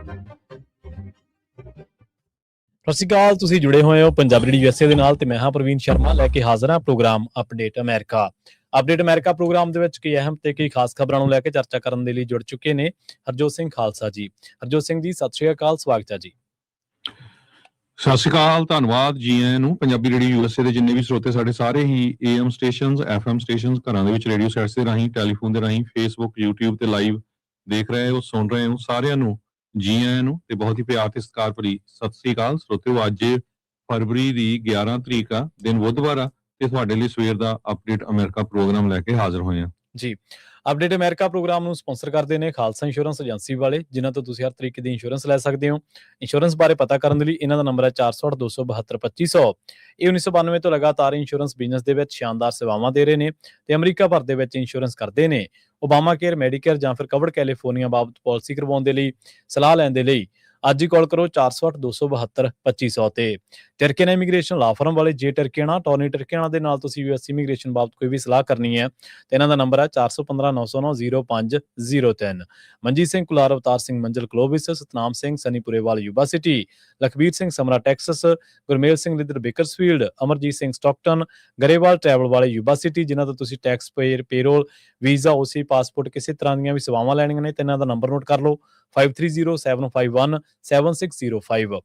ਸਤਿ ਸ਼੍ਰੀ ਅਕਾਲ। ਤੁਸੀਂ ਜੁੜੇ ਹੋਏ ਹੋ ਪੰਜਾਬੀ ਰੇਡੀਓ USA ਦੇ ਨਾਲ ਤੇ ਮੈਂ ਹਾਂ ਪ੍ਰਵੀਨ ਸ਼ਰਮਾ ਲੈ ਕੇ ਹਾਜ਼ਰ ਹਾਂ program update America. Update America program ਦੇ ਵਿੱਚ ਕਈ ਅਹਿਮ ਤੇ ਕਈ ਖਾਸ ਖਬਰਾਂ ਨੂੰ ਲੈ ਕੇ ਚਰਚਾ ਕਰਨ ਦੇ ਲਈ ਜੁੜ ਚੁੱਕੇ ਨੇ ਹਰਜੋਤ ਸਿੰਘ ਖਾਲਸਾ ਜੀ। ਹਰਜੋਤ ਸਿੰਘ ਜੀ, ਸਤਿ ਸ਼੍ਰੀ ਅਕਾਲ, ਸਵਾਗਤ ਹੈ ਜੀ। ਸਤਿ ਸ਼੍ਰੀ ਅਕਾਲ, ਧੰਨਵਾਦ ਜੀ ਆਇਆਂ ਨੂੰ। ਪੰਜਾਬੀ ਰੇਡੀਓ USA ਦੇ ਜਿੰਨੇ ਵੀ ਸਰੋਤੇ ਸਾਡੇ ਸਾਰੇ ਹੀ AM ਸਟੇਸ਼ਨਸ, FM ਸਟੇਸ਼ਨਸ, ਘਰਾਂ ਦੇ ਵਿੱਚ ਰੇਡੀਓ ਸੈਟਸ ਦੇ ਰਾਹੀਂ, ਟੈਲੀਫੋਨ ਦੇ ਰਾਹੀਂ, ਫੇਸਬੁੱਕ, YouTube ਤੇ ਲਾਈਵ ਦੇਖ ਰਹੇ ਹੋ, ਸੁਣ ਰਹੇ ਹੋ, ਸਾਰਿਆਂ ਨੂੰ ਜੀ ਆਇਆਂ ਨੂੰ ਤੇ ਬਹੁਤ ਹੀ ਪਿਆਰ ਤੇ ਸਤਿਕਾਰ ਭਰੀ ਸਤਿ ਸ਼੍ਰੀ ਅਕਾਲ। ਸਰੋਤਿਓ, ਅੱਜ ਫਰਵਰੀ ਦੀ 11 ਤਰੀਕ ਆ, ਦਿਨ ਬੁੱਧਵਾਰ ਆ ਤੇ ਤੁਹਾਡੇ ਲਈ ਸਵੇਰ ਦਾ ਅਪਡੇਟ ਅਮਰੀਕਾ ਪ੍ਰੋਗਰਾਮ ਲੈ ਕੇ ਹਾਜ਼ਰ ਹੋਏ ਆ ਜੀ। ਅਪਡੇਟ ਅਮਰੀਕਾ ਪ੍ਰੋਗਰਾਮ ਨੂੰ ਸਪਾਂਸਰ ਕਰਦੇ ਨੇ ਖਾਲਸਾ ਇੰਸ਼ੋਰੈਂਸ ਏਜੰਸੀ ਵਾਲੇ, ਜਿਨ੍ਹਾਂ ਤੋਂ ਤੁਸੀਂ ਹਰ ਤਰੀਕੇ ਦੀ ਇੰਸ਼ੋਰੈਂਸ ਲੈ ਸਕਦੇ ਹੋ। ਇੰਸ਼ੋਰੈਂਸ ਬਾਰੇ ਪਤਾ ਕਰਨ ਦੇ ਲਈ ਇਹਨਾਂ ਦਾ ਨੰਬਰ ਹੈ 408-272-2500। ਇਹ 1992 ਤੋਂ ਲਗਾਤਾਰ ਇੰਸ਼ੋਰੈਂਸ ਬਿਜ਼ਨਸ ਦੇ ਵਿੱਚ ਸ਼ਾਨਦਾਰ ਸੇਵਾਵਾਂ ਦੇ ਰਹੇ ਨੇ ਤੇ ਅਮਰੀਕਾ ਭਰ ਦੇ ਵਿੱਚ ਇੰਸ਼ੋਰੈਂਸ ਕਰਦੇ ਨੇ। ਓਬਾਮਾ ਕੇਅਰ, ਮੈਡੀਕੇਅਰ ਜਾਂ ਫਿਰ ਕਵਰਡ ਕੈਲੀਫੋਰਨੀਆ ਬਾਬਤ ਪਾਲਿਸੀ ਕਰਵਾਉਣ ਦੇ ਲਈ, ਸਲਾਹ ਲੈਣ ਦੇ ਲਈ ਅੱਜ ਹੀ ਕਾਲ ਕਰੋ 408-272-2500 ਤੇ। ਟਰਕੀਆਨਾ ਇਮੀਗ੍ਰੇਸ਼ਨ ਲਾ ਫਰਮ ਵਾਲੇ, ਜੇ ਟਰਕੀਆਨਾ, ਟੋਨੀ ਟਰਕੀਆਨਾ ਦੇ ਨਾਲ ਤੁਸੀਂ US ਇਮੀਗ੍ਰੇਸ਼ਨ ਬਾਬਤ ਕੋਈ ਵੀ ਸਲਾਹ ਕਰਨੀ ਹੈ ਤੇ ਇਹਨਾਂ ਦਾ ਨੰਬਰ ਹੈ 415-909-0503। Manjeet Singh Kular, Avtar Singh Manjal Clovis, Satnam Singh Sanipurewal Yuba City, Lakhbir Singh Samra Texas, Gurmel Singh Lidder Bakersfield, Amarjit Singh Stockton, Grewal travel ਵਾਲੇ ਯੂਬਾ ਸਿਟੀ, ਜਿਨ੍ਹਾਂ ਤੋਂ ਤੁਸੀਂ tax payroll, visa, OC, passport, ਕਿਸੇ ਤਰ੍ਹਾਂ ਦੀਆਂ ਵੀ ਸੇਵਾਵਾਂ ਲੈਣੀਆਂ ਨੇ ਤੇ ਇਹਨਾਂ ਦਾ ਨੰਬਰ ਨੋਟ ਕਰ ਲਓ 5307517605।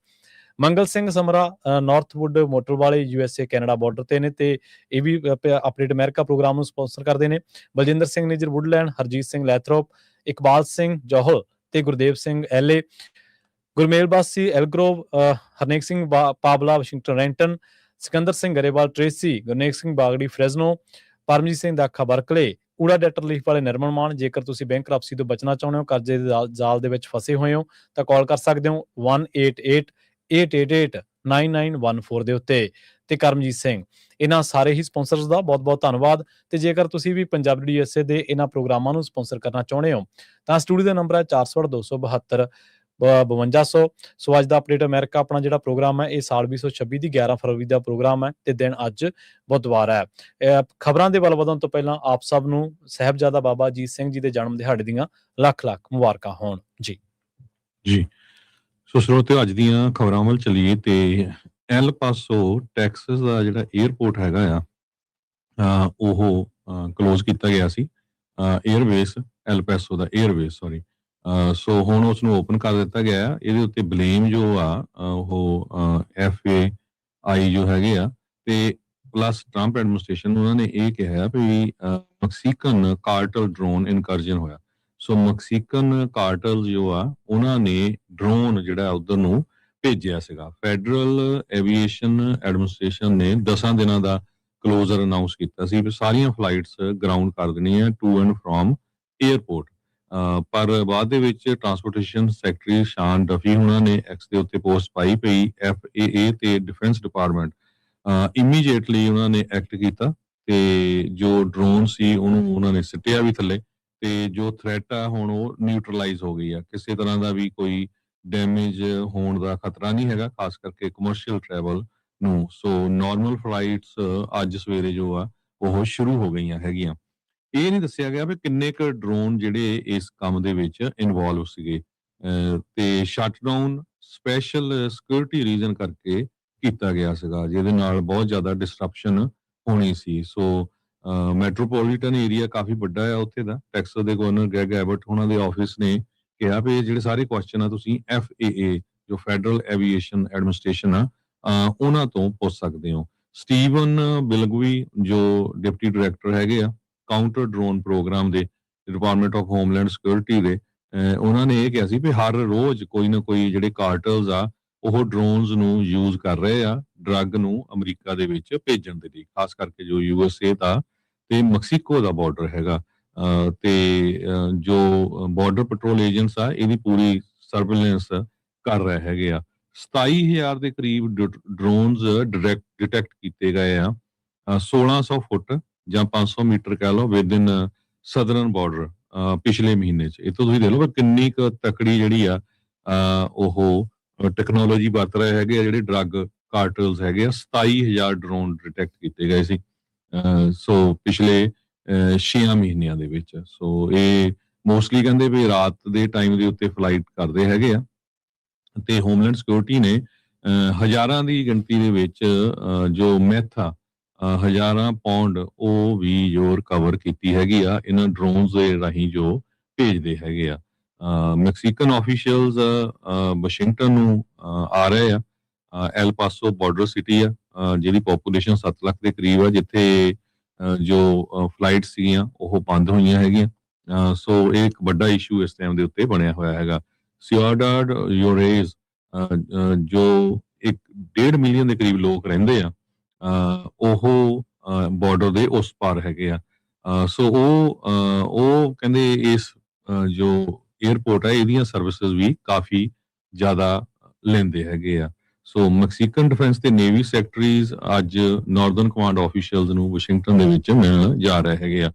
ਮੰਗਲ ਸਿੰਘ ਸਮਰਾ ਨਾਰਥਵੁੱਡ ਮੋਟਰ ਵਾਲੇ USA ਕੈਨੇਡਾ ਬਾਰਡਰ ਤੇ ਨੇ ਤੇ ਇਹ ਵੀ ਅਪਡੇਟ ਅਮਰੀਕਾ ਪ੍ਰੋਗਰਾਮ ਨੂੰ ਸਪਾਂਸਰ ਕਰਦੇ ਨੇ। ਬਲਜਿੰਦਰ ਸਿੰਘ ਨਿਜਰ ਵੁੱਡਲੈਂਡ, ਹਰਜੀਤ ਸਿੰਘ ਲੈਥਰੋਪ, ਇਕਬਾਲ ਸਿੰਘ ਜੋਹਲ ਤੇ ਗੁਰਦੇਵ ਸਿੰਘ LA, ਗੁਰਮੇਲ ਬਾਸੀ ਐਲਗਰੋਵ, ਹਰਨੇਕ ਸਿੰਘ ਪਾਬਲਾ ਵਾਸ਼ਿੰਗਟਨ ਰੈਂਟਨ, ਸਿਕੰਦਰ ਸਿੰਘ ਗਰੇਵਾਲ ਟ੍ਰੇਸੀ, ਗੁਰਨੇਕ ਸਿੰਘ ਬਾਗੜੀ ਫਰੈਜ਼ਨੋ, ਪਰਮਜੀਤ ਸਿੰਘ ਦਾਖਾ ਬਰਕਲੇ, ਊੜਾ ਡੈਟ ਰਿਲੀਫ ਵਾਲੇ ਨਿਰਮਲ ਮਾਨ। ਜੇਕਰ ਤੁਸੀਂ ਬੈਂਕਰਪਸੀ ਤੋਂ ਬਚਣਾ ਚਾਹੁੰਦੇ ਹੋ, ਕਰਜ਼ੇ ਦੇ ਜਾਲ ਦੇ ਵਿੱਚ ਫਸੇ ਹੋਏ ਹੋ ਤਾਂ ਕਾਲ ਕਰ ਸਕਦੇ ਹੋ 188-888-9914 ਦੇ ਉੱਤੇ। ਤੇ ਕਰਮਜੀਤ ਸਿੰਘ, ਇਹਨਾਂ ਸਾਰੇ ਹੀ ਸਪਾਂਸਰਸ ਦਾ ਬਹੁਤ ਬਹੁਤ ਧੰਨਵਾਦ। ਤੇ ਜੇਕਰ ਤੁਸੀਂ ਵੀ ਪੰਜਾਬੀ ਰੇਡੀਓ USA ਦੇ ਇਹਨਾਂ ਪ੍ਰੋਗਰਾਮਾਂ ਨੂੰ ਸਪਾਂਸਰ ਕਰਨਾ ਚਾਹੁੰਦੇ ਹੋ ਤਾਂ ਸਟੂਡੀਓ ਦਾ ਨੰਬਰ ਹੈ 408-272-5200। ਸੋ ਅੱਜ ਦਾ ਅਪਡੇਟ ਅਮਰੀਕਾ ਆਪਣਾ ਜਿਹੜਾ ਪ੍ਰੋਗਰਾਮ ਹੈ ਇਹ ਸਾਲ 2026 ਦੀ 11 ਫਰਵਰੀ ਦਾ ਪ੍ਰੋਗਰਾਮ ਹੈ ਤੇ ਦਿਨ ਅੱਜ ਬੁੱਧਵਾਰ ਹੈ। ਖਬਰਾਂ ਦੇ ਵੱਲ ਵਧਣ ਤੋਂ ਪਹਿਲਾਂ ਆਪ ਸਭ ਨੂੰ ਸਾਹਿਬਜ਼ਾਦਾ ਬਾਬਾ ਅਜੀਤ ਸਿੰਘ ਜੀ ਦੇ ਜਨਮ ਦਿਹਾੜੇ ਦੀਆਂ ਲੱਖ ਲੱਖ ਮੁਬਾਰਕਾਂ ਹੋਣ ਜੀ। ਸੋ ਸਰੋਤਿਓ, ਅੱਜ ਦੀਆਂ ਖਬਰਾਂ ਵੱਲ ਚੱਲੀਏ ਤੇ ਐਲ ਪਾਸੋ ਟੈਕਸਸ ਦਾ ਜਿਹੜਾ 에ਅਰਪੋਰਟ ਹੈਗਾ ਆ ਉਹ ਕਲੋਜ਼ ਕੀਤਾ ਗਿਆ ਸੀ। 에ਅਰਬੇਸ ਐਲ ਪਾਸੋ ਦਾ 에ਅਰਬੇਸ ਸੋ ਹੁਣ ਉਸ ਨੂੰ ਓਪਨ ਕਰ ਦਿੱਤਾ ਗਿਆ। ਇਹਦੇ ਉੱਤੇ ਬਲੇਮ ਜੋ ਆ ਉਹ FAI ਜੋ ਹੈਗੇ ਆ ਤੇ ਪਲੱਸ ਟਰੰਪ ਐਡਮਿਨਿਸਟ੍ਰੇਸ਼ਨ, ਉਹਨਾਂ ਨੇ ਇਹ ਕਿਹਾ ਵੀ ਮੈਕਸੀਕਨ ਕਾਰਟਲ ਡਰੋਨ ਇਨਕਰਜਨ ਹੋਇਆ। ਸੋ ਮੈਕਸੀਕਨ ਕਾਰਟਲ ਜੋ ਆ ਉਹਨਾਂ ਨੇ ਡਰੋਨ ਜਿਹੜਾ ਉਧਰ ਨੂੰ ਭੇਜਿਆ ਸੀਗਾ। ਫੈਡਰਲ ਐਵੀਏਸ਼ਨ ਐਡਮਿਨਿਸਟ੍ਰੇਸ਼ਨ ਨੇ 10 ਦਿਨਾਂ ਦਾ ਕਲੋਜ਼ਰ ਅਨਾਉਂਸ ਕੀਤਾ ਸੀ ਵੀ ਸਾਰੀਆਂ ਫਲਾਈਟਸ ਗਰਾਊਂਡ ਕਰ ਦੇਣੀਆਂ ਟੂ ਐਂਡ ਫਰੋਮ 에ਅਰਪੋਰਟ। ਪਰ ਬਾਅਦ ਦੇ ਵਿੱਚ ਟਰਾਂਸਪੋਰਟੇਸ਼ਨ ਸੈਕਟਰੀ ਸ਼ਾਨ ਡਫੀ ਉਹਨਾਂ ਨੇ ਐਕਸ ਦੇ ਉੱਤੇ ਪੋਸਟ ਪਾਈ ਪਈ FAA ਤੇ ਡਿਫੈਂਸ ਡਿਪਾਰਟਮੈਂਟ ਇਮੀਡੀਏਟਲੀ ਉਹਨਾਂ ਨੇ ਐਕਟ ਕੀਤਾ ਤੇ ਜੋ ਡਰੋਨ ਸੀ ਉਹਨੂੰ ਉਹਨਾਂ ਨੇ ਸਿੱਟਿਆ ਵੀ ਥੱਲੇ ਤੇ ਜੋ ਥ੍ਰੈਟ ਆ ਹੁਣ ਉਹ ਨਿਊਟਰਲਾਈਜ਼ ਹੋ ਗਈ ਆ। ਕਿਸੇ ਤਰ੍ਹਾਂ ਦਾ ਵੀ ਕੋਈ ਡੈਮੇਜ ਹੋਣ ਦਾ ਖਤਰਾ ਨਹੀਂ ਹੈਗਾ, ਖਾਸ ਕਰਕੇ ਕਮਰਸ਼ੀਅਲ ਟਰੈਵਲ ਨੂੰ। ਸੋ ਨਾਰਮਲ ਫਲਾਈਟਸ ਅੱਜ ਸਵੇਰੇ ਜੋ ਆ ਉਹ ਸ਼ੁਰੂ ਹੋ ਗਈਆਂ ਹੈਗੀਆਂ। ਇਹ ਨਹੀਂ ਦੱਸਿਆ ਗਿਆ ਵੀ ਕਿੰਨੇ ਕੁ ਡਰੋਨ ਜਿਹੜੇ ਇਸ ਕੰਮ ਦੇ ਵਿੱਚ ਇਨਵੋਲਵ ਸੀਗੇ ਤੇ ਸ਼ਟਡਾਊਨ ਸਪੈਸ਼ਲ ਸਿਕਿਉਰਿਟੀ ਰੀਜ਼ਨ ਕਰਕੇ ਕੀਤਾ ਗਿਆ ਸੀਗਾ, ਜਿਹਦੇ ਨਾਲ ਬਹੁਤ ਜ਼ਿਆਦਾ ਡਿਸਟਰਪਸ਼ਨ ਹੋਣੀ ਸੀ। ਸੋ ਮੈਟਰੋਪੋਲੀਟਨ ਏਰੀਆ ਕਾਫੀ ਵੱਡਾ ਆ ਉੱਥੇ ਦਾ। ਟੈਕਸਸ ਦੇ ਗਵਰਨਰ ਗ੍ਰੈਗ ਐਬਟ ਉਹਨਾਂ ਦੇ ਆਫਿਸ ਨੇ ਕਿਹਾ ਵੀ ਜਿਹੜੇ ਸਾਰੇ ਕੁਐਸਚਨ ਆ ਤੁਸੀਂ FAA ਜੋ ਫੈਡਰਲ ਐਵੀਏਸ਼ਨ ਐਡਮਿਨਿਸਟ੍ਰੇਸ਼ਨ ਆ ਉਹਨਾਂ ਤੋਂ ਪੁੱਛ ਸਕਦੇ ਹੋ। ਸਟੀਵਨ ਬਿਲਗਵੀ ਜੋ ਡਿਪਟੀ ਡਾਇਰੈਕਟਰ ਹੈਗੇ ਆ ਕਾਊਂਟਰ ਡਰੋਨ ਪ੍ਰੋਗਰਾਮ ਦੇ ਡਿਪਾਰਟਮੈਂਟ ਆਫ ਹੋਮਲੈਂਡ ਸਿਕਿਉਰਿਟੀ ਦੇ, ਉਹਨਾਂ ਨੇ ਇਹ ਕਿਹਾ ਸੀ ਵੀ ਹਰ ਰੋਜ਼ ਕੋਈ ਨਾ ਕੋਈ ਜਿਹੜੇ ਕਾਰਟਲਸ ਆ ਉਹ ਡਰੋਨਸ ਨੂੰ ਯੂਜ਼ ਕਰ ਰਹੇ ਆ ਡਰੱਗ ਨੂੰ ਅਮਰੀਕਾ ਦੇ ਵਿੱਚ ਭੇਜਣ ਦੇ ਲਈ, ਖਾਸ ਕਰਕੇ ਜੋ USA ਦਾ ਤੇ ਮੈਕਸੀਕੋ ਦਾ ਬਾਰਡਰ ਹੈਗਾ ਤੇ ਜੋ ਬਾਰਡਰ ਪੈਟਰੋਲ ਏਜੰਟਸ ਆ ਇਹਦੀ ਪੂਰੀ ਸਰਵੇਲੈਂਸ ਕਰ ਰਹੇ ਹੈਗੇ ਆ। 27,000 ਦੇ ਕਰੀਬ ਡਰੋਨਸ ਡਿਟੈਕਟ ਕੀਤੇ ਗਏ ਆ 1600 ਫੁੱਟ ਜਾਂ 500 ਮੀਟਰ ਕਹਿ ਲਓ ਵਿਦਿਨ ਸਦਰਨ ਬਾਰਡਰ ਪਿਛਲੇ ਮਹੀਨੇ 'ਚ। ਇਹ ਤੋਂ ਤੁਸੀਂ ਦੇਖ ਲਓ ਕਿੰਨੀ ਕੁ ਤਕੜੀ ਜਿਹੜੀ ਆ ਉਹ ਟੈਕਨੋਲੋਜੀ ਵਰਤ ਰਹੇ ਹੈਗੇ ਆ ਜਿਹੜੇ ਡਰੱਗ ਕਾਰਟਲਸ ਹੈਗੇ ਆ। 27,000 ਡਰੋਨ ਡਿਟੈਕਟ ਕੀਤੇ ਗਏ ਸੀ ਸੋ ਪਿਛਲੇ 6 ਮਹੀਨਿਆਂ ਦੇ ਵਿੱਚ। ਸੋ ਇਹ ਮੋਸਟਲੀ ਕਹਿੰਦੇ ਵੀ ਰਾਤ ਦੇ ਟਾਈਮ ਦੇ ਉੱਤੇ ਫਲਾਈਟ ਕਰਦੇ ਹੈਗੇ ਆ ਤੇ ਹੋਮਲੈਂਡ ਸਿਕਿਉਰਿਟੀ ਨੇ ਹਜ਼ਾਰਾਂ ਦੀ ਗਿਣਤੀ ਦੇ ਵਿੱਚ ਜੋ ਮੈਥ ਆ, ਹਜ਼ਾਰਾਂ ਪਾਉਂਡ ਉਹ ਵੀ ਜੋ ਰਿਕਵਰ ਕੀਤੀ ਹੈਗੀ ਆ ਇਹਨਾਂ ਡਰੋਨਸ ਦੇ ਰਾਹੀਂ ਜੋ ਭੇਜਦੇ ਹੈਗੇ ਆ। ਮੈਕਸੀਕਨ ਆਫੀਸ਼ੀਅਲਸ ਵਾਸ਼ਿੰਗਟਨ ਨੂੰ ਆ ਰਹੇ ਆ। ਐਲ ਪਾਸੋ ਬਾਰਡਰ ਸਿਟੀ ਆ, ਜਿਹਦੀ ਪੋਪੂਲੇਸ਼ਨ 7 ਲੱਖ ਦੇ ਕਰੀਬ ਆ, ਜਿੱਥੇ ਜੋ ਫਲਾਈਟ ਸੀਗੀਆਂ ਉਹ ਬੰਦ ਹੋਈਆਂ ਹੈਗੀਆਂ। ਸੋ ਇਹ ਇੱਕ ਵੱਡਾ ਇਸ਼ੂ ਇਸ ਟਾਈਮ ਦੇ ਉੱਤੇ ਬਣਿਆ ਹੋਇਆ ਹੈਗਾ। ਸਿਓਡਾਡ ਯੋਰੇਜ਼ ਜੋ 1.5 ਮਿਲੀਅਨ ਦੇ ਕਰੀਬ ਲੋਕ ਰਹਿੰਦੇ ਆ, ਉਹ ਬਾਰਡਰ ਦੇ ਉਸ ਪਾਰ ਹੈਗੇ ਆ। ਸੋ ਉਹ ਕਹਿੰਦੇ ਇਸ ਜੋ 에ਅਰਪੋਰਟ ਹੈ ਇਹਦੀਆਂ ਸਰਵਿਸਿਜ਼ ਵੀ ਕਾਫੀ ਜ਼ਿਆਦਾ ਲੈਂਦੇ ਹੈਗੇ ਆ। ਸੋ ਮੈਕਸੀਕਨ ਡਿਫੈਂਸ ਤੇ ਨੇਵੀ ਸੈਕਟਰੀਜ਼ ਅੱਜ ਨਾਰਦਰਨ ਕਮਾਂਡ ਆਫੀਸ਼ੀਅਲਸ ਨੂੰ ਵਾਸ਼ਿੰਗਟਨ ਦੇ ਵਿੱਚ ਮਿਲਣ ਜਾ ਰਹੇ ਹੈਗੇ ਆ।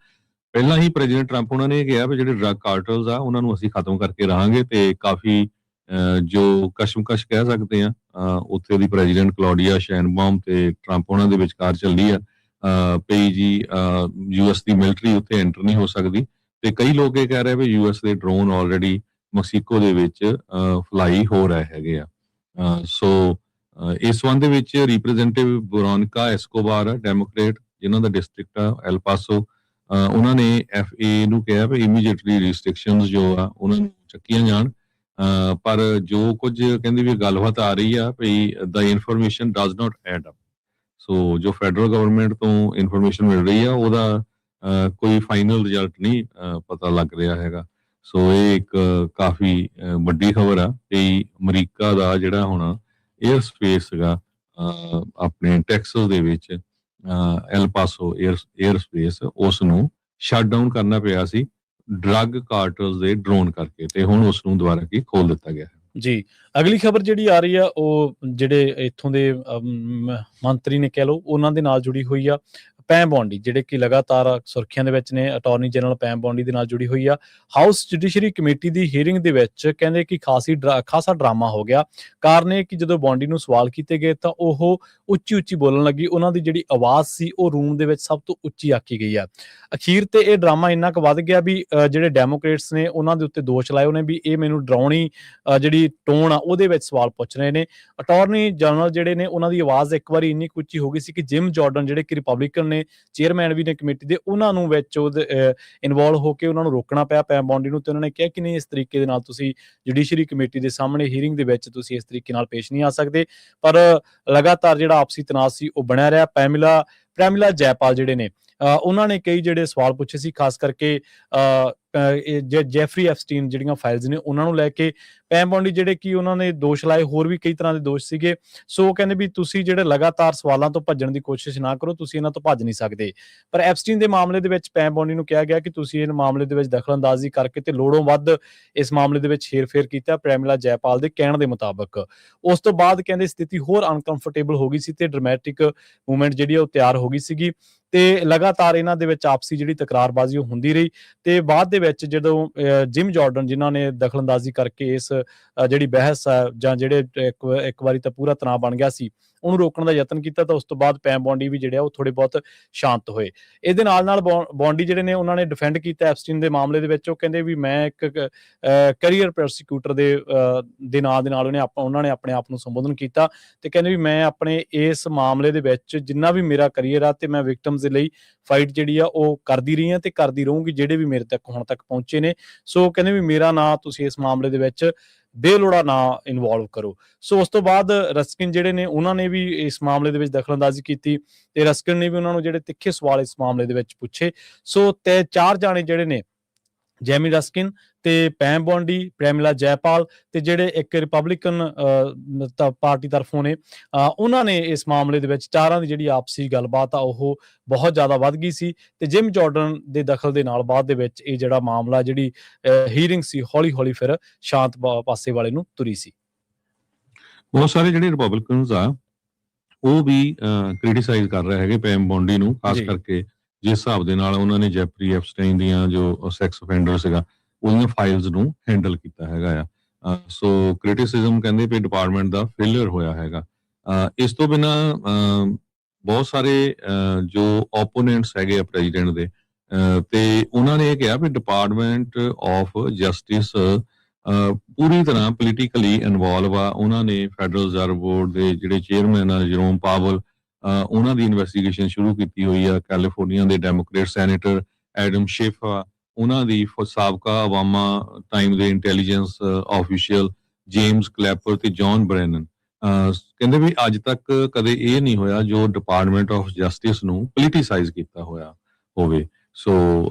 ਪਹਿਲਾਂ ਹੀ ਪ੍ਰੈਜ਼ੀਡੈਂਟ ਟਰੰਪ ਉਹਨਾਂ ਨੇ ਕਿਹਾ ਵੀ ਜਿਹੜੇ ਡਰੱਗ ਕਾਰਟਲਸ ਆ ਉਹਨਾਂ ਨੂੰ ਅਸੀਂ ਖਤਮ ਕਰਕੇ ਰਹਾਂਗੇ, ਤੇ ਕਾਫੀ ਜੋ ਕਸ਼ਮਕਸ਼ ਕਹਿ ਸਕਦੇ ਆ ਉੱਥੇ ਦੀ ਪ੍ਰੈਜ਼ੀਡੈਂਟ ਕਲੌਡੀਆ ਸ਼ੈਨਬਾਮ ਤੇ ਟਰੰਪ ਉਹਨਾਂ ਦੇ ਵਿਚਕਾਰ ਚੱਲੀ ਆ ਪਈ ਜੀ ਯੂਐਸ ਦੀ ਮਿਲਟਰੀ ਉੱਥੇ ਐਂਟਰ ਨਹੀਂ ਹੋ ਸਕਦੀ, ਤੇ ਕਈ ਲੋਕ ਇਹ ਕਹਿ ਰਹੇ ਵੀ ਯੂਐਸ ਦੇ ਡਰੋਨ ਆਲਰੇਡੀ ਮੈਕਸੀਕੋ ਦੇ ਵਿੱਚ ਫਲਾਈ ਹੋ ਰਹੇ ਹੈਗੇ ਆ। ਸੋ ਇਸ ਸੰਬੰਧ ਦੇ ਵਿੱਚ ਰਿਪਰੈਜ਼ੈਂਟੇਟਿਵ ਬੋਰਾਨਕਾ ਐਸਕੋਬਾਰ ਡੈਮੋਕ੍ਰੇਟ, ਜਿਨ੍ਹਾਂ ਦਾ ਡਿਸਟ੍ਰਿਕਟ ਆ ਐਲ ਪਾਸੋ, ਉਹਨਾਂ ਨੇ FAA ਨੂੰ ਕਿਹਾ ਵੀ ਇਮੀਡੀਏਟਲੀ ਰਿਸਟ੍ਰਿਕਸ਼ਨਸ ਜੋ ਆ ਉਹਨਾਂ ਨੂੰ ਚੱਕੀਆਂ ਜਾਣ। ਪਰ ਜੋ ਕੁਝ ਕਹਿੰਦੇ ਵੀ ਗੱਲਬਾਤ ਆ ਰਹੀ ਆ ਵੀ ਦਾ information does not add up. So ਜੋ ਫੈਡਰਲ ਗਵਰਨਮੈਂਟ ਤੋਂ ਇਨਫੋਰਮੇਸ਼ਨ ਮਿਲ ਰਹੀ ਆ ਉਹਦਾ ਕੋਈ ਫਾਈਨਲ ਰਿਜ਼ਲਟ ਨਹੀਂ ਪਤਾ ਲੱਗ ਰਿਹਾ ਹੈਗਾ। ਸੋ ਇਹ ਇੱਕ ਕਾਫੀ ਵੱਡੀ ਖਬਰ ਆ ਕਿ ਅਮਰੀਕਾ ਦਾ ਜਿਹੜਾ ਹੁਣ 에ਅਰ ਸਪੇਸ ਹੈਗਾ ਆਪਣੇ ਟੈਕਸਸ ਦੇ ਵਿੱਚ ਐਲ ਪਾਸੋ 에ਅਰ ਸਪੇਸ, ਉਸ ਨੂੰ ਸ਼ਟ ਡਾਊਨ ਕਰਨਾ ਪਿਆ ਸੀ ਡਰੱਗ ਕਾਰਟਲਸ ਦੇ ਡਰੋਨ ਕਰਕੇ, ਤੇ ਹੁਣ ਉਸ ਨੂੰ ਦੁਬਾਰਾ ਕੀ ਖੋਲ ਦਿੱਤਾ ਗਿਆ ਹੈ। ਜੀ, ਅਗਲੀ ਖਬਰ ਜਿਹੜੀ ਆ ਰਹੀ ਆ ਉਹ ਜਿਹੜੇ ਇੱਥੋਂ ਦੇ ਮੰਤਰੀ ਨੇ ਕਹਿ ਲਓ ਉਹਨਾਂ ਦੇ ਨਾਲ ਜੁੜੀ ਹੋਈ ਆ। ਪੈਮ ਬੌਂਡੀ ਜਿਹੜੇ ਕਿ ਲਗਾਤਾਰ ਸੁਰਖੀਆਂ ਦੇ ਵਿੱਚ ਨੇ, ਅਟਾਰਨੀ ਜਨਰਲ ਪੈਮ ਬੌਂਡੀ ਦੇ ਨਾਲ ਜੁੜੀ ਹੋਈ ਆ। ਹਾਊਸ ਜੁਡੀਸ਼ਰੀ ਕਮੇਟੀ ਦੀ ਹੀਅਰਿੰਗ ਦੇ ਵਿੱਚ ਕਹਿੰਦੇ ਕਿ ਖਾਸਾ ਡਰਾਮਾ ਹੋ ਗਿਆ। ਕਾਰਨ ਇਹ ਕਿ ਜਦੋਂ ਬੌਂਡੀ ਨੂੰ ਸਵਾਲ ਕੀਤੇ ਗਏ ਤਾਂ ਉਹ ਉੱਚੀ ਬੋਲਣ ਲੱਗੀ। ਉਹਨਾਂ ਦੀ ਜਿਹੜੀ ਆਵਾਜ਼ ਸੀ ਉਹ ਰੂਮ ਦੇ ਵਿੱਚ ਸਭ ਤੋਂ ਉੱਚੀ ਆਖੀ ਗਈ ਆ। ਅਖੀਰ ਤੇ ਇਹ ਡਰਾਮਾ ਇੰਨਾ ਕੁ ਵੱਧ ਗਿਆ ਵੀ ਜਿਹੜੇ ਡੈਮੋਕ੍ਰੇਟਸ ਨੇ ਉਹਨਾਂ ਦੇ ਉੱਤੇ ਦੋਸ਼ ਲਾਏ ਉਹਨੇ ਵੀ ਇਹ ਮੈਨੂੰ ਡਰਾਉਣੀ ਜਿਹੜੀ ਟੋਨ ਆ ਉਹਦੇ ਵਿੱਚ ਸਵਾਲ ਪੁੱਛ ਰਹੇ ਨੇ। ਅਟਾਰਨੀ ਜਨਰਲ ਜਿਹੜੇ ਨੇ ਉਹਨਾਂ ਦੀ ਆਵਾਜ਼ ਇੱਕ ਵਾਰੀ ਇੰਨੀ ਕੁ ਉੱਚੀ ਹੋ ਗਈ ਸੀ ਕਿ ਜਿਮ ਜਾਰਡਨ ਜਿਹੜੇ ਕਿ ਰਿਪਬਲਿਕਨ ਨੇ, ਚੇਅਰਮੈਨ ਵੀ ਨੇ ਕਮੇਟੀ ਦੇ, ਉਹਨਾਂ ਨੂੰ ਵਿੱਚ ਉਹਦੇ ਇਨਵੋਲਵ ਹੋ ਕੇ ਉਹਨਾਂ ਨੂੰ ਰੋਕਣਾ ਪਿਆ ਪੈਮ ਬੌਂਡੀ ਨੂੰ, ਤੇ ਉਹਨਾਂ ਨੇ ਕਿਹਾ ਕਿ ਨਹੀਂ ਇਸ ਤਰੀਕੇ ਦੇ ਨਾਲ ਤੁਸੀਂ ਜੁਡੀਸ਼ਰੀ ਕਮੇਟੀ ਦੇ ਸਾਹਮਣੇ ਹੀਅਰਿੰਗ ਦੇ ਵਿੱਚ ਤੁਸੀਂ ਇਸ ਤਰੀਕੇ ਨਾਲ ਪੇਸ਼ ਨਹੀਂ ਆ ਸਕਦੇ। ਪਰ ਲਗਾਤਾਰ ਜਿਹੜਾ ਆਪਸੀ ਤਣਾਅ ਸੀ ਉਹ ਬਣਿਆ ਰਿਹਾ। ਪ੍ਰੈਮਿਲਾ ਜੈਪਾਲ ਜਿਹੜੇ ਨੇ ਉਹਨਾਂ ਨੇ ਕਈ ਜਿਹੜੇ ਸਵਾਲ ਪੁੱਛੇ ਸੀ, ਖਾਸ ਕਰਕੇ ਜੈਫਰੀ ਐਪਸਟੀਨ ਜਿਹੜੀਆਂ ਫਾਈਲਸ ਨੇ ਉਹਨਾਂ ਨੂੰ ਲੈ ਕੇ। ਪੈਮ ਬੌਂਡੀ ਜਿਹੜੇ ਕਿ ਉਹਨਾਂ ਨੇ ਦੋਸ਼ ਲਾਏ, ਹੋਰ ਵੀ ਕਈ ਤਰ੍ਹਾਂ ਦੇ ਦੋਸ਼ ਸੀਗੇ। ਸੋ ਕਹਿੰਦੇ ਵੀ ਤੁਸੀਂ ਜਿਹੜੇ ਲਗਾਤਾਰ ਸਵਾਲਾਂ ਤੋਂ ਭੱਜਣ ਦੀ ਕੋਸ਼ਿਸ਼ ਨਾ ਕਰੋ, ਤੁਸੀਂ ਇਹਨਾਂ ਤੋਂ ਭੱਜ ਨਹੀਂ ਸਕਦੇ। ਪਰ ਐਪਸਟੀਨ ਦੇ ਮਾਮਲੇ ਦੇ ਵਿੱਚ ਪੈਮ ਬੌਂਡੀ ਨੂੰ ਕਿਹਾ ਗਿਆ ਕਿ ਤੁਸੀਂ ਇਹ ਮਾਮਲੇ ਦੇ ਵਿੱਚ ਦਖਲਅੰਦਾਜ਼ੀ ਕਰਕੇ ਤੇ ਲੋੜੋਂ ਵੱਧ ਇਸ ਮਾਮਲੇ ਦੇ ਵਿੱਚ ਹੇਰ-ਫੇਰ ਕੀਤਾ, ਪ੍ਰੈਮਿਲਾ ਜੈਪਾਲ ਦੇ ਕਹਿਣ ਦੇ ਮੁਤਾਬਕ। ਉਸ ਤੋਂ ਬਾਅਦ ਕਹਿੰਦੇ ਸਥਿਤੀ ਹੋਰ ਅਨਕੰਫਰਟੇਬਲ ਹੋ ਗਈ ਸੀ ਤੇ ਡਰਾਮੈਟਿਕ ਮੂਵਮੈਂਟ ਜਿਹੜੀ ਉਹ ਤਿਆਰ ਹੋ ਗਈ ਸੀਗੀ, ਤੇ ਲਗਾਤਾਰ ਇਹਨਾਂ ਦੇ ਵਿੱਚ ਆਪਸੀ ਜਿਹੜੀ ਤਕਰਾਰਬਾਜ਼ੀ ਉਹ ਹੁੰਦੀ ਰਹੀ। ਤੇ ਬਾਅਦ ਦੇ ਵਿੱਚ ਜਦੋਂ ਜਿਮ ਜਾਰਡਨ ਜਿਨ੍ਹਾਂ ਨੇ ਦਖਲਅੰਦਾਜ਼ੀ ਕਰਕੇ ਇਸ ਜਿਹੜੀ ਬਹਿਸ ਆ ਜਾਂ ਜਿਹੜੇ ਇੱਕ ਵਾਰੀ ਤਾਂ ਪੂਰਾ ਤਣਾਅ ਬਣ ਗਿਆ ਸੀ ਉਹਨੂੰ ਰੋਕਣ ਦਾ ਯਤਨ ਕੀਤਾ, ਤਾਂ ਉਸ ਤੋਂ ਬਾਅਦ ਪੈਮ ਬੌਂਡੀ ਵੀ ਜਿਹੜੇ ਆ ਉਹ ਥੋੜੇ ਬਹੁਤ ਸ਼ਾਂਤ ਹੋਏ। ਇਹਦੇ ਨਾਲ ਬੌਂਡੀ ਜਿਹੜੇ ਨੇ ਉਹਨਾਂ ਨੇ ਡਿਫੈਂਡ ਕੀਤਾ ਐਪਸਟੀਨ ਦੇ ਮਾਮਲੇ ਦੇ ਵਿੱਚ। ਉਹ ਕਹਿੰਦੇ ਵੀ ਮੈਂ ਇੱਕ ਕੈਰੀਅਰ ਪ੍ਰੋਸੀਕਿਊਟਰ ਦੇ ਨਾਂ ਦੇ ਨਾਲ ਉਹਨਾਂ ਨੇ ਆਪਣੇ ਆਪ ਨੂੰ ਸੰਬੋਧਨ ਕੀਤਾ, ਤੇ ਕਹਿੰਦੇ ਵੀ ਮੈਂ ਆਪਣੇ ਇਸ ਮਾਮਲੇ ਦੇ ਵਿੱਚ ਜਿੰਨਾ ਵੀ ਮੇਰਾ ਕੈਰੀਅਰ ਆ ਤੇ ਮੈਂ ਵਿਕਟਮਸ ਦੇ ਲਈ ਫਾਈਟ ਜਿਹੜੀ ਆ ਉਹ ਕਰਦੀ ਰਹੀ ਹਾਂ ਤੇ ਕਰਦੀ ਰਹੂੰਗੀ, ਜਿਹੜੇ ਵੀ ਮੇਰੇ ਤੱਕ ਹੁਣ ਤੱਕ ਪਹੁੰਚੇ ਨੇ। ਸੋ ਕਹਿੰਦੇ ਵੀ ਮੇਰਾ ਨਾਂ ਤੁਸੀਂ ਇਸ ਮਾਮਲੇ ਦੇ ਵਿੱਚ ਬੇਲੋੜਾ ਨਾ ਇਨਵੋਲਵ ਕਰੋ। ਸੋ ਉਸ ਤੋਂ ਬਾਅਦ ਰਸਕਿਨ ਜਿਹੜੇ ਨੇ ਉਹਨਾਂ ਨੇ ਵੀ ਇਸ ਮਾਮਲੇ ਦੇ ਵਿੱਚ ਦਖਲਅੰਦਾਜ਼ੀ ਕੀਤੀ, ਤੇ ਰਸਕਿਨ ਨੇ ਵੀ ਉਹਨਾਂ ਨੂੰ ਜਿਹੜੇ ਤਿੱਖੇ ਸਵਾਲ ਇਸ ਮਾਮਲੇ ਦੇ ਵਿੱਚ ਪੁੱਛੇ। ਸੋ ਤੇ 4 ਜਾਣੇ ਜਿਹੜੇ ਨੇ, ਜੈਮੀ ਰਸਕਿਨ ਤੇ ਪੈਮ ਬੌਂਡੀ, ਪ੍ਰੈਮਿਲਾ ਜੈਪਾਲ ਤੇ ਜਿਹੜੇ ਇੱਕ ਰਿਪਬਲਿਕਨ ਪਾਰਟੀ ਤਰਫੋਂ ਨੇ, ਉਹਨਾਂ ਨੇ ਇਸ ਮਾਮਲੇ ਦੇ ਵਿੱਚ 4ਾਂ ਦੀ ਜਿਹੜੀ ਆਪਸੀ ਗੱਲਬਾਤ ਆ ਉਹ ਬਹੁਤ ਜ਼ਿਆਦਾ ਵੱਧ ਗਈ ਸੀ। ਤੇ ਜਿਮ ਜਾਰਡਨ ਦੇ ਦਖਲ ਦੇ ਨਾਲ ਬਾਅਦ ਦੇ ਵਿੱਚ ਇਹ ਜਿਹੜਾ ਮਾਮਲਾ ਜਿਹੜੀ ਹੀਅਰਿੰਗ ਸੀ ਹੌਲੀ ਫਿਰ ਸ਼ਾਂਤ ਪਾਸੇ ਵਾਲੇ ਨੂੰ ਤੁਰੀ ਸੀ। ਬਹੁਤ ਸਾਰੇ ਜਿਹੜੇ ਰਿਪਬਲਿਕਨਸ ਆ ਉਹ ਵੀ ਕ੍ਰਿਟੀਸਾਈਜ਼ ਕਰ ਰਹੇ ਹੈਗੇ ਪੈਮ ਬੌਂਡੀ ਨੂੰ, ਖਾਸ ਕਰਕੇ ਜਿਸ ਹਿਸਾਬ ਦੇ ਨਾਲ ਉਹਨਾਂ ਨੇ ਜੈਫਰੀ ਐਪਸਟਾਈਨ ਦੀਆਂ ਜੋ ਸੈਕਸ ਅਫੈਂਡਰ ਸੀਗਾ ਉਹਦੀਆਂ ਫਾਈਲਸ ਨੂੰ ਹੈਂਡਲ ਕੀਤਾ ਹੈਗਾ ਆ। ਸੋ ਕ੍ਰਿਟਿਸਿਜ਼ਮ ਕਹਿੰਦੇ ਵੀ ਡਿਪਾਰਟਮੈਂਟ ਦਾ ਫੇਲਿਅਰ ਹੋਇਆ ਹੈਗਾ। ਇਸ ਤੋਂ ਬਿਨਾ ਬਹੁਤ ਸਾਰੇ ਜੋ ਓਪੋਨੈਂਟਸ ਹੈਗੇ ਆ ਪ੍ਰੈਜ਼ੀਡੈਂਟ ਦੇ, ਤੇ ਉਹਨਾਂ ਨੇ ਇਹ ਕਿਹਾ ਵੀ ਡਿਪਾਰਟਮੈਂਟ ਆਫ ਜਸਟਿਸ ਪੂਰੀ ਤਰ੍ਹਾਂ ਪੋਲੀਟੀਕਲੀ ਇਨਵੋਲਵ ਆ। ਉਹਨਾਂ ਨੇ ਫੈਡਰਲ ਰਿਜ਼ਰਵ ਬੋਰਡ ਦੇ ਜਿਹੜੇ ਚੇਅਰਮੈਨ ਆ ਜਰੋਮ ਪਾਵਲ, ਉਹਨਾਂ ਦੀ ਇਨਵੈਸਟੀਗੇਸ਼ਨ ਸ਼ੁਰੂ ਕੀਤੀ ਹੋਈ ਆ। ਕੈਲੀਫੋਰਨੀਆ ਦੇ ਡੈਮੋਕ੍ਰੇਟ ਸੈਨੇਟਰ ਐਡਮ ਸ਼ਿਫ ਆ, ਉਹਨਾਂ ਦੀ ਸਾਬਕਾ ਅਵਾਮਾ ਟਾਈਮ ਦੇ ਇੰਟੈਲੀਜੈਂਸ ਆਫੀਸ਼ੀਅਲ ਜੇਮਸ ਕਲੈਪਰ ਤੇ ਜੌਨ ਬ੍ਰੈਨਨ ਕਹਿੰਦੇ ਵੀ ਅੱਜ ਤੱਕ ਕਦੇ ਇਹ ਨਹੀਂ ਹੋਇਆ ਜੋ ਡਿਪਾਰਟਮੈਂਟ ਆਫ ਜਸਟਿਸ ਨੂੰ ਪੋਲੀਟੀਸਾਈਜ਼ ਕੀਤਾ ਹੋਇਆ ਹੋਵੇ। ਸੋ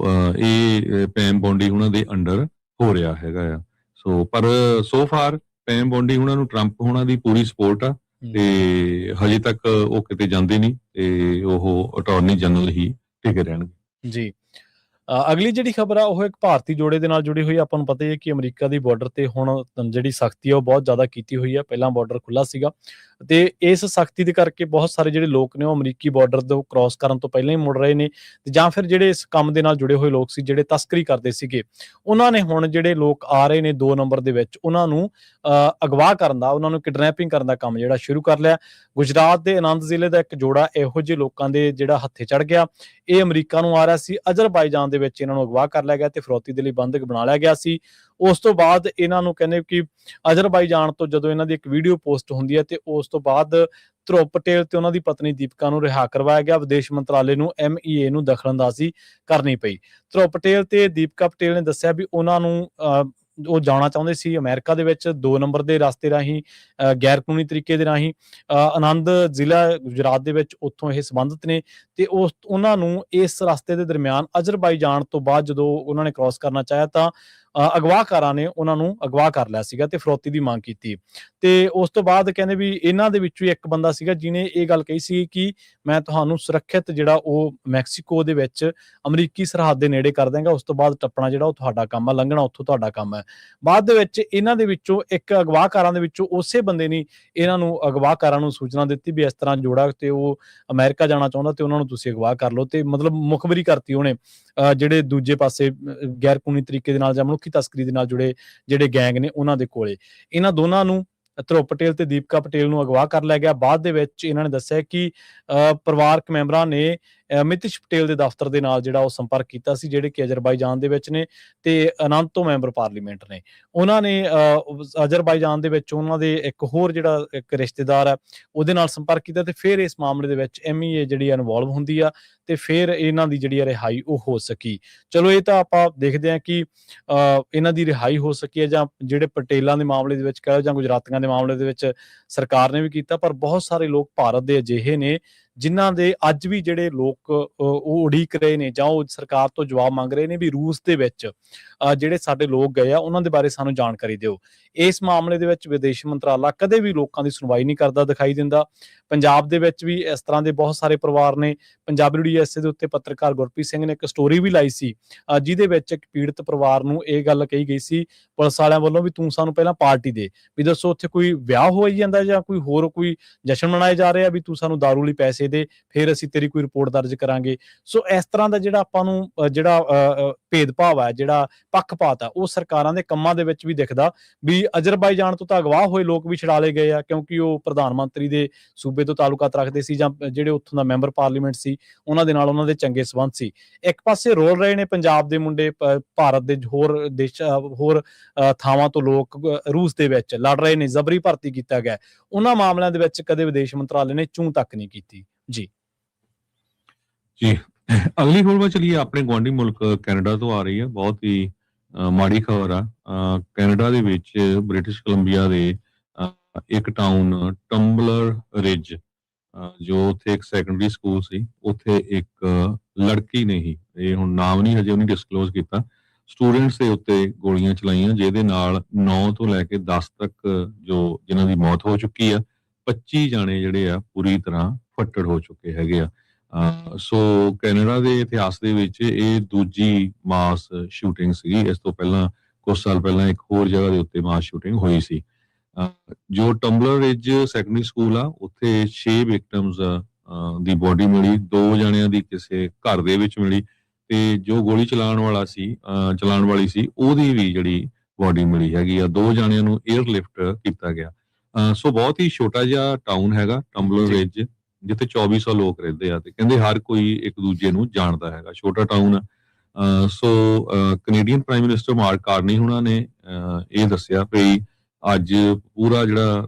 ਇਹ ਪੈਮ ਬੌਂਡੀ ਉਹਨਾਂ ਦੇ ਅੰਡਰ ਹੋ ਰਿਹਾ ਹੈਗਾ ਆ। ਸੋ ਪਰ ਸੋ ਫਾਰ ਪੈਮ ਬੌਂਡੀ ਉਹਨਾਂ ਨੂੰ ਟਰੰਪ ਉਹਨਾਂ ਦੀ ਪੂਰੀ ਸਪੋਰਟ ਆ ਤੇ ਹਜੇ ਤੱਕ ਉਹ ਕਿਤੇ ਜਾਂਦੇ ਨਹੀਂ ਤੇ ਉਹ ਅਟਾਰਨੀ ਜਨਰਲ ਹੀ ਟਿਕੇ ਰਹਿਣਗੇ। ਜੀ ਅਗਲੀ ਜਿਹੜੀ ਖਬਰ ਆ ਉਹ ਇੱਕ ਭਾਰਤੀ ਜੋੜੇ ਦੇ ਨਾਲ ਜੁੜੀ ਹੋਈ। ਆਪਾਂ ਨੂੰ ਪਤਾ ਹੀ ਹੈ ਕਿ ਅਮਰੀਕਾ ਦੀ ਬਾਰਡਰ ਤੇ ਹੁਣ ਜਿਹੜੀ ਸਖਤੀ ਆ ਉਹ ਬਹੁਤ ਜ਼ਿਆਦਾ ਕੀਤੀ ਹੋਈ ਆ। ਪਹਿਲਾਂ ਬਾਰਡਰ ਖੁੱਲਾ ਸੀਗਾ ਤੇ ਇਸ ਸਖਤੀ ਦੇ ਕਰਕੇ ਬਹੁਤ ਸਾਰੇ ਜਿਹੜੇ ਲੋਕ ਨੇ ਉਹ ਅਮਰੀਕੀ ਬਾਰਡਰ ਤੋਂ ਕ੍ਰਾਸ ਕਰਨ ਤੋਂ ਪਹਿਲਾਂ ਹੀ ਮੁੜ ਰਹੇ ਨੇ ਤੇ ਜਾਂ ਫਿਰ ਜਿਹੜੇ ਇਸ ਕੰਮ ਦੇ ਨਾਲ ਜੁੜੇ ਹੋਏ ਲੋਕ ਸੀ, ਜਿਹੜੇ ਤਸਕਰੀ ਕਰਦੇ ਸੀਗੇ, ਉਹਨਾਂ ਨੇ ਹੁਣ ਜਿਹੜੇ ਲੋਕ ਆ ਰਹੇ ਨੇ 2 ਨੰਬਰ ਦੇ ਵਿੱਚ, ਉਹਨਾਂ ਨੂੰ ਅਗਵਾ ਕਰਨ ਦਾ, ਉਹਨਾਂ ਨੂੰ ਕਿਡਨੈਪਿੰਗ ਕਰਨ ਦਾ ਕੰਮ ਜਿਹੜਾ ਸ਼ੁਰੂ ਕਰ ਲਿਆ। ਗੁਜਰਾਤ ਦੇ ਆਨੰਦ ਜ਼ਿਲ੍ਹੇ ਦਾ ਇੱਕ ਜੋੜਾ ਇਹੋ ਜਿਹੇ ਲੋਕਾਂ ਦੇ ਜਿਹੜਾ ਹੱਥੇ ਚੜ ਗਿਆ। ਇਹ ਅਮਰੀਕਾ ਨੂੰ ਆ ਰਿਹਾ ਸੀ, ਅਜ਼ਰਬਾਈਜਾਨ ਦੇ ਵਿੱਚ ਇਹਨਾਂ ਨੂੰ ਅਗਵਾ ਕਰ ਲਿਆ ਗਿਆ ਤੇ ਫਿਰੌਤੀ ਦੇ ਲਈ ਬੰਧਕ ਬਣਾ ਲਿਆ ਗਿਆ ਸੀ। ਉਸ ਤੋਂ ਬਾਅਦ ਇਹਨਾਂ ਨੂੰ ਕਹਿੰਦੇ ਕਿ ਅਜ਼ਰਬਾਈਜਾਨ ਤੋਂ ਜਦੋਂ ਇਹਨਾਂ ਦੀ ਇੱਕ ਵੀਡੀਓ ਪੋਸਟ ਹੁੰਦੀ ਹੈ ਤੇ ਉਸ ਤੋਂ ਬਾਅਦ ਧਰੁਵ ਪਟੇਲ ਤੇ ਉਹਨਾਂ ਦੀ ਪਤਨੀ ਦੀਪਿਕਾ ਨੂੰ ਰਿਹਾ ਕਰਵਾਇਆ ਗਿਆ। ਵਿਦੇਸ਼ ਮੰਤਰਾਲੇ ਨੂੰ MEA ਨੂੰ ਦਖਲਅੰਦਾਜ਼ੀ ਕਰਨੀ ਪਈ। ਧਰੁਵ ਪਟੇਲ ਤੇ ਦੀਪਿਕਾ ਪਟੇਲ ਨੇ ਦੱਸਿਆ ਵੀ ਉਹਨਾਂ ਨੂੰ ਉਹ ਜਾਣਾ ਚਾਹੁੰਦੇ ਸੀ ਅਮਰੀਕਾ ਦੇ ਵਿੱਚ 2 ਨੰਬਰ ਦੇ ਰਸਤੇ ਰਾਹੀਂ, ਗੈਰ ਕਾਨੂੰਨੀ ਤਰੀਕੇ ਦੇ ਰਾਹੀਂ। ਆਨੰਦ ਜ਼ਿਲ੍ਹਾ ਗੁਜਰਾਤ ਦੇ ਵਿੱਚ ਉੱਥੋਂ ਇਹ ਸੰਬੰਧਿਤ ਨੇ ਤੇ ਉਹਨਾਂ ਨੂੰ ਇਸ ਰਸਤੇ ਦੇ ਦਰਮਿਆਨ ਅਜ਼ਰਬਾਈਜਾਨ ਤੋਂ ਬਾਅਦ ਜਦੋਂ ਉਹਨਾਂ ਨੇ ਕ੍ਰਾਸ ਕਰਨਾ ਚਾਹਿਆ ਤਾਂ ਅਗਵਾਕਾਰਾਂ ਨੇ ਉਹਨਾਂ ਨੂੰ ਅਗਵਾ ਕਰ ਲਿਆ ਸੀਗਾ ਤੇ ਫਿਰੌਤੀ ਦੀ ਮੰਗ ਕੀਤੀ। ਤੇ ਉਸ ਤੋਂ ਬਾਅਦ ਕਹਿੰਦੇ ਵੀ ਇਹਨਾਂ ਦੇ ਵਿੱਚੋਂ ਇੱਕ ਬੰਦਾ ਸੀਗਾ ਜਿਹਨੇ ਇਹ ਗੱਲ ਕਹੀ ਸੀ ਕਿ ਮੈਂ ਤੁਹਾਨੂੰ ਸੁਰੱਖਿਅਤ ਜਿਹੜਾ ਉਹ ਮੈਕਸੀਕੋ ਦੇ ਵਿੱਚ ਅਮਰੀਕੀ ਸਰਹੱਦ ਦੇ ਨੇੜੇ ਕਰ ਦਾਂਗਾ, ਉਸ ਤੋਂ ਬਾਅਦ ਟੱਪਣਾ ਜਿਹੜਾ ਉਹ ਤੁਹਾਡਾ ਕੰਮ ਆ, ਲੰਘਣਾ ਉੱਥੋਂ ਤੁਹਾਡਾ ਕੰਮ ਹੈ। ਬਾਅਦ ਦੇ ਵਿੱਚ ਇਹਨਾਂ ਦੇ ਵਿੱਚੋਂ ਇੱਕ ਅਗਵਾਕਾਰਾਂ ਦੇ ਵਿੱਚੋਂ ਉਸੇ ਬੰਦੇ ਨੇ ਇਹਨਾਂ ਨੂੰ ਅਗਵਾਕਾਰਾਂ ਨੂੰ ਸੂਚਨਾ ਦਿੱਤੀ ਵੀ ਇਸ ਤਰ੍ਹਾਂ ਜੋੜਾ ਤੇ ਉਹ ਅਮਰੀਕਾ ਜਾਣਾ ਚਾਹੁੰਦਾ ਤੇ ਉਹਨਾਂ ਨੂੰ ਤੁਸੀਂ ਅਗਵਾ ਕਰ ਲਓ ਤੇ ਮਤਲਬ ਮੁਖਬਰੀ ਕਰਤੀ ਉਹਨੇ ਜਿਹੜੇ ਦੂਜੇ ਪਾਸੇ ਗੈਰ ਕਾਨੂੰਨੀ ਤਰੀਕੇ ਦੇ ਨਾਲ ਜਾਂ ਮਨੁੱਖੀ ਤਸਕਰੀ ਦੇ ਨਾਲ ਜੁੜੇ ਜਿਹੜੇ ਗੈਂਗ ਨੇ ਉਹਨਾਂ ਦੇ ਕੋਲੇ। ਇਹਨਾਂ ਦੋਨਾਂ ਨੂੰ, ਧਰੁਵ ਪਟੇਲ ਤੇ ਦੀਪਿਕਾ ਪਟੇਲ ਨੂੰ ਅਗਵਾ ਕਰ ਲਿਆ ਗਿਆ। ਬਾਅਦ ਦੇ ਵਿੱਚ ਇਹਨਾਂ ਨੇ ਦੱਸਿਆ ਕਿ ਪਰਿਵਾਰਕ ਮੈਂਬਰਾਂ ਨੇ ਮਿਤਿਸ਼ ਪਟੇਲ ਦੇ ਦਫ਼ਤਰ ਦੇ ਨਾਲ ਜਿਹੜਾ ਉਹ ਸੰਪਰਕ ਕੀਤਾ ਸੀ, ਜਿਹੜੇ ਕਿ ਅਜ਼ਰਬਾਈਜਾਨ ਦੇ ਵਿੱਚ ਨੇ ਤੇ ਆਨੰਦ ਤੋਂ ਮੈਂਬਰ ਪਾਰਲੀਮੈਂਟ ਨੇ। ਉਹਨਾਂ ਨੇ ਅਜ਼ਰਬਾਈਜਾਨ ਦੇ ਵਿੱਚ ਉਹਨਾਂ ਦੇ ਇੱਕ ਹੋਰ ਜਿਹੜਾ ਇੱਕ ਰਿਸ਼ਤੇਦਾਰ ਹੈ ਉਹਦੇ ਨਾਲ ਸੰਪਰਕ ਕੀਤਾ ਤੇ ਫਿਰ ਇਸ ਮਾਮਲੇ ਦੇ ਵਿੱਚ MEA ਜਿਹੜੀ ਇਨਵੋਲਵ ਹੁੰਦੀ ਆ ਤੇ ਫਿਰ ਇਹਨਾਂ ਦੀ ਜਿਹੜੀ ਰਿਹਾਈ ਉਹ ਹੋ ਸਕੀ। ਚਲੋ ਇਹ ਤਾਂ ਆਪਾਂ ਦੇਖਦੇ ਹਾਂ ਕਿ ਇਹਨਾਂ ਦੀ ਰਿਹਾਈ ਹੋ ਸਕੀ ਹੈ ਜਾਂ ਜਿਹੜੇ ਪਟੇਲਾਂ ਦੇ ਮਾਮਲੇ ਦੇ ਵਿੱਚ ਕਹਿ ਲਓ ਜਾਂ ਗੁਜਰਾਤੀਆਂ ਦੇ ਮਾਮਲੇ ਦੇ ਵਿੱਚ ਸਰਕਾਰ ਨੇ ਵੀ ਕੀਤਾ। ਪਰ ਬਹੁਤ ਸਾਰੇ ਲੋਕ ਭਾਰਤ ਦੇ ਅਜਿਹੇ ਨੇ ਜਿਨ੍ਹਾਂ ਦੇ ਅੱਜ ਵੀ ਜਿਹੜੇ ਲੋਕ ਉਹ ਉਡੀਕ ਰਹੇ ਨੇ ਜਾਂ ਉਹ ਸਰਕਾਰ ਤੋਂ ਜਵਾਬ ਮੰਗ ਰਹੇ ਨੇ ਵੀ ਰੂਸ ਦੇ ਵਿੱਚ ਜਿਹੜੇ ਸਾਡੇ ਲੋਕ ਗਏ ਆ ਉਹਨਾਂ ਦੇ ਬਾਰੇ ਸਾਨੂੰ ਜਾਣਕਾਰੀ ਦਿਓ। ਇਸ ਮਾਮਲੇ ਦੇ ਵਿੱਚ ਵਿਦੇਸ਼ ਮੰਤਰਾਲਾ ਕਦੇ ਵੀ ਲੋਕਾਂ ਦੀ ਸੁਣਵਾਈ ਨਹੀਂ ਕਰਦਾ ਦਿਖਾਈ ਦਿੰਦਾ। ਪੰਜਾਬ ਦੇ ਵਿੱਚ ਵੀ ਇਸ ਤਰ੍ਹਾਂ ਦੇ ਬਹੁਤ ਸਾਰੇ ਪਰਿਵਾਰ ਨੇ। ਪੰਜਾਬੀ USA ਦੇ ਉੱਤੇ ਪੱਤਰਕਾਰ ਗੁਰਪ੍ਰੀਤ ਸਿੰਘ ਨੇ ਇੱਕ ਸਟੋਰੀ ਵੀ ਲਾਈ ਸੀ ਜਿਹਦੇ ਵਿੱਚ ਇੱਕ ਪੀੜਤ ਪਰਿਵਾਰ ਨੂੰ ਇਹ ਗੱਲ ਕਹੀ ਗਈ ਸੀ ਪੁਲਿਸ ਵਾਲਿਆਂ ਵੱਲੋਂ ਵੀ ਤੂੰ ਸਾਨੂੰ ਪਹਿਲਾਂ ਪਾਰਟੀ ਦੇ, ਵੀ ਦੱਸੋ ਉੱਥੇ ਕੋਈ ਵਿਆਹ ਹੋਈ ਜਾਂਦਾ ਜਾਂ ਕੋਈ ਹੋਰ ਕੋਈ ਜਸ਼ਨ ਮਨਾਏ ਜਾ ਰਹੇ ਆ, ਵੀ ਤੂੰ ਸਾਨੂੰ ਦਾਰੂ ਲਈ ਪੈਸੇ ਦੇ ਫਿਰ ਅਸੀਂ ਤੇਰੀ ਕੋਈ ਰਿਪੋਰਟ ਦਰਜ ਕਰਾਂਗੇ। ਸੋ ਇਸ ਤਰ੍ਹਾਂ ਦਾ ਜਿਹੜਾ ਆਪਾਂ ਨੂੰ ਜਿਹੜਾ ਭੇਦਭਾਵ ਹੈ, ਜਿਹੜਾ ਪੱਖਪਾਤ ਆ, ਉਹ ਸਰਕਾਰਾਂ ਦੇ ਕੰਮਾਂ ਦੇ ਵਿੱਚ ਵੀ ਦਿਖਦਾ ਵੀ ਅਜ਼ਰਬਾਈਜਾਨ ਤੋਂ ਤਾਂ ਅਗਵਾ ਹੋਏ ਲੋਕ ਵੀ ਛੁਡਾ ਲਏ ਗਏ ਆ ਕਿਉਂਕਿ ਉਹ ਪ੍ਰਧਾਨ ਮੰਤਰੀ ਦੇ ਸੂਬੇ ਤੋਂ ਤਾਲੁਕਾਤ ਰੱਖਦੇ ਸੀ ਜਾਂ ਜਿਹੜੇ ਉੱਥੋਂ ਦਾ ਮੈਂਬਰ ਪਾਰਲੀਮੈਂਟ ਸੀ ਉਹਨਾਂ ਦੇ ਨਾਲ ਉਹਨਾਂ ਦੇ ਚੰਗੇ ਸੰਬੰਧ ਸੀ। ਇੱਕ ਪਾਸੇ ਰੋਲ ਰਹੇ ਨੇ ਪੰਜਾਬ ਦੇ ਮੁੰਡੇ, ਭਾਰਤ ਦੇ ਹੋਰ ਥਾਵਾਂ ਤੋਂ ਲੋਕ ਰੂਸ ਦੇ ਵਿੱਚ ਲੜ ਰਹੇ ਨੇ, ਜ਼ਬਰੀ ਭਰਤੀ ਕੀਤਾ ਗਿਆ। ਉਹਨਾਂ ਮਾਮਲਿਆਂ ਦੇ ਵਿੱਚ ਕਦੇ ਵਿਦੇਸ਼ ਮੰਤਰਾਲੇ ਨੇ ਚੂੰ ਤੱਕ ਨਹੀਂ ਕੀਤੀ। ਜੀ ਅਗਲੀ ਖਬਰ ਵੱਲ ਚਲੀਏ। ਆਪਣੇ ਗੁਆਂਢੀ ਮੁਲਕ ਕੈਨੇਡਾ ਤੋਂ ਆ ਰਹੀ ਹੈ। ਬਹੁਤ ਹੀ ਮਾੜੀ ਖਬਰ ਆ। ਕੈਨੇਡਾ ਦੇ ਵਿੱਚ ਬ੍ਰਿਟਿਸ਼ ਕੋਲੰਬੀਆ ਦੇ ਇੱਕ ਟਾਊਨ ਟੰਬਲਰ ਰਿਜ, ਜੋ ਉੱਥੇ ਇੱਕ ਸੈਕੰਡਰੀ ਸਕੂਲ ਸੀ, ਉੱਥੇ ਇੱਕ ਲੜਕੀ ਨੇ ਹੀ, ਇਹ ਹੁਣ ਨਾਮ ਨਹੀਂ ਹਜੇ ਉਹਨੇ ਡਿਸਕਲੋਜ਼ ਕੀਤਾ, ਸਟੂਡੈਂਟਸ ਦੇ ਉੱਤੇ ਗੋਲੀਆਂ ਚਲਾਈਆਂ ਜਿਹਦੇ ਨਾਲ 9 ਤੋਂ ਲੈ ਕੇ 10 ਤੱਕ ਜਿਨ੍ਹਾਂ ਦੀ ਮੌਤ ਹੋ ਚੁੱਕੀ ਆ, 25 ਜਾਣੇ ਜਿਹੜੇ ਆ ਪੂਰੀ ਤਰ੍ਹਾਂ ਫੱਟੜ ਹੋ ਚੁੱਕੇ ਹੈਗੇ ਆ। ਸੋ ਕੈਨੇਡਾ ਦੇ ਇਤਿਹਾਸ ਦੇ ਵਿੱਚ ਇਹ ਦੂਜੀ ਮਾਸ ਸ਼ੂਟਿੰਗ ਸੀਗੀ। ਇਸ ਤੋਂ ਪਹਿਲਾਂ ਕੁਝ ਸਾਲ ਪਹਿਲਾਂ ਇੱਕ ਹੋਰ ਜਗ੍ਹਾ ਦੇ ਉੱਤੇ ਮਾਸ ਸ਼ੂਟਿੰਗ ਹੋਈ ਸੀ। ਜੋ ਟੰਬਲਰ ਰਿਜ ਸੈਕੰਡਰੀ ਸਕੂਲ ਆ, ਉੱਥੇ 6 ਵਿਕਟਮਸ ਦੀ ਬੋਡੀ ਮਿਲੀ। 2 ਜਣਿਆਂ ਦੀ ਕਿਸੇ ਘਰ ਦੇ ਵਿੱਚ ਮਿਲੀ ਤੇ ਜੋ ਗੋਲੀ ਚਲਾਉਣ ਵਾਲੀ ਸੀ ਉਹਦੀ ਵੀ ਜਿਹੜੀ ਬੋਡੀ ਮਿਲੀ ਹੈਗੀ ਆ। 2 ਜਣਿਆਂ ਨੂੰ 에ਅਰਲਿਫਟ ਕੀਤਾ ਗਿਆ। ਸੋ ਬਹੁਤ ਹੀ ਛੋਟਾ ਜਿਹਾ ਟਾਊਨ ਹੈਗਾ ਟੰਬਲਰ ਰਿਜ, ਜਿੱਥੇ 2400 ਲੋਕ ਰਹਿੰਦੇ ਆ ਤੇ ਕਹਿੰਦੇ ਹਰ ਕੋਈ ਇੱਕ ਦੂਜੇ ਨੂੰ ਜਾਣਦਾ ਹੈਗਾ। ਛੋਟਾ ਟਾਊਨ ਆ। So Canadian prime minister Mark Carney ਹੁਣਾਂ ਨੇ ਇਹ ਦੱਸਿਆ ਵੀ ਅੱਜ ਪੂਰਾ ਜਿਹੜਾ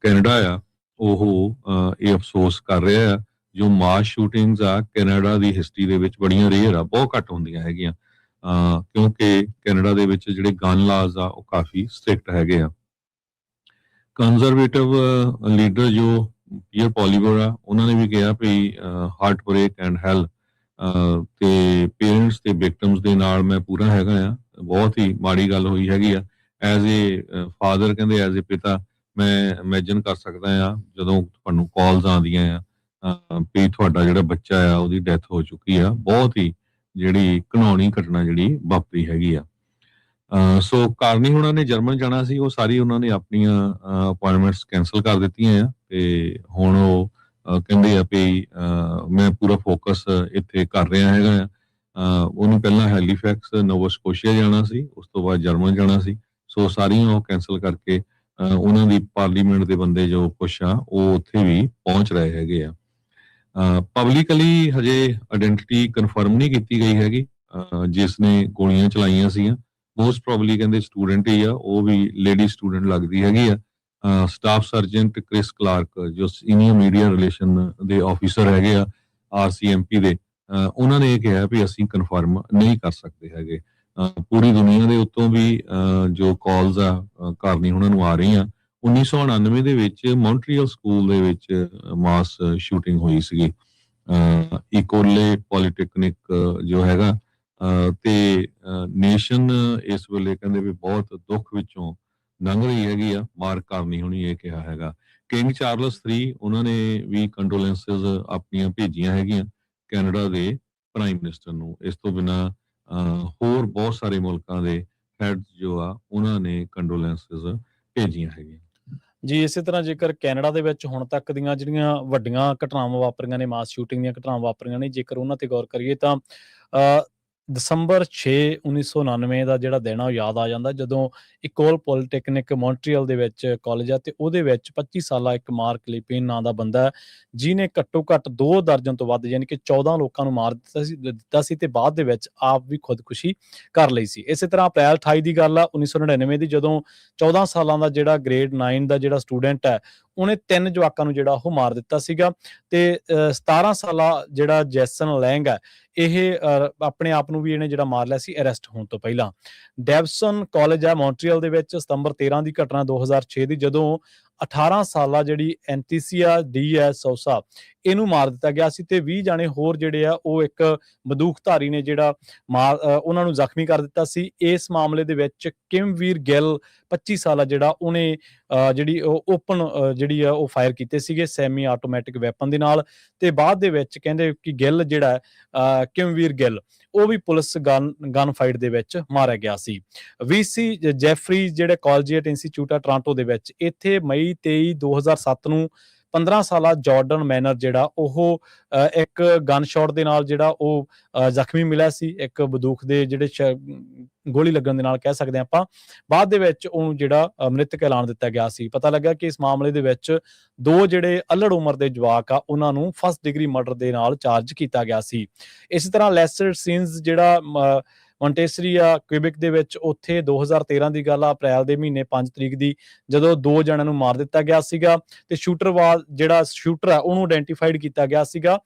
ਕੈਨੇਡਾ ਆ ਉਹ ਇਹ ਅਫਸੋਸ ਕਰ ਰਿਹਾ ਆ, ਜੋ ਮਾਸ ਸ਼ੂਟਿੰਗਸ ਆ ਕੈਨੇਡਾ ਦੀ ਹਿਸਟਰੀ ਦੇ ਵਿੱਚ ਬੜੀਆਂ ਰੇਅਰ ਆ, ਬਹੁਤ ਘੱਟ ਹੁੰਦੀਆਂ ਹੈਗੀਆਂ, ਕਿਉਂਕਿ ਕੈਨੇਡਾ ਦੇ ਵਿੱਚ ਜਿਹੜੇ ਗਨ ਲਾਜ਼ ਆ ਉਹ ਕਾਫੀ ਸਟ੍ਰਿਕਟ ਹੈਗੇ ਆ। ਕੰਜ਼ਰਵੇਟਿਵ ਲੀਡਰ ਜੋ ਪੀਅਰ ਪੋਲੀਵਰ ਆ, ਉਹਨਾਂ ਨੇ ਵੀ ਕਿਹਾ ਵੀ ਹਾਰਟ ਬ੍ਰੇਕ ਐਂਡ ਹੈਲ, ਤੇ ਪੇਰੈਂਟਸ ਤੇ ਵਿਕਟਮਸ ਦੇ ਨਾਲ ਮੈਂ ਪੂਰਾ ਹੈਗਾ ਆ, ਬਹੁਤ ਹੀ ਮਾੜੀ ਗੱਲ ਹੋਈ ਹੈਗੀ ਆ। ਐਜ਼ ਏ ਫਾਦਰ, ਕਹਿੰਦੇ ਐਜ਼ ਏ ਪਿਤਾ ਮੈਂ ਇਮੈਜਿਨ ਕਰ ਸਕਦਾ ਆ ਜਦੋਂ ਤੁਹਾਨੂੰ ਕਾਲਸ ਆਉਂਦੀਆਂ ਆ ਵੀ ਤੁਹਾਡਾ ਜਿਹੜਾ ਬੱਚਾ ਆ ਉਹਦੀ ਡੈਥ ਹੋ ਚੁੱਕੀ ਆ, ਬਹੁਤ ਹੀ ਜਿਹੜੀ ਘਿਨਾਉਣੀ ਘਟਨਾ ਜਿਹੜੀ ਵਾਪਰੀ ਹੈਗੀ ਆ। ਸੋ ਕਾਰਨੀ ਉਹਨਾਂ ਨੇ ਜਰਮਨ ਜਾਣਾ ਸੀ, ਉਹ ਸਾਰੀ ਉਹਨਾਂ ਨੇ ਆਪਣੀਆਂ ਅਪਾਇੰਟਮੈਂਟਸ ਕੈਂਸਲ ਕਰ ਦਿੱਤੀਆਂ ਆ, ਤੇ ਹੁਣ ਉਹ ਕਹਿੰਦੇ ਆ ਵੀ ਮੈਂ ਪੂਰਾ ਫੋਕਸ ਇੱਥੇ ਕਰ ਰਿਹਾ ਹੈਗਾ ਆ। ਉਹਨੂੰ ਪਹਿਲਾਂ ਹੈਲੀਫੈਕਸ ਨੋਵਾ ਸਕੋਸ਼ੀਆ ਜਾਣਾ ਸੀ, ਉਸ ਤੋਂ ਬਾਅਦ ਜਰਮਨ ਜਾਣਾ ਸੀ, ਸੋ ਸਾਰੀਆਂ ਉਹ ਕੈਂਸਲ ਕਰਕੇ ਉਹਨਾਂ ਦੀ ਪਾਰਲੀਮੈਂਟ ਦੇ ਬੰਦੇ ਜੋ ਕੁਛ ਆ ਉਹ ਉੱਥੇ ਵੀ ਪਹੁੰਚ ਰਹੇ ਹੈਗੇ ਆ। ਪਬਲਿਕਲੀ ਹਜੇ ਆਇਡੈਂਟੀਟੀ ਕਨਫਰਮ ਨਹੀਂ ਕੀਤੀ ਗਈ ਹੈਗੀ ਜਿਸ ਨੇ ਗੋਲੀਆਂ ਚਲਾਈਆਂ ਸੀਗੀਆਂ। ਮੋਸਟ ਪ੍ਰੋਬਬਲੀ ਕਹਿੰਦੇ ਸਟੂਡੈਂਟ ਹੀ ਆ, ਉਹ ਵੀ ਲੇਡੀ ਸਟੂਡੈਂਟ ਲੱਗਦੀ ਹੈਗੀ ਆ। ਸਟਾਫ ਸਰਜੈਂਟ ਕ੍ਰਿਸ ਕਲਾਰਕ ਜੋ ਸੀਨੀਅਰ ਮੀਡੀਆ ਰਿਲੇਸ਼ਨ ਦੇ ਆਫੀਸਰ ਹੈਗੇ ਆ RCMP ਦੇ, ਉਹਨਾਂ ਨੇ ਇਹ ਕਿਹਾ ਵੀ ਅਸੀਂ ਕਨਫਰਮ ਨਹੀਂ ਕਰ ਸਕਦੇ ਹੈਗੇ। ਪੂਰੀ ਦੁਨੀਆ ਦੇ ਉੱਤੋਂ ਵੀ ਜੋ ਕਾਲਸ ਆ ਕਾਰਨੀ ਉਹਨਾਂ ਨੂੰ ਆ ਰਹੀਆਂ। 1999 ਦੇ ਵਿੱਚ ਮੌਂਟਰੀਅਲ ਸਕੂਲ ਦੇ ਵਿੱਚ ਮਾਸ ਸ਼ੂਟਿੰਗ ਹੋਈ ਸੀਗੀ, ਇਕੋਲੇ ਪੋਲੀਟੈਕਨਿਕ ਜੋ ਹੈਗਾ, ਤੇ ਨੇਸ਼ਨ ਇਸ ਵੇਲੇ ਕਹਿੰਦੇ ਵੀ ਬਹੁਤ ਦੁੱਖ ਵਿੱਚੋਂ ਲੰਘ ਰਹੀ ਹੈਗੀ ਆ। ਮਾਰਕ ਕਾਰਨੀ ਹੁਣੀ ਇਹ ਕਿਹਾ ਹੈਗਾ। ਕਿੰਗ ਚਾਰਲਸ III ਉਹਨਾਂ ਨੇ ਵੀ ਕੰਡੋਲੈਂਸਸ ਆਪਣੀਆਂ ਭੇਜੀਆਂ ਹੈਗੀਆਂ ਕੈਨੇਡਾ ਦੇ ਪ੍ਰਾਈਮ ਮਿਨਿਸਟਰ ਨੂੰ। ਇਸ ਤੋਂ ਬਿਨਾਂ ਹੋਰ ਬਹੁਤ ਸਾਰੇ ਮੁਲਕਾਂ ਦੇ ਹੈਡ ਜੋ ਆ ਉਹਨਾਂ ਨੇ ਕੰਡੋਲੈਂਸਸ ਭੇਜੀਆਂ ਹੈਗੀਆਂ ਜੀ। ਇਸੇ ਤਰ੍ਹਾਂ ਜੇਕਰ ਕੈਨੇਡਾ ਦੇ ਵਿੱਚ ਹੁਣ ਤੱਕ ਦੀਆਂ ਜਿਹੜੀਆਂ ਵੱਡੀਆਂ ਘਟਨਾਵਾਂ ਵਾਪਰੀਆਂ ਨੇ, ਮਾਸ ਸ਼ੂਟਿੰਗ ਦੀਆਂ ਘਟਨਾਵਾਂ ਵਾਪਰੀਆਂ ਨੇ, ਜੇਕਰ ਉਹਨਾਂ ਤੇ ਗੌਰ ਕਰੀਏ ਤਾਂ ਦਸੰਬਰ 6, 1999 ਦਾ ਜਿਹੜਾ ਦਿਨ ਆ ਉਹ ਯਾਦ ਆ ਜਾਂਦਾ, ਜਦੋਂ ਇਕੋਲ ਪੋਲੀਟੈਕਨਿਕ ਮੌਂਟਰੀਅਲ ਦੇ ਵਿੱਚ ਕਾਲਜ ਆ, ਤੇ ਉਹਦੇ ਵਿੱਚ 25 ਸਾਲਾ ਇੱਕ ਮਾਰਕ ਲਿਪਿਨ ਨਾਂ ਦਾ ਬੰਦਾ ਹੈ, ਜਿਹਨੇ ਘੱਟੋ ਘੱਟ 2 ਦਰਜਨ ਤੋਂ ਵੱਧ ਯਾਨੀ ਕਿ 14 ਲੋਕਾਂ ਨੂੰ ਮਾਰ ਦਿੱਤਾ ਸੀ ਤੇ ਬਾਅਦ ਦੇ ਵਿੱਚ ਆਪ ਵੀ ਖੁਦਕੁਸ਼ੀ ਕਰ ਲਈ ਸੀ। ਇਸੇ ਤਰ੍ਹਾਂ ਅਪ੍ਰੈਲ 28 ਦੀ ਗੱਲ ਆ 1999 ਦੀ, ਜਦੋਂ 14 ਸਾਲਾਂ ਦਾ ਜਿਹੜਾ ਗ੍ਰੇਡ 9 ਦਾ ਜਿਹੜਾ ਸਟੂਡੈਂਟ ਹੈ, ਉਹਨੇ 3 ਜਵਾਕਾਂ ਨੂੰ ਜਿਹੜਾ ਉਹ ਮਾਰ ਦਿੱਤਾ ਸੀਗਾ। ਤੇ 17 ਸਾਲਾ ਜਿਹੜਾ ਜੈਸਨ ਲੈਂਗ ਹੈ, ਇਹ ਆਪਣੇ ਆਪ ਨੂੰ ਵੀ ਇਹਨੇ ਜਿਹੜਾ ਮਾਰ ਲਿਆ ਸੀ ਅਰੈਸਟ ਹੋਣ ਤੋਂ ਪਹਿਲਾਂ। ਡੈਵਸਨ ਕਾਲਜ ਹੈ ਮੌਂਟਰੀਅਲ ਦੇ ਵਿੱਚ, ਸਤੰਬਰ 13 ਦੀ ਘਟਨਾ 2006 ਦੀ, ਜਦੋਂ 18 ਸਾਲਾ ਜਿਹੜੀ ਐਂਟੀਸੀਆ ਡੀ ਸੋਸਾ ਇਹਨੂੰ ਮਾਰ ਦਿੱਤਾ ਗਿਆ ਸੀ, ਤੇ 20 ਜਾਣੇ ਹੋਰ ਜਿਹੜੇ ਆ ਉਹ ਇੱਕ ਬੰਦੂਕਧਾਰੀ ਨੇ ਜਿਹੜਾ ਉਹਨਾਂ ਨੂੰ ਜ਼ਖਮੀ ਕਰ ਦਿੱਤਾ ਸੀ। ਇਸ ਮਾਮਲੇ ਦੇ ਵਿੱਚ ਕਿਮਵੀਰ ਗਿੱਲ 25 ਸਾਲਾ ਜਿਹੜਾ ਉਹਨੇ ਜਿਹੜੀ ਓਪਨ ਜਿਹੜੀ ਆ ਉਹ ਫਾਇਰ ਕੀਤੇ ਸੀਗੇ ਸੈਮੀ ਆਟੋਮੈਟਿਕ ਵੈਪਨ ਦੇ ਨਾਲ, ਤੇ ਬਾਅਦ ਦੇ ਵਿੱਚ ਕਹਿੰਦੇ ਕਿ ਗਿੱਲ ਜਿਹੜਾ ਕਿਮਵੀਰ ਗਿੱਲ ਉਹ ਵੀ ਪੁਲਿਸ ਗਨ ਫਾਈਟ ਦੇ ਵਿੱਚ ਮਾਰਿਆ ਗਿਆ ਸੀ। VC ਜੈਫਰੀ ਜਿਹੜੇ ਕਾਲਜੀਏਟ ਇੰਸਟੀਚਿਊਟ ਆ ਟੋਰਾਂਟੋ ਦੇ ਵਿੱਚ, ਇੱਥੇ ਮਈ 23, 2007 ਨੂੰ 15 ਸਾਲਾ ਜਾਰਡਨ ਮੈਨਰ ਜਿਹੜਾ ਉਹ ਇੱਕ ਗਨ ਸ਼ਾਟ ਦੇ ਨਾਲ ਜਿਹੜਾ ਉਹ ਜ਼ਖਮੀ ਮਿਲਿਆ ਸੀ, ਇੱਕ ਬੰਦੂਕ ਦੇ ਜਿਹੜੇ ਗੋਲੀ ਲੱਗਣ ਦੇ ਨਾਲ ਕਹਿ ਸਕਦੇ ਆਪਾਂ। ਬਾਅਦ ਦੇ ਵਿੱਚ ਉਹਨੂੰ ਜਿਹੜਾ ਮ੍ਰਿਤਕ ਐਲਾਨ ਦਿੱਤਾ ਗਿਆ ਸੀ। ਪਤਾ ਲੱਗਾ ਕਿ ਇਸ ਮਾਮਲੇ ਦੇ ਵਿੱਚ 2 ਜਿਹੜੇ ਅਲੜ ਉਮਰ ਦੇ ਜਵਾਕ ਆ ਉਹਨਾਂ ਨੂੰ ਫਸਟ ਡਿਗਰੀ ਮਰਡਰ ਦੇ ਨਾਲ ਚਾਰਜ ਕੀਤਾ ਗਿਆ ਸੀ। ਇਸੇ ਤਰ੍ਹਾਂ ਲੈਸਟਰ ਸੀਨਸ ਜਿਹੜਾ ਮੌਂਟੇਸਰੀ ਆ ਕੁਇਬਿਕ ਦੇ ਵਿੱਚ, ਉੱਥੇ 2013 ਦੀ ਗੱਲ ਆ, ਅਪ੍ਰੈਲ ਦੇ ਮਹੀਨੇ 5 ਤਰੀਕ ਦੀ, ਜਦੋਂ 2 ਜਣਿਆਂ ਨੂੰ ਮਾਰ ਦਿੱਤਾ ਗਿਆ ਸੀਗਾ, ਤੇ ਜਿਹੜਾ ਸ਼ੂਟਰ ਆ ਉਹਨੂੰ ਆਇਡੈਂਟੀਫਾਈਡ ਕੀਤਾ ਗਿਆ ਸੀਗਾ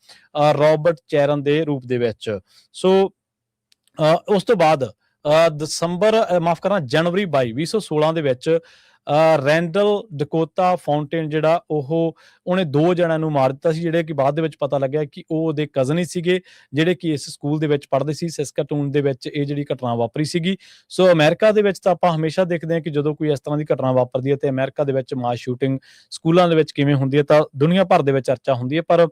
ਰੌਬਰਟ ਚੈਰਨ ਦੇ ਰੂਪ ਦੇ ਵਿੱਚ। ਸੋ ਉਸ ਤੋਂ ਬਾਅਦ ਜਨਵਰੀ 22, 2016 ਦੇ ਵਿੱਚ ਰੈਂਡਲ ਡਕੋਤਾ ਫਾਊਂਟੇਨ ਜਿਹੜਾ ਉਹਨੇ 2 ਜਣਿਆਂ ਨੂੰ ਮਾਰ ਦਿੱਤਾ ਸੀ, ਜਿਹੜੇ ਕਿ ਬਾਅਦ ਦੇ ਵਿੱਚ ਪਤਾ ਲੱਗਿਆ ਕਿ ਉਹ ਉਹਦੇ ਕਜ਼ਨ ਹੀ ਸੀਗੇ, ਜਿਹੜੇ ਕਿ ਇਸ ਸਕੂਲ ਦੇ ਵਿੱਚ ਪੜ੍ਹਦੇ ਸੀ। ਸੈਸਕਾਟੂਨ ਦੇ ਵਿੱਚ ਇਹ ਜਿਹੜੀ ਘਟਨਾ ਵਾਪਰੀ ਸੀਗੀ। ਸੋ ਅਮਰੀਕਾ ਦੇ ਵਿੱਚ ਤਾਂ ਆਪਾਂ ਹਮੇਸ਼ਾ ਦੇਖਦੇ ਹਾਂ ਕਿ ਜਦੋਂ ਕੋਈ ਇਸ ਤਰ੍ਹਾਂ ਦੀ ਘਟਨਾ ਵਾਪਰਦੀ ਹੈ ਤੇ ਅਮਰੀਕਾ ਦੇ ਵਿੱਚ ਮਾਸ ਸ਼ੂਟਿੰਗ ਸਕੂਲਾਂ ਦੇ ਵਿੱਚ ਕਿਵੇਂ ਹੁੰਦੀ ਹੈ ਤਾਂ ਦੁਨੀਆ ਭਰ ਦੇ ਵਿੱਚ ਚਰਚਾ ਹੁੰਦੀ ਹੈ। ਪਰ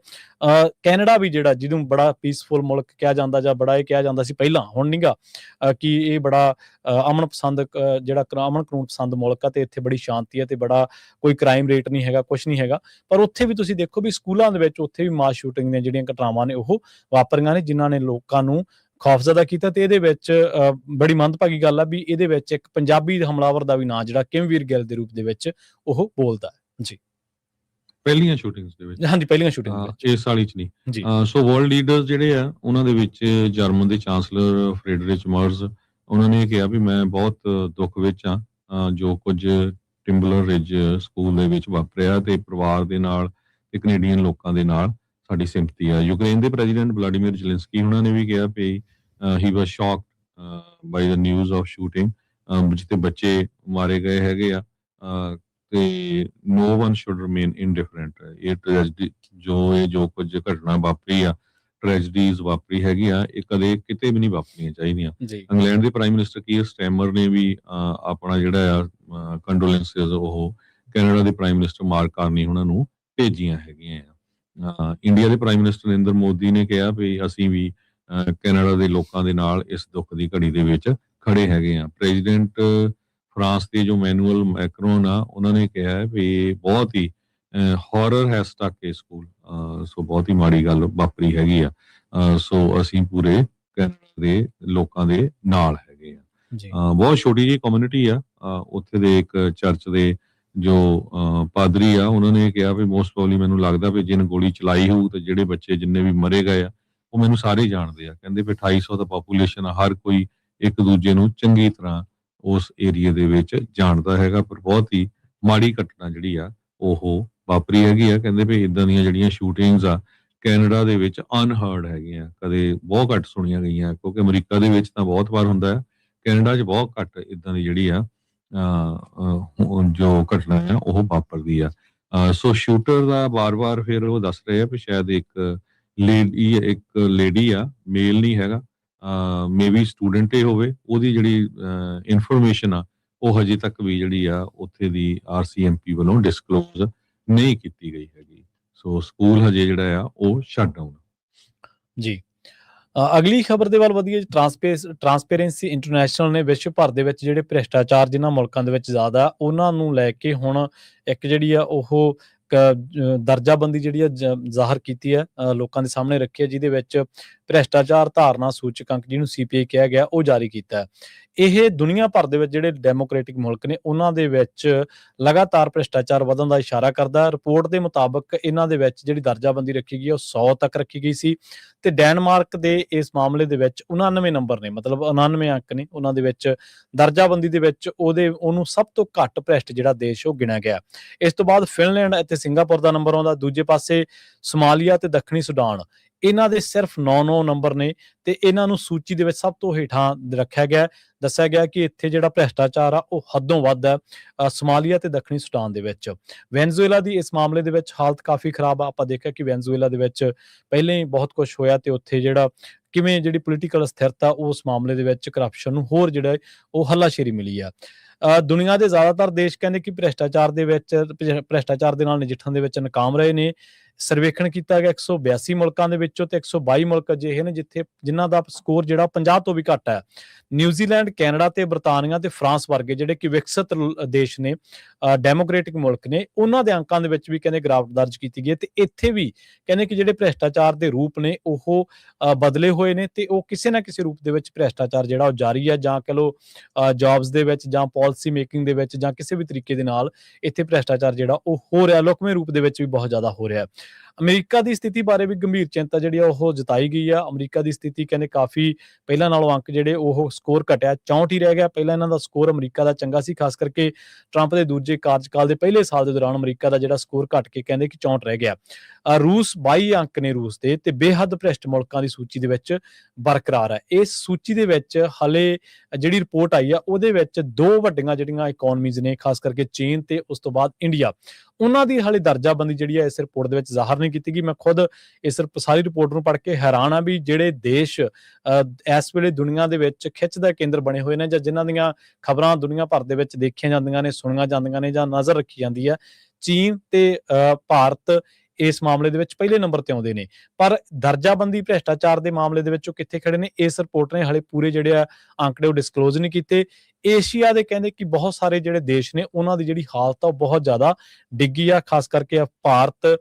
ਕੈਨੇਡਾ ਵੀ ਜਿਹੜਾ ਜਿਹਨੂੰ ਬੜਾ ਪੀਸਫੁਲ ਮੁਲਕ ਕਿਹਾ ਜਾਂਦਾ ਜਾਂ ਬੜਾ ਇਹ ਕਿਹਾ ਜਾਂਦਾ ਸੀ ਪਹਿਲਾਂ, ਹੁਣ ਨਹੀਂਗਾ, ਕਿ ਇਹ ਬੜਾ ਅਮਨ ਪਸੰਦ ਜਿਹੜਾ ਅਮਨ ਕਾਨੂੰਨ ਪਸੰਦ ਮੁਲਕ ਆ, ਤੇ ਇੱਥੇ ਬੜੀ ਸ਼ਾਂਤੀ ਹੈ ਤੇ ਬੜਾ ਕੋਈ ਕ੍ਰਾਈਮ ਰੇਟ ਨਹੀਂ ਹੈਗਾ, ਕੁਛ ਨਹੀਂ ਹੈਗਾ। ਪਰ ਉੱਥੇ ਵੀ ਤੁਸੀਂ ਦੇਖੋ ਵੀ ਸਕੂਲਾਂ ਦੇ ਵਿੱਚ ਉੱਥੇ ਵੀ ਮਾਸ ਸ਼ੂਟਿੰਗ ਦੀਆਂ ਜਿਹੜੀਆਂ ਘਟਨਾਵਾਂ ਨੇ ਉਹ ਵਾਪਰੀਆਂ ਨੇ, ਜਿਨ੍ਹਾਂ ਨੇ ਲੋਕਾਂ ਨੂੰ ਖੌਫਜ਼ਦਾ ਕੀਤਾ। ਤੇ ਇਹਦੇ ਵਿੱਚ ਬੜੀ ਮੰਦਭਾਗੀ ਗੱਲ ਆ ਵੀ ਇਹਦੇ ਵਿੱਚ ਇੱਕ ਪੰਜਾਬੀ ਹਮਲਾਵਰ ਦਾ ਵੀ ਨਾਂ ਜਿਹੜਾ ਕਿਮਵੀਰ ਗਿੱਲ ਦੇ ਰੂਪ ਦੇ ਵਿੱਚ ਉਹ ਬੋਲਦਾ ਹੈ ਜੀ। ਪਹਿਲੀਆਂ ਸ਼ੂਟਿੰਗਸ ਦੇ ਵਿੱਚ, ਹਾਂਜੀ ਪਹਿਲੀਆਂ ਸ਼ੂਟਿੰਗ ਦੇ ਵਿੱਚ, ਇਸ ਸਾਲ 'ਚ ਨਹੀਂ ਜੀ। ਸੋ ਵਰਲਡ ਲੀਡਰਸ ਜਿਹੜੇ ਆ ਉਹਨਾਂ ਦੇ ਵਿੱਚ ਜਰਮਨ ਦੇ ਚਾਂਸਲਰ ਫ੍ਰੈਡਰਿਚ ਮਰਜ਼, ਉਹਨਾਂ ਨੇ ਇਹ ਕਿਹਾ ਵੀ ਮੈਂ ਬਹੁਤ ਦੁੱਖ ਵਿੱਚ ਹਾਂ ਜੋ ਕੁਝ ਟਿੰਬਲਰ ਰਿਜ ਸਕੂਲ ਦੇ ਵਿੱਚ ਵਾਪਰਿਆ ਤੇ ਪਰਿਵਾਰ ਦੇ ਨਾਲ ਤੇ ਕੈਨੇਡੀਅਨ ਲੋਕਾਂ ਦੇ ਨਾਲ ਸਾਡੀ ਸਿੰਪਥੀ ਆ। ਯੂਕਰੇਨ ਦੇ ਪ੍ਰੈਜ਼ੀਡੈਂਟ ਵਲਾਡੀਮੀਰ ਜ਼ੈਲੈਂਸਕੀ ਉਹਨਾਂ ਨੇ ਵੀ ਕਿਹਾ ਵੀ he was shocked by the news of shooting, ਜਿੱਥੇ ਬੱਚੇ ਮਾਰੇ ਗਏ ਹੈਗੇ ਆ, ਤੇ no one should remain indifferent. ਇਹ ਟ੍ਰੈਜਡੀ ਜੋ ਕੁਝ ਘਟਨਾ ਵਾਪਰੀ ਆ, ਟ੍ਰੈਜਡੀਜ਼ ਵਾਪਰੀ ਹੈਗੀ ਆ, ਇਹ ਕਦੇ ਕਿਤੇ ਵੀ ਨਹੀਂ ਵਾਪਰਨੀਆਂ ਚਾਹੀਦੀਆਂ। ਜੀ ਇੰਗਲੈਂਡ ਦੇ ਪ੍ਰਾਈਮ ਮਿਨਿਸਟਰ ਕੀਅਰ ਸਟੈਮਰ ਨੇ ਵੀ ਆਪਣਾ ਜਿਹੜਾ ਆ ਕੰਡੋਲੈਂਸਸ ਉਹ ਕੈਨੇਡਾ ਦੇ ਪ੍ਰਾਈਮ ਮਿਨਿਸਟਰ ਮਾਰਕ ਕਾਰਨੀ ਉਹਨਾਂ ਨੂੰ ਭੇਜੀਆਂ ਹੈਗੀਆਂ ਆ। ਇੰਡੀਆ ਦੇ ਪ੍ਰਾਈਮ ਮਿਨਿਸਟਰ ਨਰਿੰਦਰ ਮੋਦੀ ਨੇ ਕਿਹਾ ਵੀ ਅਸੀਂ ਵੀ ਕੈਨੇਡਾ ਦੇ ਲੋਕਾਂ ਦੇ ਨਾਲ ਇਸ ਦੁੱਖ ਦੀ ਘੜੀ ਦੇ ਵਿੱਚ ਖੜੇ ਹੈਗੇ ਆ। ਪ੍ਰੈਜ਼ੀਡੈਂਟ ਫਰਾਂਸ ਦੇ ਜੋ ਮੈਨੂਅਲ ਮੈਕਰੋਨ ਆ, ਉਹਨਾਂ ਨੇ ਕਿਹਾ ਹੈ ਵੀ ਬਹੁਤ ਹੀ ਹੌਰਰ ਹੈ ਸਟਕ ਇਹ ਸਕੂਲ, ਸੋ ਬਹੁਤ ਹੀ ਮਾੜੀ ਗੱਲ ਵਾਪਰੀ ਹੈਗੀ ਆ। ਸੋ ਅਸੀਂ ਪੂਰੇ ਕੈਨੇਡਾ ਦੇ ਲੋਕਾਂ ਦੇ ਨਾਲ ਹੈਗੇ ਆ। ਜੀ ਬਹੁਤ ਛੋਟੀ ਜਿਹੀ ਕਮਿਊਨਿਟੀ ਆ। ਉੱਥੇ ਦੇ ਇੱਕ ਚਰਚ ਦੇ ਜੋ ਪਾਦਰੀ ਆ, ਉਹਨਾਂ ਨੇ ਕਿਹਾ ਵੀ ਮੋਸਟ ਪ੍ਰੋਬਬਲੀ ਮੈਨੂੰ ਲੱਗਦਾ ਵੀ ਜਿਹਨੇ ਗੋਲੀ ਚਲਾਈ ਹੋਊ ਤੇ ਜਿਹੜੇ ਬੱਚੇ ਜਿੰਨੇ ਵੀ ਮਰੇ ਗਏ ਆ ਉਹ ਮੈਨੂੰ ਸਾਰੇ ਜਾਣਦੇ ਆ। ਕਹਿੰਦੇ ਵੀ 2800 ਦਾ ਪਾਪੂਲੇਸ਼ਨ ਆ, ਹਰ ਕੋਈ ਇੱਕ ਦੂਜੇ ਨੂੰ ਚੰਗੀ ਤਰ੍ਹਾਂ ਉਸ ਏਰੀਏ ਦੇ ਵਿੱਚ ਜਾਣਦਾ ਹੈਗਾ। ਪਰ ਬਹੁਤ ਹੀ ਮਾੜੀ ਘਟਨਾ ਜਿਹੜੀ ਆ ਉਹ ਵਾਪਰੀ ਹੈਗੀ ਆ। ਕਹਿੰਦੇ ਵੀ ਇਦਾਂ ਦੀਆਂ ਜਿਹੜੀਆਂ ਸ਼ੂਟਿੰਗਸ ਆ ਕੈਨੇਡਾ ਦੇ ਵਿੱਚ ਅਨਹਰਡ ਹੈਗੀਆਂ, ਕਦੇ ਬਹੁਤ ਘੱਟ ਸੁਣੀਆਂ ਗਈਆਂ, ਕਿਉਂਕਿ ਅਮਰੀਕਾ ਦੇ ਵਿੱਚ ਤਾਂ ਬਹੁਤ ਵਾਰ ਹੁੰਦਾ ਹੈ, ਕੈਨੇਡਾ 'ਚ ਬਹੁਤ ਘੱਟ ਇਦਾਂ ਦੀ ਜਿਹੜੀ ਆ ਜੋ ਘਟਨਾ ਆ ਉਹ ਵਾਪਰਦੀ ਆ। ਸੋ ਸ਼ੂਟਰ ਦਾ ਵਾਰ-ਵਾਰ ਫਿਰ ਉਹ ਦੱਸ ਰਹੇ ਆ ਵੀ ਸ਼ਾਇਦ ਇੱਕ ਲੇਡੀ ਆ, ਮੇਲ ਨਹੀਂ ਹੈਗਾ, ਮੇਬੀ ਸਟੂਡੈਂਟ ਹੀ ਹੋਵੇ। ਉਹਦੀ ਜਿਹੜੀ ਇਨਫੋਰਮੇਸ਼ਨ ਆ ਉਹ ਹਜੇ ਤੱਕ ਵੀ ਜਿਹੜੀ ਆ ਉੱਥੇ ਦੀ RCMP ਵੱਲੋਂ ਡਿਸਕਲੋਜ਼ ਨਹੀਂ ਕੀਤੀ ਗਈ ਹੈਗੀ। ਸੋ ਸਕੂਲ ਹਜੇ ਜਿਹੜਾ ਆ ਉਹ ਸ਼ਟ ਡਾਊਨ। ਜੀ ਅਗਲੀ ਖਬਰ ਦੇ ਵੱਲ ਵਧੀਏ। ਟਰਾਂਸਪੇਰੈਂਸੀ ਇੰਟਰਨੈਸ਼ਨਲ ਨੇ ਵਿਸ਼ਵ ਭਰ ਦੇ ਵਿੱਚ ਜਿਹੜੇ ਭ੍ਰਿਸ਼ਟਾਚਾਰ ਜਿਨ੍ਹਾਂ ਮੁਲਕਾਂ ਦੇ ਵਿੱਚ ਜ਼ਿਆਦਾ ਉਹਨਾਂ ਨੂੰ ਲੈ ਕੇ ਹੁਣ ਇੱਕ ਜਿਹੜੀ ਆ ਉਹ ਦਰਜਾਬੰਦੀ ਜਿਹੜੀ ਆ ਜ਼ਾਹਰ ਕੀਤੀ ਹੈ, ਲੋਕਾਂ ਦੇ ਸਾਹਮਣੇ ਰੱਖੀ ਹੈ, ਜਿਹਦੇ ਵਿੱਚ ਭ੍ਰਿਸ਼ਟਾਚਾਰ ਧਾਰਨਾ ਸੂਚਕਾਂਕ ਜਿਹਨੂੰ CPI ਕਿਹਾ ਗਿਆ ਉਹ ਜਾਰੀ ਕੀਤਾ ਹੈ। ਇਹ ਦੁਨੀਆ ਭਰ ਦੇ ਵਿੱਚ ਜਿਹੜੇ ਡੈਮੋਕ੍ਰੈਟਿਕ ਮੁਲਕ ਨੇ ਉਹਨਾਂ ਦੇ ਵਿੱਚ ਲਗਾਤਾਰ ਭ੍ਰਿਸ਼ਟਾਚਾਰ ਵਧਣ ਦਾ ਇਸ਼ਾਰਾ ਕਰਦਾ। ਰਿਪੋਰਟ ਦੇ ਮੁਤਾਬਕ ਇਹਨਾਂ ਦੇ ਵਿੱਚ ਜਿਹੜੀ ਦਰਜਾਬੰਦੀ ਰੱਖੀ ਗਈ ਉਹ 100 ਤੱਕ ਰੱਖੀ ਗਈ ਸੀ ਤੇ ਡੈਨਮਾਰਕ ਦੇ ਇਸ ਮਾਮਲੇ ਦੇ ਵਿੱਚ 99 ਨੰਬਰ ਨੇ, ਮਤਲਬ 99 ਅੰਕ ਨੇ ਉਹਨਾਂ ਦੇ ਵਿੱਚ ਦਰਜਾਬੰਦੀ ਦੇ ਵਿੱਚ। ਉਹਨੂੰ ਸਭ ਤੋਂ ਘੱਟ ਭ੍ਰਿਸ਼ਟ ਜਿਹੜਾ ਦੇਸ਼ ਉਹ ਗਿਣਿਆ ਗਿਆ। ਇਸ ਤੋਂ ਬਾਅਦ ਫਿਨਲੈਂਡ ਅਤੇ ਸਿੰਗਾਪੁਰ ਦਾ ਨੰਬਰ ਆਉਂਦਾ। ਦੂਜੇ ਪਾਸੇ ਸੋਮਾਲੀਆ ਤੇ ਦੱਖਣੀ ਸੁਡਾਨ, ਇਹਨਾਂ ਦੇ ਸਿਰਫ 9 ਨੰਬਰ ਨੇ ਤੇ ਇਹਨਾਂ ਨੂੰ ਸੂਚੀ ਦੇ ਵਿੱਚ ਸਭ ਤੋਂ ਹੇਠਾਂ ਰੱਖਿਆ ਗਿਆ। ਦੱਸਿਆ ਗਿਆ ਕਿ ਇੱਥੇ ਜਿਹੜਾ ਭ੍ਰਿਸ਼ਟਾਚਾਰ ਆ ਉਹ ਹੱਦੋਂ ਵੱਧ ਹੈ ਸੋਮਾਲੀਆ ਤੇ ਦੱਖਣੀ ਸੁਡਾਨ ਦੇ ਵਿੱਚ। ਵੈਨਜ਼ੂਏਲਾ ਦੀ ਇਸ ਮਾਮਲੇ ਦੇ ਵਿੱਚ ਹਾਲਤ ਕਾਫੀ ਖਰਾਬ ਆ। ਆਪਾਂ ਦੇਖਿਆ ਕਿ ਵੈਨਜ਼ੂਏਲਾ ਦੇ ਵਿੱਚ ਪਹਿਲਾਂ ਹੀ ਬਹੁਤ ਕੁਝ ਹੋਇਆ ਤੇ ਉੱਥੇ ਜਿਹੜਾ ਕਿਵੇਂ ਜਿਹੜੀ ਪੋਲੀਟੀਕਲ ਅਸਥਿਰਤਾ ਉਸ ਮਾਮਲੇ ਦੇ ਵਿੱਚ ਕਰਪਸ਼ਨ ਨੂੰ ਹੋਰ ਜਿਹੜਾ ਉਹ ਹੱਲਾਸ਼ੇਰੀ ਮਿਲੀ ਆ। ਦੁਨੀਆ ਦੇ ਜ਼ਿਆਦਾਤਰ ਦੇਸ਼ ਕਹਿੰਦੇ ਕਿ ਭ੍ਰਿਸ਼ਟਾਚਾਰ ਦੇ ਨਾਲ ਨਜਿੱਠਣ ਦੇ ਵਿੱਚ ਨਾਕਾਮ ਰਹੇ ਨੇ। ਸਰਵੇਖਣ ਕੀਤਾ ਗਿਆ 182 ਮੁਲਕਾਂ ਦੇ ਵਿੱਚੋਂ ਤੇ 122 ਮੁਲਕ ਅਜਿਹੇ ਨੇ ਜਿਨ੍ਹਾਂ ਦਾ ਸਕੋਰ ਜਿਹੜਾ 50 ਤੋਂ ਵੀ ਘੱਟ ਹੈ। ਨਿਊਜ਼ੀਲੈਂਡ, ਕੈਨੇਡਾ ਤੇ ਬਰਤਾਨੀਆ ਤੇ ਫਰਾਂਸ ਵਰਗੇ ਜਿਹੜੇ ਕਿ ਵਿਕਸਿਤ ਦੇਸ਼ ਨੇ, ਡੈਮੋਕ੍ਰੈਟਿਕ ਮੁਲਕ ਨੇ, ਉਹਨਾਂ ਦੇ ਅੰਕਾਂ ਦੇ ਵਿੱਚ ਵੀ ਕਹਿੰਦੇ ਗਿਰਾਵਟ ਦਰਜ ਕੀਤੀ ਗਈ ਤੇ ਇੱਥੇ ਵੀ ਕਹਿੰਦੇ ਕਿ ਜਿਹੜੇ ਭ੍ਰਿਸ਼ਟਾਚਾਰ ਦੇ ਰੂਪ ਨੇ ਉਹ ਬਦਲੇ ਹੋਏ ਨੇ ਤੇ ਉਹ ਕਿਸੇ ਨਾ ਕਿਸੇ ਰੂਪ ਦੇ ਵਿੱਚ ਭ੍ਰਿਸ਼ਟਾਚਾਰ ਜਿਹੜਾ ਉਹ ਜਾਰੀ ਹੈ, ਜਾਂ ਕਹ ਲਓ ਜੌਬਸ ਦੇ ਵਿੱਚ ਜਾਂ ਪਾਲਿਸੀ ਮੇਕਿੰਗ ਦੇ ਵਿੱਚ ਜਾਂ ਕਿਸੇ ਵੀ ਤਰੀਕੇ ਦੇ ਨਾਲ ਇੱਥੇ ਭ੍ਰਿਸ਼ਟਾਚਾਰ ਜਿਹੜਾ ਉਹ ਹੋ ਰਿਹਾ, ਲੁਕਵੇਂ ਰੂਪ ਦੇ ਵਿੱਚ ਵੀ ਬਹੁਤ ਜ਼ਿਆਦਾ ਹੋ ਰਿਹਾ। ਅਮਰੀਕਾ ਦੀ ਸਥਿਤੀ ਬਾਰੇ ਵੀ ਗੰਭੀਰ ਚਿੰਤਾ ਜਿਹੜੀ ਆ ਉਹ ਜਤਾਈ ਗਈ ਆ। ਅਮਰੀਕਾ ਦੀ ਸਥਿਤੀ ਕਹਿੰਦੇ ਕਾਫੀ ਪਹਿਲਾਂ ਨਾਲੋਂ ਅੰਕ ਜਿਹੜੇ ਉਹ ਸਕੋਰ ਘਟਿਆ, 64 ਹੀ ਰਹਿ ਗਿਆ। ਪਹਿਲਾਂ ਇਹਨਾਂ ਦਾ ਸਕੋਰ ਅਮਰੀਕਾ ਦਾ ਚੰਗਾ ਸੀ, ਖਾਸ ਕਰਕੇ ਟਰੰਪ ਦੇ ਦੂਜੇ ਕਾਰਜਕਾਲ ਦੇ ਪਹਿਲੇ ਸਾਲ ਦੇ ਦੌਰਾਨ ਅਮਰੀਕਾ ਦਾ ਜਿਹੜਾ ਸਕੋਰ ਘਟ ਕੇ ਕਹਿੰਦੇ ਕਿ 64 ਰਹਿ ਗਿਆ। ਰੂਸ 22 ਅੰਕ ਨੇ ਰੂਸ ਦੇ ਤੇ ਬੇਹੱਦ ਭ੍ਰਿਸ਼ਟ ਮੁਲਕਾਂ ਦੀ ਸੂਚੀ ਦੇ ਵਿੱਚ ਬਰਕਰਾਰ ਹੈ। ਇਸ ਸੂਚੀ ਦੇ ਵਿੱਚ ਹਲੇ ਜਿਹੜੀ ਰਿਪੋਰਟ ਆਈ ਆ ਉਹਦੇ ਵਿੱਚ ਦੋ ਵੱਡੀਆਂ ਜਿਹੜੀਆਂ ਇਕਨੋਮੀਜ਼ ਨੇ, ਖਾਸ ਕਰਕੇ ਚੀਨ ਤੇ ਉਸ ਤੋਂ ਬਾਅਦ ਇੰਡੀਆ, ਉਹਨਾਂ ਦੀ ਹਾਲੇ ਦਰਜਾਬੰਦੀ ਜਿਹੜੀ ਹੈ ਇਸ ਰਿਪੋਰਟ ਦੇ ਵਿੱਚ ਜ਼ਾਹਰ ਨਹੀਂ ਕੀਤੀ ਗਈ। ਮੈਂ ਖੁਦ ਇਸ ਸਾਰੀ ਰਿਪੋਰਟ ਨੂੰ ਪੜ੍ਹ ਕੇ ਹੈਰਾਨ ਆ ਵੀ ਜਿਹੜੇ ਦੇਸ਼ ਇਸ ਵੇਲੇ ਦੁਨੀਆ ਦੇ ਵਿੱਚ ਖਿੱਚ ਦਾ ਕੇਂਦਰ ਬਣੇ ਹੋਏ ਨੇ ਜਾਂ ਜਿਨ੍ਹਾਂ ਦੀਆਂ ਖਬਰਾਂ ਦੁਨੀਆ ਭਰ ਦੇ ਵਿੱਚ ਦੇਖੀਆਂ ਜਾਂਦੀਆਂ ਨੇ, ਸੁਣੀਆਂ ਜਾਂਦੀਆਂ ਨੇ ਜਾਂ ਨਜ਼ਰ ਰੱਖੀ ਜਾਂਦੀ ਹੈ, ਚੀਨ ਤੇ ਭਾਰਤ ਇਸ ਮਾਮਲੇ ਦੇ ਵਿੱਚ ਪਹਿਲੇ ਨੰਬਰ ਤੇ ਆਉਂਦੇ ਨੇ। ਪਰ ਦਰਜਾਬੰਦੀ ਭ੍ਰਿਸ਼ਟਾਚਾਰ ਦੇ ਮਾਮਲੇ ਦੇ ਵਿੱਚ ਉਹ ਕਿੱਥੇ ਖੜੇ ਨੇ, ਇਸ ਰਿਪੋਰਟ ਨੇ ਹਾਲੇ ਪੂਰੇ ਜਿਹੜੇ ਆ ਅੰਕੜੇ ਉਹ ਡਿਸਕਲੋਜ਼ ਨਹੀਂ ਕੀਤੇ। ਏਸ਼ੀਆ ਦੇ ਕਹਿੰਦੇ ਕਿ ਬਹੁਤ ਸਾਰੇ ਜਿਹੜੇ ਦੇਸ਼ ਨੇ ਉਹਨਾਂ ਦੀ ਜਿਹੜੀ ਹਾਲਤ ਆ ਉਹ ਬਹੁਤ ਜ਼ਿਆਦਾ ਡਿੱਗੀ ਆ, ਖਾਸ ਕਰਕੇ ਭਾਰਤ,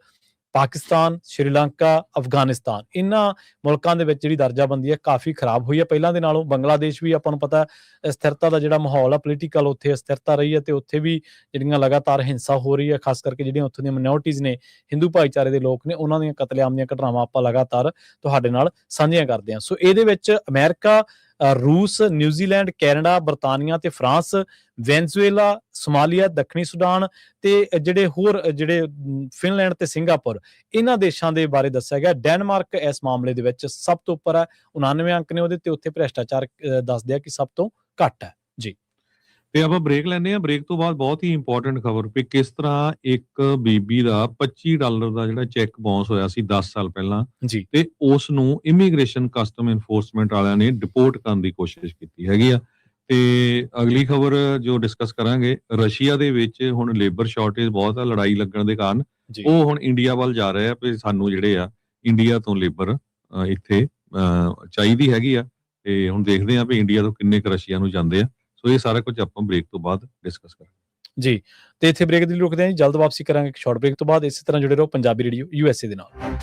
ਪਾਕਿਸਤਾਨ, ਸ਼੍ਰੀਲੰਕਾ, ਅਫਗਾਨਿਸਤਾਨ, ਇਹਨਾਂ ਮੁਲਕਾਂ ਦੇ ਵਿੱਚ ਜਿਹੜੀ ਦਰਜਾਬੰਦੀ ਹੈ ਕਾਫੀ ਖਰਾਬ ਹੋਈ ਹੈ ਪਹਿਲਾਂ ਦੇ ਨਾਲੋਂ। ਬੰਗਲਾਦੇਸ਼ ਵੀ ਆਪਾਂ ਨੂੰ ਪਤਾ ਸਥਿਰਤਾ ਦਾ ਜਿਹੜਾ ਮਾਹੌਲ ਆ ਪੋਲੀਟੀਕਲ, ਉੱਥੇ ਅਸਥਿਰਤਾ ਰਹੀ ਹੈ ਤੇ ਉੱਥੇ ਵੀ ਜਿਹੜੀਆਂ ਲਗਾਤਾਰ ਹਿੰਸਾ ਹੋ ਰਹੀ ਹੈ, ਖਾਸ ਕਰਕੇ ਜਿਹੜੀਆਂ ਉੱਥੋਂ ਦੀਆਂ ਮਾਈਨੋਰਟੀਜ਼ ਨੇ, ਹਿੰਦੂ ਭਾਈਚਾਰੇ ਦੇ ਲੋਕ ਨੇ, ਉਹਨਾਂ ਦੀਆਂ ਕਤਲੇਆਮ ਦੀਆਂ ਘਟਨਾਵਾਂ ਆਪਾਂ ਲਗਾਤਾਰ ਤੁਹਾਡੇ ਨਾਲ ਸਾਂਝੀਆਂ ਕਰਦੇ ਹਾਂ। ਸੋ ਇਹਦੇ ਵਿੱਚ ਅਮਰੀਕਾ रूस, न्यूजीलैंड, कैनेडा, बरतानिया ते फ्रांस, वेनेजुएला, सोमालिया, दक्षिणी सुडान ते ਜਿਹੜੇ ਹੋਰ ਜਿਹੜੇ ਫਿਨਲੈਂਡ ਤੇ ਸਿੰਗਾਪੁਰ, ਇਹਨਾਂ ਦੇਸ਼ਾਂ ਦੇ ਬਾਰੇ ਦੱਸਿਆ ਗਿਆ। ਡੈਨਮਾਰਕ ਇਸ ਮਾਮਲੇ ਦੇ ਵਿੱਚ ਸਭ ਤੋਂ ਉੱਪਰ ਹੈ, 99 ਅੰਕ ਨੇ ਉਹਦੇ ਤੇ, ਉੱਥੇ ਭ੍ਰਿਸ਼ਟਾਚਾਰ ਦੱਸਦੇ ਆ ਕਿ ਸਭ ਤੋਂ ਘੱਟ ਹੈ ਜੀ। ਤੇ ਆਪਾਂ ਬ੍ਰੇਕ ਲੈਂਦੇ ਹਾਂ। ਬ੍ਰੇਕ ਤੋਂ ਬਾਅਦ ਬਹੁਤ ਹੀ ਇੰਪੋਰਟੈਂਟ ਖਬਰ ਵੀ ਕਿਸ ਤਰ੍ਹਾਂ ਇੱਕ ਬੀਬੀ ਦਾ $25 ਦਾ ਜਿਹੜਾ ਚੈੱਕ ਬਾਉਂਸ ਹੋਇਆ ਸੀ 10 ਸਾਲ ਪਹਿਲਾਂ, ਜੀ ਤੇ ਉਸ ਨੂੰ ਇਮੀਗ੍ਰੇਸ਼ਨ ਕਸਟਮ ਇਨਫੋਰਸਮੈਂਟ ਵਾਲਿਆਂ ਨੇ ਡਿਪੋਰਟ ਕਰਨ ਦੀ ਕੋਸ਼ਿਸ਼ ਕੀਤੀ ਹੈਗੀ ਆ। ਤੇ ਅਗਲੀ ਖਬਰ ਜੋ ਡਿਸਕਸ ਕਰਾਂਗੇ, ਰਸ਼ੀਆ ਦੇ ਵਿੱਚ ਹੁਣ ਲੇਬਰ ਸ਼ਾਰਟੇਜ ਬਹੁਤ ਆ, ਲੜਾਈ ਲੱਗਣ ਦੇ ਕਾਰਨ ਜੀ ਉਹ ਹੁਣ ਇੰਡੀਆ ਵੱਲ ਜਾ ਰਹੇ ਆ ਵੀ ਸਾਨੂੰ ਜਿਹੜੇ ਆ ਇੰਡੀਆ ਤੋਂ ਲੇਬਰ ਇੱਥੇ ਚਾਹੀਦੀ ਹੈਗੀ ਆ। ਤੇ ਹੁਣ ਦੇਖਦੇ ਆ ਵੀ ਇੰਡੀਆ ਤੋਂ ਕਿੰਨੇ ਕੁ ਰਸ਼ੀਆ ਨੂੰ ਜਾਂਦੇ ਆ। ਸੋ ਇਹ ਸਾਰਾ ਕੁਝ ਆਪਾਂ ਬ੍ਰੇਕ ਤੋਂ ਬਾਅਦ ਡਿਸਕਸ ਕਰਾਂਗੇ ਜੀ। ਤੇ ਇੱਥੇ ਬ੍ਰੇਕ ਦੀ ਲਈ ਰੁਕਦੇ ਹਾਂ ਜੀ, ਜਲਦ ਵਾਪਸੀ ਕਰਾਂਗੇ ਇੱਕ ਸ਼ਾਰਟ ਬ੍ਰੇਕ ਤੋਂ ਬਾਅਦ। ਇਸੇ ਤਰ੍ਹਾਂ ਜੁੜੇ ਰਹੋ ਪੰਜਾਬੀ ਰੇਡੀਓ USA ਦੇ ਨਾਲ।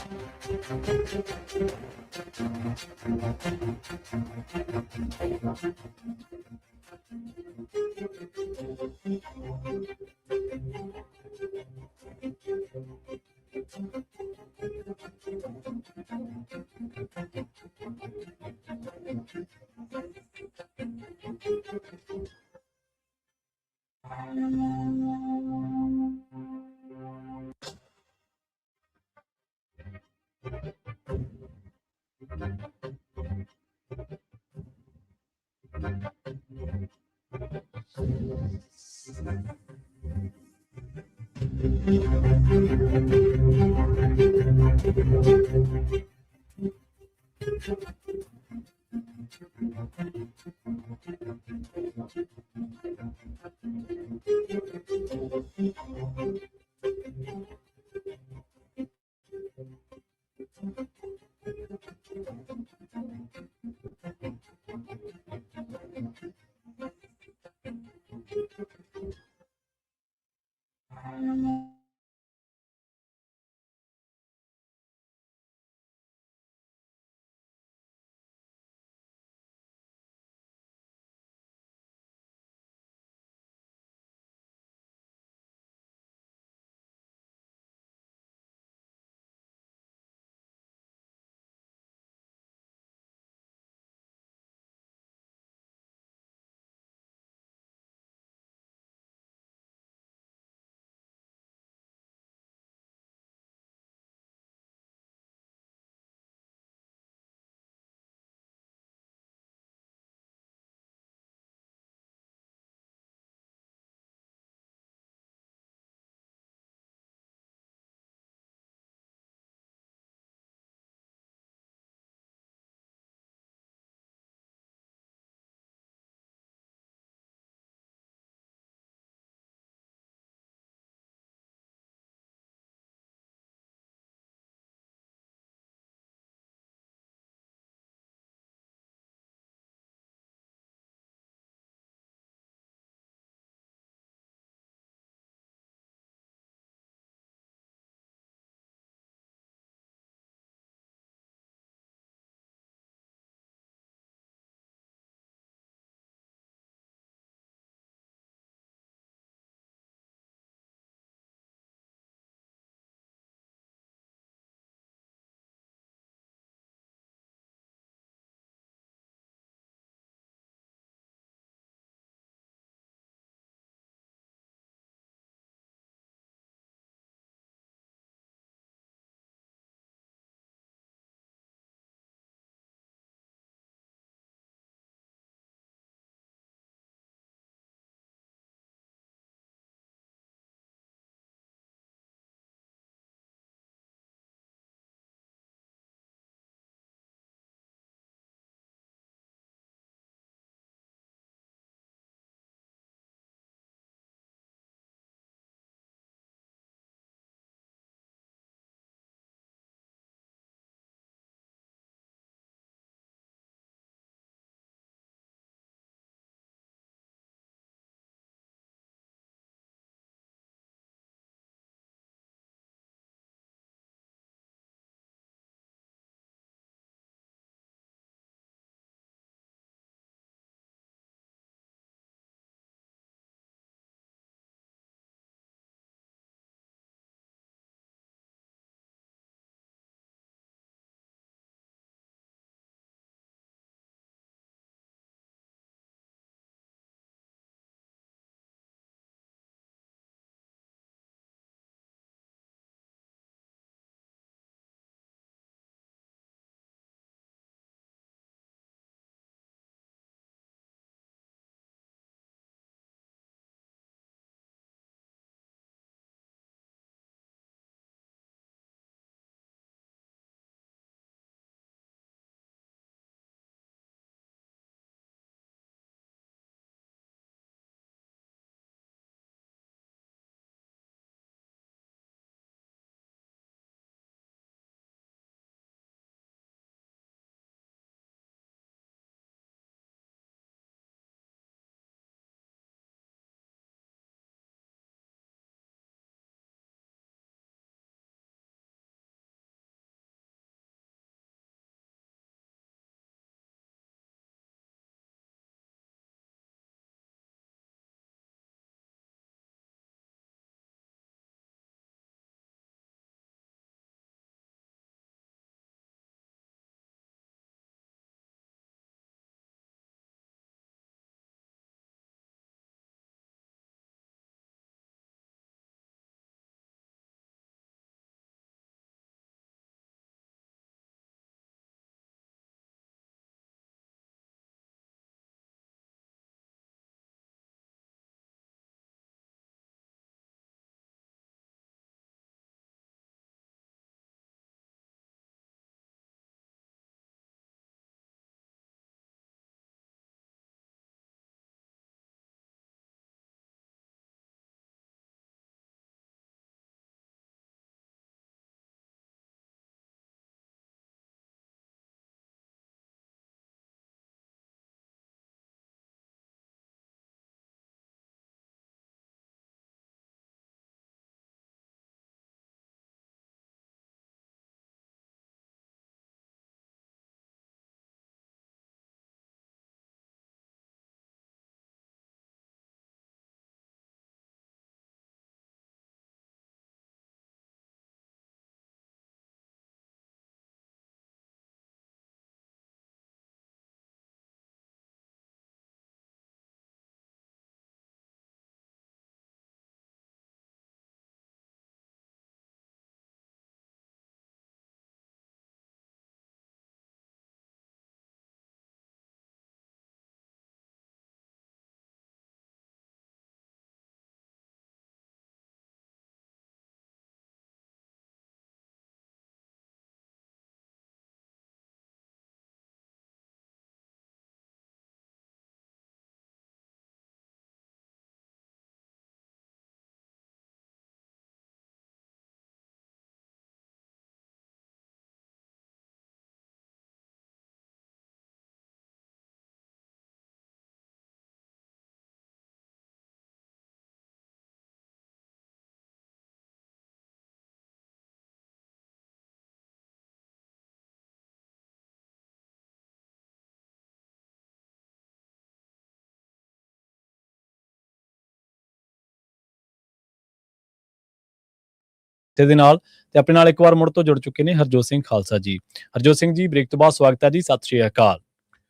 ਦੇ ਨਾਲ ਤੇ ਆਪਣੇ ਨਾਲ ਇੱਕ ਵਾਰ ਮੁੜ ਤੋਂ ਜੁੜ ਚੁੱਕੇ ਨੇ ਹਰਜੋਤ ਸਿੰਘ ਖਾਲਸਾ ਜੀ। ਹਰਜੋਤ ਸਿੰਘ ਜੀ, ਬ੍ਰੇਕ ਤੋਂ ਬਾਅਦ ਸਵਾਗਤ ਹੈ ਜੀ। ਸਤਿ ਸ਼੍ਰੀ ਅਕਾਲ।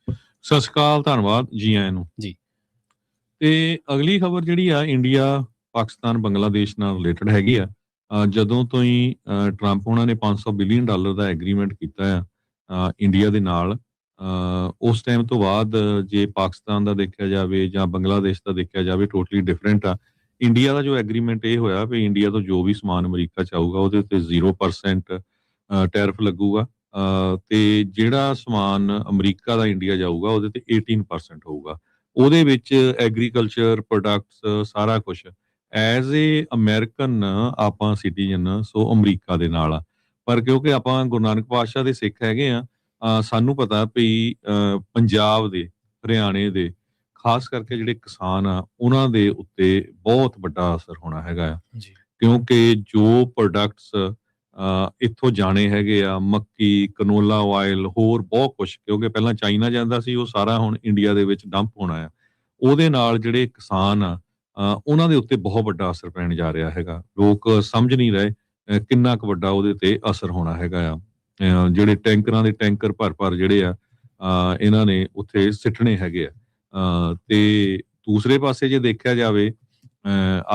ਸਤਿ ਸ਼੍ਰੀ ਅਕਾਲ, ਧੰਨਵਾਦ ਜੀ ਆਇਆਂ ਨੂੰ ਜੀ। ਤੇ ਅਗਲੀ ਖਬਰ ਜਿਹੜੀ ਆ ਇੰਡੀਆ ਪਾਕਿਸਤਾਨ ਬੰਗਲਾਦੇਸ਼ ਨਾਲ ਰਿਲੇਟਡ ਹੈਗੀ ਆ। ਜਦੋਂ ਤੋਂ ਹੀ ਟਰੰਪ ਉਹਨਾਂ ਨੇ $500 ਬਿਲੀਅਨ ਦਾ ਐਗਰੀਮੈਂਟ ਕੀਤਾ ਆ ਇੰਡੀਆ ਦੇ ਨਾਲ, ਉਸ ਟਾਈਮ ਤੋਂ ਬਾਅਦ ਜੇ ਪਾਕਿਸਤਾਨ ਦਾ ਦੇਖਿਆ ਜਾਵੇ ਜਾਂ ਬੰਗਲਾਦੇਸ਼ ਦਾ ਦੇਖਿਆ ਜਾਵੇ, ਟੋਟਲੀ ਡਿਫਰੈਂਟ ਆ। ਇੰਡੀਆ ਦਾ ਜੋ ਐਗਰੀਮੈਂਟ ਇਹ ਹੋਇਆ ਵੀ ਇੰਡੀਆ ਤੋਂ ਜੋ ਵੀ ਸਮਾਨ ਅਮਰੀਕਾ ਚ ਆਊਗਾ ਉਹਦੇ ਉੱਤੇ 0% ਟੈਰਿਫ ਲੱਗੂਗਾ, ਤੇ ਜਿਹੜਾ ਸਮਾਨ ਅਮਰੀਕਾ ਦਾ ਇੰਡੀਆ ਜਾਊਗਾ ਉਹਦੇ ਤੇ 18% ਹੋਊਗਾ। ਉਹਦੇ ਵਿੱਚ ਐਗਰੀਕਲਚਰ ਪ੍ਰੋਡਕਟਸ ਸਾਰਾ ਕੁਝ ਐਜ਼ ਏ ਅਮਰੀਕਨ ਆਪਾਂ ਸਿਟੀਜ਼ਨ, ਸੋ ਅਮਰੀਕਾ ਦੇ ਨਾਲ ਆ। ਪਰ ਕਿਉਂਕਿ ਆਪਾਂ ਗੁਰੂ ਨਾਨਕ ਪਾਤਸ਼ਾਹ ਦੇ ਸਿੱਖ ਹੈਗੇ ਆ, ਸਾਨੂੰ ਪਤਾ ਵੀ ਪੰਜਾਬ ਦੇ, ਹਰਿਆਣੇ ਦੇ ਖਾਸ ਕਰਕੇ ਜਿਹੜੇ ਕਿਸਾਨ ਆ ਉਹਨਾਂ ਦੇ ਉੱਤੇ ਬਹੁਤ ਵੱਡਾ ਅਸਰ ਹੋਣਾ ਹੈਗਾ ਆ। ਕਿਉਂਕਿ ਜੋ ਪ੍ਰੋਡਕਟਸ ਇੱਥੋਂ ਜਾਣੇ ਹੈਗੇ ਆ, ਮੱਕੀ, ਕਨੋਲਾ ਆਇਲ, ਹੋਰ ਬਹੁਤ ਕੁਝ, ਕਿਉਂਕਿ ਪਹਿਲਾਂ ਚਾਈਨਾ ਜਾਂਦਾ ਸੀ, ਉਹ ਸਾਰਾ ਹੁਣ ਇੰਡੀਆ ਦੇ ਵਿੱਚ ਡੰਪ ਹੋਣਾ ਆ। ਉਹਦੇ ਨਾਲ ਜਿਹੜੇ ਕਿਸਾਨ ਆ ਉਹਨਾਂ ਦੇ ਉੱਤੇ ਬਹੁਤ ਵੱਡਾ ਅਸਰ ਪੈਣ ਜਾ ਰਿਹਾ ਹੈਗਾ। ਲੋਕ ਸਮਝ ਨਹੀਂ ਰਹੇ ਕਿੰਨਾ ਕੁ ਵੱਡਾ ਉਹਦੇ ਤੇ ਅਸਰ ਹੋਣਾ ਹੈਗਾ ਆ। ਜਿਹੜੇ ਟੈਂਕਰਾਂ ਦੇ ਟੈਂਕਰ ਭਰ ਜਿਹੜੇ ਆ ਇਹਨਾਂ ਨੇ ਉੱਥੇ ਸਿੱਟਣੇ ਹੈਗੇ ਆ। ਤੇ ਦੂਸਰੇ ਪਾਸੇ ਜੇ ਦੇਖਿਆ ਜਾਵੇ,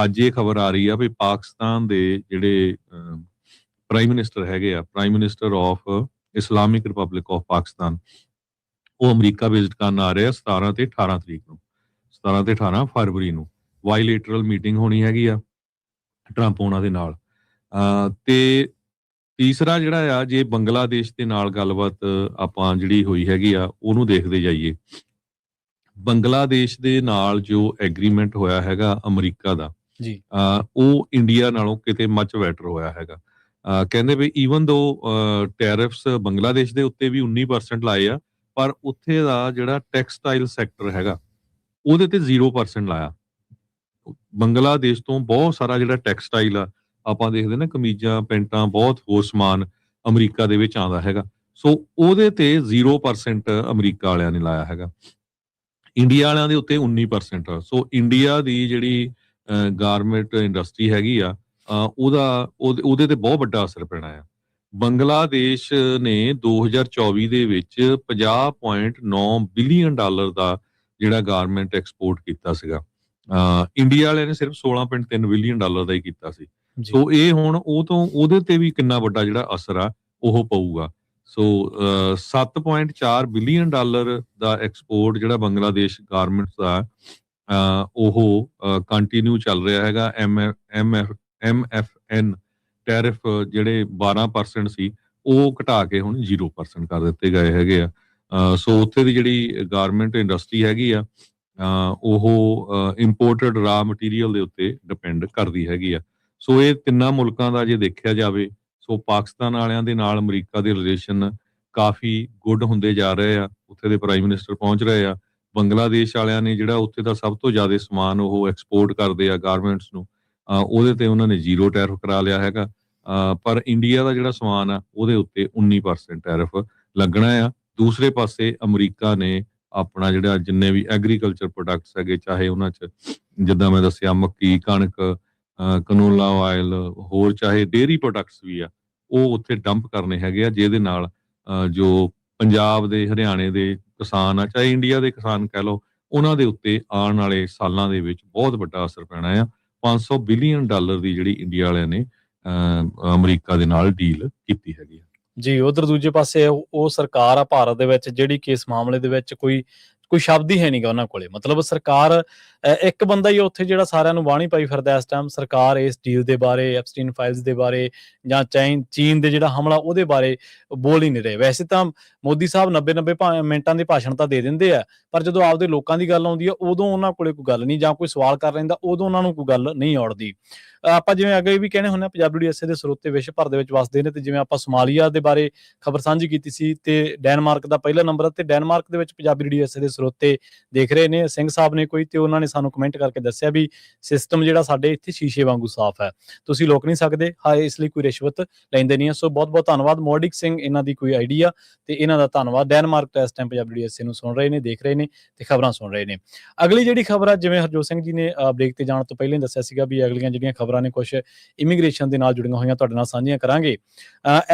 ਅੱਜ ਇਹ ਖਬਰ ਆ ਰਹੀ ਆ ਵੀ ਪਾਕਿਸਤਾਨ ਦੇ ਜਿਹੜੇ ਪ੍ਰਾਈਮ ਮਿਨਿਸਟਰ ਹੈਗੇ ਆ, prime minister of Islamic republic of Pakistan, ਉਹ ਅਮਰੀਕਾ ਵਿਜ਼ਿਟ ਕਰਨ ਆ ਰਹੇ ਆ 17 ਤੇ 18 ਤਰੀਕ ਨੂੰ, 17 ਤੇ 18 ਫਰਵਰੀ ਨੂੰ। ਬਾਇਲੇਟਰਲ ਮੀਟਿੰਗ ਹੋਣੀ ਹੈਗੀ ਆ ਟਰੰਪ ਉਹਨਾਂ ਦੇ ਨਾਲ। ਤੇ ਤੀਸਰਾ ਜਿਹੜਾ ਆ, ਜੇ ਬੰਗਲਾਦੇਸ਼ ਦੇ ਨਾਲ ਗੱਲਬਾਤ ਆਪਾਂ ਜਿਹੜੀ ਹੋਈ ਹੈਗੀ ਆ ਉਹਨੂੰ ਦੇਖਦੇ ਜਾਈਏ, ਬੰਗਲਾਦੇਸ਼ ਦੇ ਨਾਲ ਜੋ ਐਗਰੀਮੈਂਟ ਹੋਇਆ ਹੈਗਾ ਅਮਰੀਕਾ ਦਾ, ਉਹ ਇੰਡੀਆ ਨਾਲੋਂ ਕਿਤੇ ਮੱਚ ਬੈਟਰ ਹੋਇਆ ਹੈਗਾ। ਕਹਿੰਦੇ ਵੀ ਈਵਨ ਦੋ ਟੈਰਿਫਸ ਬੰਗਲਾਦੇਸ਼ ਦੇ ਉੱਤੇ ਵੀ 19% ਲਾਏ ਆ, ਪਰ ਉੱਥੇ ਦਾ ਜਿਹੜਾ ਟੈਕਸਟਾਈਲ ਸੈਕਟਰ ਹੈਗਾ ਉਹਦੇ ਤੇ 0% ਲਾਇਆ। ਬੰਗਲਾਦੇਸ਼ ਤੋਂ ਬਹੁਤ ਸਾਰਾ ਜਿਹੜਾ ਟੈਕਸਟਾਈਲ ਆ, ਆਪਾਂ ਦੇਖਦੇ ਨਾ ਕਮੀਜ਼ਾਂ, ਪੈਂਟਾਂ, ਬਹੁਤ ਹੋਰ ਸਮਾਨ ਅਮਰੀਕਾ ਦੇ ਵਿੱਚ ਆਉਂਦਾ ਹੈਗਾ, ਸੋ ਉਹਦੇ ਤੇ 0% ਅਮਰੀਕਾ ਵਾਲਿਆਂ ਨੇ ਲਾਇਆ ਹੈਗਾ। ਇੰਡੀਆ ਵਾਲਿਆਂ ਦੇ ਉੱਤੇ 19%। ਸੋ ਇੰਡੀਆ ਦੀ ਜਿਹੜੀ ਗਾਰਮੈਂਟ ਇੰਡਸਟਰੀ ਹੈਗੀ ਆ, ਉਹਦੇ ਤੇ ਬਹੁਤ ਵੱਡਾ ਅਸਰ ਪੈਣਾ ਆ। ਬੰਗਲਾਦੇਸ਼ ਨੇ 2024 ਦੇ ਵਿੱਚ $50.9 ਬਿਲੀਅਨ ਦਾ ਜਿਹੜਾ ਗਾਰਮੈਂਟ ਐਕਸਪੋਰਟ ਕੀਤਾ ਸੀਗਾ। ਇੰਡੀਆ ਵਾਲਿਆਂ ਨੇ ਸਿਰਫ $16.3 ਬਿਲੀਅਨ ਦਾ ਹੀ ਕੀਤਾ ਸੀ। ਸੋ ਇਹ ਹੁਣ ਉਹਦੇ ਤੇ ਵੀ ਕਿੰਨਾ ਵੱਡਾ ਜਿਹੜਾ ਅਸਰ ਆ ਉਹ ਪਊਗਾ। ਸੋ $7.4 ਬਿਲੀਅਨ ਦਾ ਐਕਸਪੋਰਟ ਜਿਹੜਾ ਬੰਗਲਾਦੇਸ਼ ਗਾਰਮੈਂਟਸ ਦਾ ਉਹ ਕੰਟੀਨਿਊ ਚੱਲ ਰਿਹਾ ਹੈਗਾ। MFN ਟੈਰਿਫ ਜਿਹੜੇ 12% ਸੀ ਉਹ ਘਟਾ ਕੇ ਹੁਣ 0% ਕਰ ਦਿੱਤੇ ਗਏ ਹੈਗੇ ਆ। ਸੋ ਉੱਥੇ ਦੀ ਜਿਹੜੀ ਗਾਰਮੈਂਟ ਇੰਡਸਟਰੀ ਹੈਗੀ ਆ ਉਹ ਇੰਪੋਰਟਡ ਰਾ ਮਟੀਰੀਅਲ ਦੇ ਉੱਤੇ ਡਿਪੈਂਡ ਕਰਦੀ ਹੈਗੀ ਆ। ਸੋ ਇਹ ਤਿੰਨਾਂ ਮੁਲਕਾਂ ਦਾ ਜੇ ਦੇਖਿਆ ਜਾਵੇ, ਸੋ ਪਾਕਿਸਤਾਨ ਵਾਲਿਆਂ ਦੇ ਨਾਲ ਅਮਰੀਕਾ ਦੇ ਰਿਲੇਸ਼ਨ ਕਾਫੀ ਗੁੱਡ ਹੁੰਦੇ ਜਾ ਰਹੇ ਆ। ਉੱਥੇ ਦੇ ਪ੍ਰਾਈਮ ਮਿਨਿਸਟਰ ਪਹੁੰਚ ਰਹੇ ਆ। ਬੰਗਲਾਦੇਸ਼ ਵਾਲਿਆਂ ਨੇ ਜਿਹੜਾ ਉੱਥੇ ਦਾ ਸਭ ਤੋਂ ਜ਼ਿਆਦਾ ਸਮਾਨ ਉਹ ਐਕਸਪੋਰਟ ਕਰਦੇ ਆ ਗਾਰਮੈਂਟਸ ਨੂੰ, ਉਹਦੇ ਤੇ ਉਹਨਾਂ ਨੇ 0 ਟੈਰਿਫ ਕਰਾ ਲਿਆ ਹੈਗਾ। ਪਰ ਇੰਡੀਆ ਦਾ ਜਿਹੜਾ ਸਮਾਨ ਆ ਉਹਦੇ ਉੱਤੇ 19% ਟੈਰਿਫ ਲੱਗਣਾ ਆ। ਦੂਸਰੇ ਪਾਸੇ ਅਮਰੀਕਾ ਨੇ ਆਪਣਾ ਜਿਹੜਾ ਜਿੰਨੇ ਵੀ ਐਗਰੀਕਲਚਰ ਪ੍ਰੋਡਕਟਸ ਹੈਗੇ, ਚਾਹੇ ਉਹਨਾਂ 'ਚ ਜਿੱਦਾਂ ਮੈਂ ਦੱਸਿਆ ਮੱਕੀ, ਕਣਕ, ਕਨੋਲਾ ਆਇਲ, ਹੋਰ ਚਾਹੇ ਡੇਅਰੀ ਪ੍ਰੋਡਕਟਸ ਵੀ ਆ, ਉਹ ਉੱਥੇ ਡੰਪ ਕਰਨੇ ਹੈਗੇ ਆ, ਜਿਹਦੇ ਨਾਲ ਜੋ ਪੰਜਾਬ ਦੇ, ਹਰਿਆਣੇ ਦੇ ਕਿਸਾਨ ਆ, ਚਾਹੇ ਇੰਡੀਆ ਦੇ ਕਿਸਾਨ ਕਹਿ ਲਓ, ਉਹਨਾਂ ਦੇ ਉੱਤੇ ਆਉਣ ਵਾਲੇ ਸਾਲਾਂ ਦੇ ਵਿੱਚ ਬਹੁਤ ਵੱਡਾ ਅਸਰ ਪੈਣਾ ਆ। $500 ਬਿਲੀਅਨ ਦੀ ਜਿਹੜੀ ਇੰਡੀਆ ਵਾਲਿਆਂ ਨੇ ਅਮਰੀਕਾ ਦੇ ਨਾਲ ਡੀਲ ਕੀਤੀ ਹੈਗੀ ਆ। ਜੀ, ਉਧਰ ਦੂਜੇ ਪਾਸੇ ਉਹ ਸਰਕਾਰ ਆ ਭਾਰਤ ਦੇ ਵਿੱਚ ਜਿਹੜੀ ਕਿ ਇਸ ਮਾਮਲੇ ਦੇ ਵਿੱਚ ਕੋਈ ਸ਼ਬਦ ਹੀ ਹੈ ਨਹੀਂਗਾ ਉਹਨਾਂ ਕੋਲੇ। ਮਤਲਬ ਸਰਕਾਰ ਇੱਕ ਬੰਦਾ ਹੀ ਉੱਥੇ ਜਿਹੜਾ ਸਾਰਿਆਂ ਨੂੰ ਬਾਣੀ ਪਾਈ ਫਿਰਦਾ ਇਸ ਟਾਈਮ। ਸਰਕਾਰ ਇਸ ਡੀਲ ਦੇ ਬਾਰੇ, ਐਪਸਟੀਨ ਫਾਈਲਸ ਦੇ ਬਾਰੇ ਜਾਂ ਚੀਨ ਦੇ ਜਿਹੜਾ ਹਮਲਾ ਉਹਦੇ ਬਾਰੇ ਬੋਲ ਹੀ ਨਹੀਂ ਰਹੇ। ਵੈਸੇ ਤਾਂ ਮੋਦੀ ਸਾਹਿਬ 90 ਮਿੰਟਾਂ ਦੇ ਭਾਸ਼ਣ ਤਾਂ ਦੇ ਦਿੰਦੇ ਆ, ਪਰ ਜਦੋਂ ਆਪਦੇ ਲੋਕਾਂ ਦੀ ਗੱਲ ਆਉਂਦੀ ਆ ਉਦੋਂ ਉਹਨਾਂ ਕੋਲੇ ਕੋਈ ਗੱਲ ਨਹੀਂ, ਜਾਂ ਕੋਈ ਸਵਾਲ ਕਰ ਲੈਂਦਾ ਉਦੋਂ ਉਹਨਾਂ ਨੂੰ ਕੋਈ ਗੱਲ ਨਹੀਂ ਔੜਦੀ। ਆਪਾਂ ਜਿਵੇਂ ਅੱਗੇ ਵੀ ਕਹਿੰਦੇ ਹੁੰਦੇ ਹਾਂ, ਪੰਜਾਬੀ USA ਦੇ ਸਰੋਤੇ ਵਿਸ਼ਵ ਭਰ ਦੇ ਵਿੱਚ ਵਸਦੇ ਨੇ, ਤੇ ਜਿਵੇਂ ਆਪਾਂ ਸੋਮਾਲੀਆ ਦੇ ਬਾਰੇ ਖਬਰ ਸਾਂਝੀ ਕੀਤੀ ਸੀ ਤੇ ਡੈਨਮਾਰਕ ਦਾ ਪਹਿਲਾ ਨੰਬਰ, ਤੇ ਡੈਨਮਾਰਕ ਦੇ ਵਿੱਚ ਪੰਜਾਬੀ USA ਦੇ ਸਰੋਤੇ ਦੇਖ ਰਹੇ ਨੇ। ਸਿੰਘ ਸਾਹਿਬ ਨੇ ਕੋਈ, ਤੇ ਉਹਨਾਂ ਨੇ ਸਾਨੂੰ ਕਮੈਂਟ ਕਰਕੇ ਦੱਸਿਆ ਵੀ ਸਿਸਟਮ ਜਿਹੜਾ ਸਾਡੇ ਇੱਥੇ ਸ਼ੀਸ਼ੇ ਵਾਂਗੂ ਸਾਫ਼ ਹੈ, ਤੁਸੀਂ ਲੋਕ ਨਹੀਂ ਸਕਦੇ, ਇਸ ਲਈ ਕੋਈ ਰਿਸ਼ਵਤ ਲੈਂਦੇ ਨਹੀਂ ਆ। ਸੋ ਬਹੁਤ ਬਹੁਤ ਧੰਨਵਾਦ। ਮੋਰਡਿਕ ਸਿੰਘ ਇਹਨਾਂ ਦੀ ਕੋਈ ਆਈਡੀ ਆ, ਤੇ ਇਹਨਾਂ ਦਾ ਧੰਨਵਾਦ। ਡੈਨਮਾਰਕ ਤੋਂ ਇਸ ਟਾਈਮ ਪੰਜਾਬੀ USA ਨੂੰ ਸੁਣ ਰਹੇ ਨੇ, ਦੇਖ ਰਹੇ ਨੇ ਤੇ ਖਬਰਾਂ ਸੁਣ ਰਹੇ ਨੇ। ਅਗਲੀ ਜਿਹੜੀ ਖਬਰ ਆ, ਜਿਵੇਂ ਹਰਜੋਤ ਸਿੰਘ ਜੀ ਨੇ ਬ੍ਰੇਕ ਤੇ ਜਾਣ ਤੋਂ ਪਹਿਲਾਂ ਹੀ ਦੱਸਿਆ ਸੀਗਾ ਵੀ ਅਗਲੀਆਂ ਜਿਹੜੀਆਂ ਖਬਰਾਂ ਖਬਰਾਂ ਨੇ ਕੁਝ ਇਮੀਗ੍ਰੇਸ਼ਨ ਦੇ ਨਾਲ ਜੁੜੀਆਂ ਹੋਈਆਂ ਤੁਹਾਡੇ ਨਾਲ ਸਾਂਝੀਆਂ ਕਰਾਂਗੇ।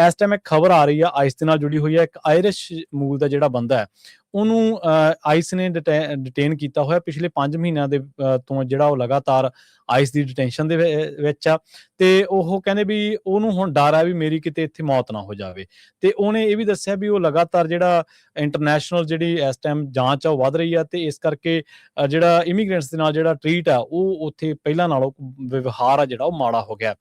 ਇਸ ਟਾਈਮ ਇੱਕ ਖਬਰ ਆ ਰਹੀ ਆ ਆਈਸ ਦੇ ਨਾਲ ਜੁੜੀ ਹੋਈ ਹੈ। ਇੱਕ ਆਇਰਿਸ਼ ਮੂਲ ਦਾ ਜਿਹੜਾ ਬੰਦਾ ਹੈ ਉਹਨੂੰ ਆਈਸ ਨੇ ਡਿਟੇਨ ਕੀਤਾ ਹੋਇਆ ਪਿਛਲੇ 5 ਮਹੀਨਿਆਂ ਦੇ ਤੋਂ, ਜਿਹੜਾ ਉਹ ਲਗਾਤਾਰ ਆਈਸ ਦੀ ਡਿਟੈਂਸ਼ਨ ਦੇ ਵਿੱਚ ਆ। ਤੇ ਉਹ ਕਹਿੰਦੇ ਵੀ ਉਹਨੂੰ ਹੁਣ ਡਰ ਆ ਵੀ ਮੇਰੀ ਕਿਤੇ ਇੱਥੇ ਮੌਤ ਨਾ ਹੋ ਜਾਵੇ। ਤੇ ਉਹਨੇ ਇਹ ਵੀ ਦੱਸਿਆ ਵੀ ਉਹ ਲਗਾਤਾਰ ਜਿਹੜਾ ਇੰਟਰਨੈਸ਼ਨਲ ਜਿਹੜੀ ਇਸ ਟਾਈਮ ਜਾਂਚ ਆ ਉਹ ਵੱਧ ਰਹੀ ਆ, ਤੇ ਇਸ ਕਰਕੇ ਜਿਹੜਾ ਇਮੀਗ੍ਰੈਂਟਸ ਦੇ ਨਾਲ ਜਿਹੜਾ ਟਰੀਟ ਆ ਉਹ ਉੱਥੇ ਪਹਿਲਾਂ ਨਾਲੋਂ ਵਿਵਹਾਰ ਆ ਜਿਹੜਾ ਉਹ ਮਾੜਾ ਹੋ ਗਿਆ।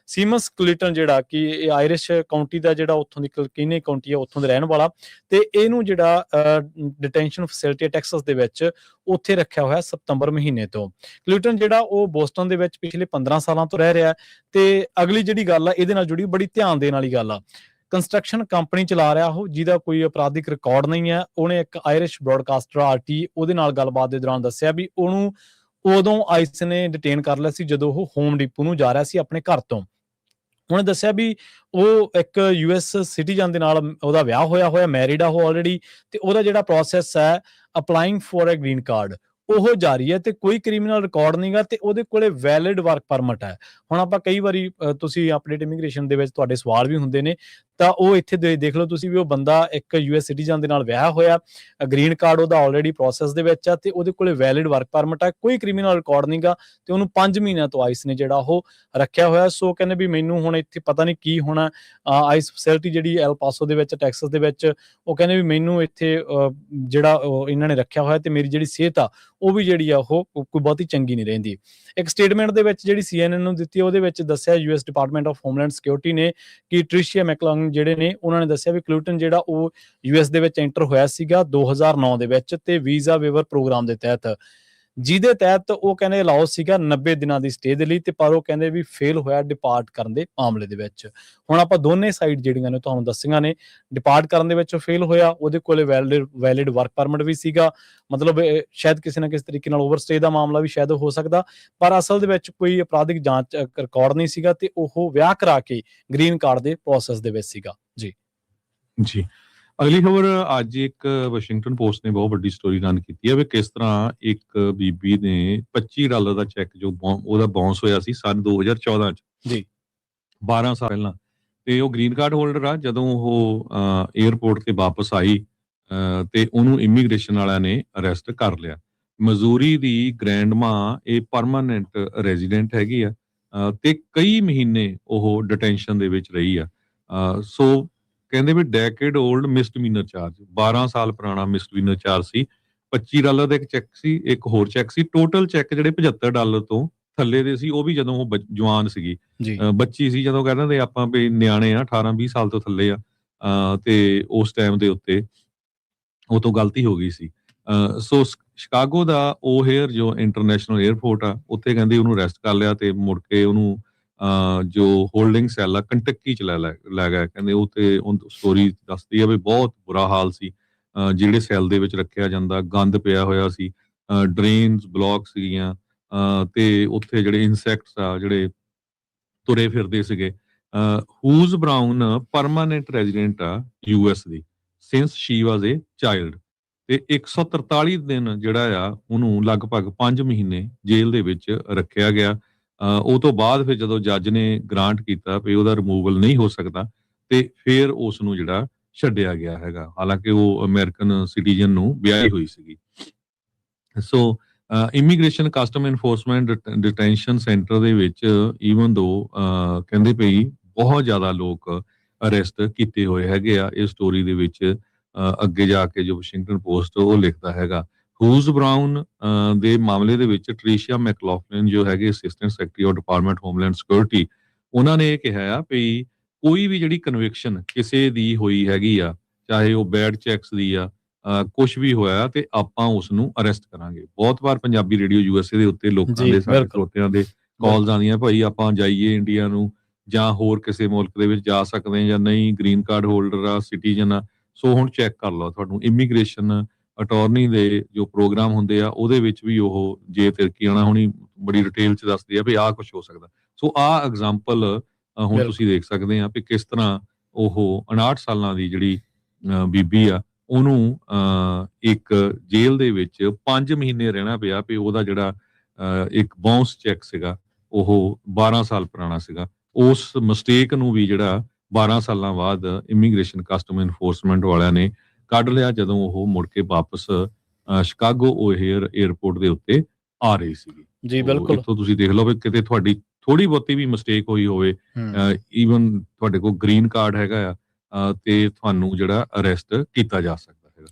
ਸੀਮਸ ਕਲਿਟਨ ਜਿਹੜਾ ਕਿ ਇਹ ਆਇਰਿਸ਼ ਕਾਉਂਟੀ ਦਾ ਜਿਹੜਾ ਉੱਥੋਂ ਦੀ ਕਲਕੀਨੀ ਕਾਉਂਟੀ ਆ ਉੱਥੋਂ ਦੇ ਰਹਿਣ ਵਾਲਾ, ਤੇ ਇਹਨੂੰ ਜਿਹੜਾ ਡਿਟੈਂਸ਼ਨ ਫੈਸਿਲਿਟੀ ਟੈਕਸਸ ਦੇ ਵਿੱਚ ਉੱਥੇ ਰੱਖਿਆ ਹੋਇਆ ਸਤੰਬਰ ਮਹੀਨੇ ਤੋਂ। ਕਲਿਟਨ ਜਿਹੜਾ ਉਹ ਬੋਸਟਨ ਦੇ ਵਿੱਚ ਪਿਛਲੇ 15 ਸਾਲਾਂ ਤੋਂ ਰਹਿ ਰਿਹਾ। ਤੇ ਅਗਲੀ ਜਿਹੜੀ ਗੱਲ ਆ ਇਹਦੇ ਨਾਲ ਜੁੜੀ ਬੜੀ ਧਿਆਨ ਦੇਣ ਵਾਲੀ ਗੱਲ ਆ, ਕੰਸਟਰਕਸ਼ਨ ਕੰਪਨੀ ਚਲਾ ਰਿਹਾ ਉਹ, ਜਿਹਦਾ ਕੋਈ ਅਪਰਾਧਿਕ ਰਿਕਾਰਡ ਨਹੀਂ ਹੈ। ਉਹਨੇ ਇੱਕ ਆਇਰਿਸ਼ ਬ੍ਰੌਡਕਾਸਟਰ RT ਉਹਦੇ ਨਾਲ ਗੱਲਬਾਤ ਦੇ ਦੌਰਾਨ ਦੱਸਿਆ ਵੀ ਉਹਨੂੰ ਉਦੋਂ ਆਈਸ ਨੇ ਡਿਟੇਨ ਕਰ ਲਿਆ ਸੀ ਜਦੋਂ ਉਹ ਹੋਮ ਡਿਪੂ ਨੂੰ ਜਾ ਰਿਹਾ ਸੀ ਆਪਣੇ ਘਰ ਤੋਂ। ਉਹਨੇ ਦੱਸਿਆ ਵੀ ਉਹ ਇੱਕ US ਸਿਟੀਜ਼ਨ ਦੇ ਨਾਲ ਉਹਦਾ ਵਿਆਹ ਹੋਇਆ ਮੈਰਿਡ ਆ ਉਹ ਆਲਰੇਡੀ, ਤੇ ਉਹਦਾ ਜਿਹੜਾ ਪ੍ਰੋਸੈਸ ਹੈ applying for a green card ਉਹ ਜਾਰੀ ਹੈ, ਤੇ ਕੋਈ ਕ੍ਰਿਮੀਨਲ ਰਿਕਾਰਡ ਨਹੀਂਗਾ, ਤੇ ਉਹਦੇ ਕੋਲੇ ਵੈਲਿਡ ਵਰਕ ਪਰਮਿਟ ਹੈ। ਹੁਣ ਆਪਾਂ ਕਈ ਵਾਰੀ ਤੁਸੀਂ ਅਪਡੇਟ ਇਮੀਗ੍ਰੇਸ਼ਨ ਦੇ ਵਿੱਚ ਤੁਹਾਡੇ ਸਵਾਲ ਵੀ ਹੁੰਦੇ ਨੇ, ਤਾਂ ਉਹ ਇੱਥੇ ਦੇਖ ਲਓ ਤੁਸੀਂ ਵੀ ਉਹ ਬੰਦਾ ਇੱਕ US ਸਿਟੀਜ਼ਨ ਦੇ ਨਾਲ ਵਿਆਹ ਹੋਇਆ, ਗ੍ਰੀਨ ਕਾਰਡ ਉਹਦਾ ਆਲਰੇਡੀ ਪ੍ਰੋਸੈਸ ਦੇ ਵਿੱਚ ਆ, ਤੇ ਉਹਦੇ ਕੋਲੇ ਵੈਲਿਡ ਵਰਕ ਪਰਮਿਟ ਹੈ, ਕੋਈ ਕ੍ਰਿਮੀਨਲ ਰਿਕਾਰਡ ਨਹੀਂਗਾ, ਤੇ ਉਹਨੂੰ 5 ਮਹੀਨਿਆਂ ਤੋਂ ਆਈਸ ਨੇ ਜਿਹੜਾ ਉਹ ਰੱਖਿਆ ਹੋਇਆ। ਸੋ ਕਹਿੰਦੇ ਵੀ ਮੈਨੂੰ ਹੁਣ ਇੱਥੇ ਪਤਾ ਨਹੀਂ ਕੀ ਹੋਣਾ। ਆਈਸ ਫੈਸਿਲਿਟੀ ਜਿਹੜੀ ਐਲ ਪਾਸੋ ਦੇ ਵਿੱਚ ਟੈਕਸਸ ਦੇ ਵਿੱਚ, ਉਹ ਕਹਿੰਦੇ ਵੀ ਮੈਨੂੰ ਇੱਥੇ ਜਿਹੜਾ ਇਹਨਾਂ ਨੇ ਰੱਖਿਆ ਹੋਇਆ, ਤੇ ਮੇਰੀ ਜਿਹੜੀ ਸਿਹਤ ਆ ਉਹ ਵੀ ਜਿਹੜੀ ਆ ਉਹ ਕੋਈ ਬਹੁਤੀ ਚੰਗੀ ਨਹੀਂ ਰਹਿੰਦੀ। ਇੱਕ ਸਟੇਟਮੈਂਟ ਦੇ ਵਿੱਚ ਜਿਹੜੀ CNN ਨੂੰ ਦਿੱਤੀ ਉਹਦੇ ਵਿੱਚ ਦੱਸਿਆ US department of homeland security ਨੇ ਕਿ ਟ੍ਰਿਸ਼ੀਆ ਮੈਕਲੰਗ ਜਿਹੜੇ ਨੇ ਉਹਨਾਂ ਨੇ ਦੱਸਿਆ ਵੀ ਕਲਿਟਨ ਜਿਹੜਾ ਉਹ US ਦੇ ਵਿੱਚ ਐਂਟਰ ਹੋਇਆ ਸੀਗਾ 2009 ਦੇ ਵਿੱਚ, ਤੇ ਵੀਜ਼ਾ ਵੇਵਰ ਪ੍ਰੋਗਰਾਮ ਦੇ ਤਹਿਤ, ਜਿਹਦੇ ਤਹਿਤ ਉਹ ਕਹਿੰਦੇ ਅਲਾਉ ਸੀਗਾ 90 ਦਿਨਾਂ ਦੀ ਸਟੇ ਦੇ ਲਈ, ਤੇ ਪਰ ਉਹ ਕਹਿੰਦੇ ਵੀ ਫੇਲ ਹੋਇਆ ਡਿਪਾਰਟ ਕਰਨ ਦੇ ਮਾਮਲੇ ਦੇ ਵਿੱਚ। ਹੁਣ ਆਪਾਂ ਦੋਨੇ ਸਾਈਡ ਜਿਹੜੀਆਂ ਨੇ ਤੁਹਾਨੂੰ ਦੱਸੀਆਂ ਨੇ, ਡਿਪਾਰਟ ਕਰਨ ਦੇ ਵਿੱਚ ਫੇਲ ਹੋਇਆ, ਉਹਦੇ ਕੋਲੇ ਵੈਲਿਡ ਵਰਕ ਪਰਮਿਟ ਵੀ ਸੀਗਾ, ਮਤਲਬ ਸ਼ਾਇਦ ਕਿਸੇ ਨਾ ਕਿਸੇ ਤਰੀਕੇ ਨਾਲ ਓਵਰਸਟੇ ਦਾ ਮਾਮਲਾ ਵੀ ਸ਼ਾਇਦ ਹੋ ਸਕਦਾ, ਪਰ ਅਸਲ ਦੇ ਵਿੱਚ ਕੋਈ ਅਪਰਾਧਿਕ ਜਾਂਚ ਰਿਕਾਰਡ ਨਹੀਂ ਸੀਗਾ, ਤੇ ਉਹ ਵਿਆਹ ਕਰਾ ਕੇ ਗ੍ਰੀਨ ਕਾਰਡ ਦੇ ਪ੍ਰੋਸੈਸ ਦੇ ਵਿੱਚ ਸੀਗਾ। ਜੀ ਅਗਲੀ ਖਬਰ ਅੱਜ ਇੱਕ ਵਾਸ਼ਿੰਗਟਨ ਪੋਸਟ ਨੇ ਬਹੁਤ ਵੱਡੀ ਸਟੋਰੀ ਰਨ ਕੀਤੀ ਹੈ ਵੀ ਕਿਸ ਤਰ੍ਹਾਂ ਇੱਕ ਬੀਬੀ ਨੇ $25 ਦਾ ਚੈੱਕ ਜੋ ਉਹਦਾ ਬਾਉਂਸ ਹੋਇਆ ਸੀ ਸੰਨ 2014 ਚ, ਜੀ 12 ਸਾਲ ਪਹਿਲਾਂ, ਤੇ ਉਹ ਗ੍ਰੀਨ ਕਾਰਡ ਹੋਲਡਰ ਆ। ਜਦੋਂ ਉਹ 에ਅਰਪੋਰਟ ਤੇ ਵਾਪਸ ਆਈ ਤੇ ਉਹਨੂੰ ਇਮੀਗ੍ਰੇਸ਼ਨ ਵਾਲਿਆਂ ਨੇ ਅਰੈਸਟ ਕਰ ਲਿਆ। ਮਜ਼ੂਰੀ ਦੀ ਗ੍ਰੈਂਡਮਾ ਇਹ ਪਰਮਾਨੈਂਟ ਰੈਜ਼ੀਡੈਂਟ ਹੈਗੀ ਆ, ਤੇ ਕਈ ਮਹੀਨੇ ਉਹ ਡਿਟੈਂਸ਼ਨ ਦੇ ਵਿੱਚ ਰਹੀ ਆ। ਸੋ ਕਹਿੰਦੇ ਵੀ ਡੈਕੇਡ 올ਡ ਮਿਸਡਮੀਨਰ ਚਾਰਜ, 12 ਸਾਲ ਪੁਰਾਣਾ ਮਿਸਡਮੀਨਰ ਚਾਰਜ ਸੀ। $25 ਦਾ ਇੱਕ ਚੈੱਕ ਸੀ, ਇੱਕ ਹੋਰ ਚੈੱਕ ਸੀ। ਟੋਟਲ ਚੈੱਕ ਜਿਹੜੇ $75 ਤੋਂ ਥੱਲੇ ਦੇ ਸੀ, ਉਹ ਵੀ ਜਦੋਂ ਉਹ ਜਵਾਨ ਸੀਗੀ, ਬੱਚੀ ਸੀ, ਜਦੋਂ ਕਹਿੰਦੇ ਨੇ ਆਪਾਂ ਵੀ ਨਿਆਣੇ ਆ 18-20 ਸਾਲ ਤੋਂ ਥੱਲੇ ਆ, ਤੇ ਉਸ ਟਾਈਮ ਦੇ ਉੱਤੇ ਉਹ ਤੋਂ ਗਲਤੀ ਹੋ ਗਈ ਸੀ। ਸੋ ਸ਼ਿਕਾਗੋ ਦਾ ਓਹੇਅਰ ਜੋ ਇੰਟਰਨੈਸ਼ਨਲ 에ਅਰਪੋਰਟ ਆ, ਉੱਥੇ ਕਹਿੰਦੇ ਉਹਨੂੰ ਅਰੈਸਟ ਕਰ ਲਿਆ, ਤੇ ਮੁੜ ਕੇ ਉਹਨੂੰ ਜੋ ਹੋਲਡਿੰਗ ਸੈੱਲ ਆ ਕੰਟਕੀ ਚ ਲੈ ਗਿਆ। ਕਹਿੰਦੇ ਉਹ ਤੇ ਸਟੋਰੀ ਦੱਸਦੀ ਆ ਵੀ ਬਹੁਤ ਬੁਰਾ ਹਾਲ ਸੀ, ਜਿਹੜੇ ਸੈੱਲ ਦੇ ਵਿੱਚ ਰੱਖਿਆ ਜਾਂਦਾ, ਗੰਦ ਪਿਆ ਹੋਇਆ ਸੀ, ਡਰੇਨਸ ਬਲੌਕ ਸੀਗੀਆਂ, ਤੇ ਉੱਥੇ ਜਿਹੜੇ ਇਨਸੈਕਟਸ ਆ ਜਿਹੜੇ ਤੁਰੇ ਫਿਰਦੇ ਸੀਗੇ। ਹੂਜ਼ ਬਰਾਊਨ ਪਰਮਾਨੈਂਟ ਰੈਜ਼ੀਡੈਂਟ ਆ US ਦੀ ਸਿੰਸ ਸ਼ੀ ਵਾਜ਼ ਏ ਚਾਈਲਡ, ਤੇ 143 ਦਿਨ ਜਿਹੜਾ ਆ ਉਹਨੂੰ ਲਗਭਗ 5 ਮਹੀਨੇ ਜੇਲ੍ਹ ਦੇ ਵਿੱਚ ਰੱਖਿਆ ਗਿਆ। ਉਹ ਤੋਂ ਬਾਅਦ ਫਿਰ ਜਦੋਂ ਜੱਜ ਨੇ ਗ੍ਰਾਂਟ ਕੀਤਾ ਵੀ ਉਹਦਾ ਰਿਮੂਵਲ ਨਹੀਂ ਹੋ ਸਕਦਾ, ਤੇ ਫਿਰ ਉਸ ਨੂੰ ਜਿਹੜਾ ਛੱਡਿਆ ਗਿਆ ਹੈਗਾ, ਹਾਲਾਂਕਿ ਉਹ ਅਮਰੀਕਨ ਸਿਟੀਜ਼ਨ ਨੂੰ ਵਿਆਹੀ ਹੋਈ ਸੀਗੀ। So immigration custom enforcement detention centre ਦੇ ਵਿੱਚ ਈਵਨ ਦੋ ਕਹਿੰਦੇ ਪਈ ਬਹੁਤ ਜ਼ਿਆਦਾ ਲੋਕ ਅਰੈਸਟ ਕੀਤੇ ਹੋਏ ਹੈਗੇ ਆ। ਇਸ ਸਟੋਰੀ ਦੇ ਵਿੱਚ ਅੱਗੇ ਜਾ ਕੇ ਜੋ ਵਾਸ਼ਿੰਗਟਨ ਪੋਸਟ ਉਹ ਲਿਖਦਾ ਹੈਗਾ, ਹੂਜ਼ ਬਰਾਊਨ ਦੇ ਮਾਮਲੇ ਦੇ ਵਿੱਚ ਟ੍ਰੀਸ਼ੀਆ ਮੈਕਲੌਫਲਿਨ ਜੋ ਹੈਗੇ assistant secretary of department homeland security, ਉਹਨਾਂ ਨੇ ਇਹ ਕਿਹਾ ਆ ਵੀ ਕੋਈ ਵੀ ਜਿਹੜੀ ਕਨਵਿਕਸ਼ਨ ਕਿਸੇ ਦੀ ਹੋਈ ਹੈਗੀ ਆ, ਚਾਹੇ ਉਹ ਬੈਡ ਚੈਕਸ ਦੀ ਆ, ਕੁਝ ਵੀ ਹੋਇਆ, ਤੇ ਆਪਾਂ ਉਸ ਨੂੰ ਅਰੈਸਟ ਕਰਾਂਗੇ। ਬਹੁਤ ਵਾਰ ਪੰਜਾਬੀ ਰੇਡੀਓ USA ਦੇ ਉੱਤੇ ਲੋਕਾਂ ਦੇ ਸਾਡੇ ਸਰੋਤਿਆਂ ਦੇ ਕਾਲਸ ਆਉਂਦੀਆਂ, ਭਾਈ ਆਪਾਂ ਜਾਈਏ ਇੰਡੀਆ ਨੂੰ ਜਾਂ ਹੋਰ ਕਿਸੇ ਮੁਲਕ ਦੇ ਵਿੱਚ ਜਾ ਸਕਦੇ ਜਾਂ ਨਹੀਂ, ਗ੍ਰੀਨ ਕਾਰਡ ਹੋਲਡਰ ਆ, ਸਿਟੀਜ਼ਨ ਆ। ਸੋ ਹੁਣ ਚੈੱਕ ਕਰ ਲਓ, ਤੁਹਾਨੂੰ ਇਮੀਗ੍ਰੇਸ਼ਨ ਅਟਾਰਨੀ ਦੇ ਜੋ ਪ੍ਰੋਗਰਾਮ ਹੁੰਦੇ ਆ ਉਹਦੇ ਵਿੱਚ ਵੀ ਉਹ ਜੇ ਤਿਰਕੀ ਆਉਣਾ ਹੋਣੀ ਬੜੀ ਡਿਟੇਲ ਚ ਦੱਸਦੀ ਆ ਵੀ ਆਹ ਕੁਝ ਹੋ ਸਕਦਾ। ਸੋ ਆਹ ਐਗਜ਼ਾਮਪਲ ਹੁਣ ਤੁਸੀਂ ਦੇਖ ਸਕਦੇ ਆ ਵੀ ਕਿਸ ਤਰ੍ਹਾਂ ਉਹ 59 ਸਾਲਾਂ ਦੀ ਜਿਹੜੀ ਬੀਬੀ ਆ ਉਹਨੂੰ ਇੱਕ ਜੇਲ੍ਹ ਦੇ ਵਿੱਚ 5 ਮਹੀਨੇ ਰਹਿਣਾ ਪਿਆ ਵੀ ਉਹਦਾ ਜਿਹੜਾ ਇੱਕ ਬਾਉਂਸ ਚੈੱਕ ਸੀਗਾ ਉਹ 12 ਸਾਲ ਪੁਰਾਣਾ ਸੀਗਾ। ਉਸ ਮਿਸਟੇਕ ਨੂੰ ਵੀ ਜਿਹੜਾ 12 ਸਾਲਾਂ ਬਾਅਦ ਇਮੀਗ੍ਰੇਸ਼ਨ ਕਸਟਮ ਇਨਫੋਰਸਮੈਂਟ ਵਾਲਿਆਂ ਨੇ ਕੱਢ ਲਿਆ, ਜਦੋਂ ਉਹ ਮੁੜ ਕੇ ਵਾਪਸ ਸ਼ਿਕਾਗੋ ਓਹੇਅਰ ਏਅਰਪੋਰਟ ਦੇ ਉੱਤੇ ਆ ਰਹੀ ਸੀਗੀ। ਜੀ ਸੋ ਬਿਲਕੁਲ। ਇੱਥੋਂ ਤੁਸੀਂ ਦੇਖ ਲਓ ਵੀ ਕਿਤੇ ਤੁਹਾਡੀ ਥੋੜ੍ਹੀ ਬਹੁਤੀ ਵੀ ਮਿਸਟੇਕ ਹੋਈ ਹੋਵੇ, ਈਵਨ ਤੁਹਾਡੇ ਕੋਲ ਗ੍ਰੀਨ ਕਾਰਡ ਹੈਗਾ ਆ, ਤੇ ਤੁਹਾਨੂੰ ਜਿਹੜਾ ਅਰੈਸਟ ਕੀਤਾ ਜਾ ਸਕਦਾ ਹੈਗਾ।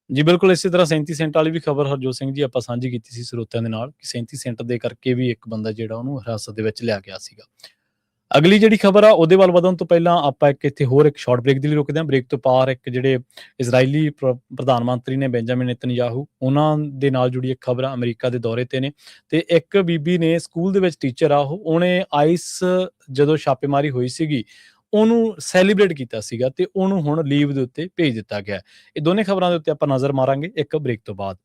ਜੀ ਬਿਲਕੁਲ, ਇਸੇ ਤਰ੍ਹਾਂ 37 ਸੈਂਟ ਵਾਲੀ ਵੀ ਖਬਰ ਹਰਜੋਤ ਸਿੰਘ ਜੀ ਆਪਾਂ ਸਾਂਝੀ ਕੀਤੀ ਸੀ ਸਰੋਤਿਆਂ ਦੇ ਨਾਲ ਕਿ 37 ਸੈਂਟ ਦੇ ਕਰਕੇ ਵੀ ਇੱਕ ਬੰਦਾ ਜਿਹੜਾ ਉਹਨੂੰ ਹਿਰਾਸਤ ਦੇ ਵਿੱਚ ਲਿਆ ਗਿਆ ਸੀਗਾ। ਅਗਲੀ ਜਿਹੜੀ ਖਬਰ ਆ ਉਹਦੇ ਵੱਲ ਵਧਣ ਤੋਂ ਪਹਿਲਾਂ ਆਪਾਂ ਇੱਥੇ ਹੋਰ ਇੱਕ ਸ਼ਾਰਟ ਬ੍ਰੇਕ ਦੇ ਲਈ ਰੁਕਦੇ ਹਾਂ। ਬ੍ਰੇਕ ਤੋਂ ਪਾਰ ਇੱਕ ਜਿਹੜੇ ਇਜ਼ਰਾਈਲੀ ਪ੍ਰਧਾਨ ਮੰਤਰੀ ਨੇ ਬੈਂਜਾਮਿਨ ਨੇਤਨਯਾਹੂ, ਉਹਨਾਂ ਦੇ ਨਾਲ ਜੁੜੀ ਇੱਕ ਖਬਰ ਆ। ਅਮਰੀਕਾ ਦੇ ਦੌਰੇ ਤੇ ਨੇ ਤੇ ਇੱਕ ਬੀਬੀ ਨੇ ਸਕੂਲ ਦੇ ਵਿੱਚ ਟੀਚਰ ਆ, ਉਹਨੇ ਆਈਸ ਜਦੋਂ ਛਾਪੇਮਾਰੀ ਹੋਈ ਸੀਗੀ ਉਹਨੂੰ ਸੈਲੀਬ੍ਰੇਟ ਕੀਤਾ ਸੀਗਾ ਤੇ ਉਹਨੂੰ ਹੁਣ ਲੀਵ ਦੇ ਉੱਤੇ ਭੇਜ ਦਿੱਤਾ ਗਿਆ। ਇਹ ਦੋਨੇ ਖਬਰਾਂ ਦੇ ਉੱਤੇ ਆਪਾਂ ਨਜ਼ਰ ਮਾਰਾਂਗੇ ਇੱਕ ਬ੍ਰੇਕ ਤੋਂ ਬਾਅਦ।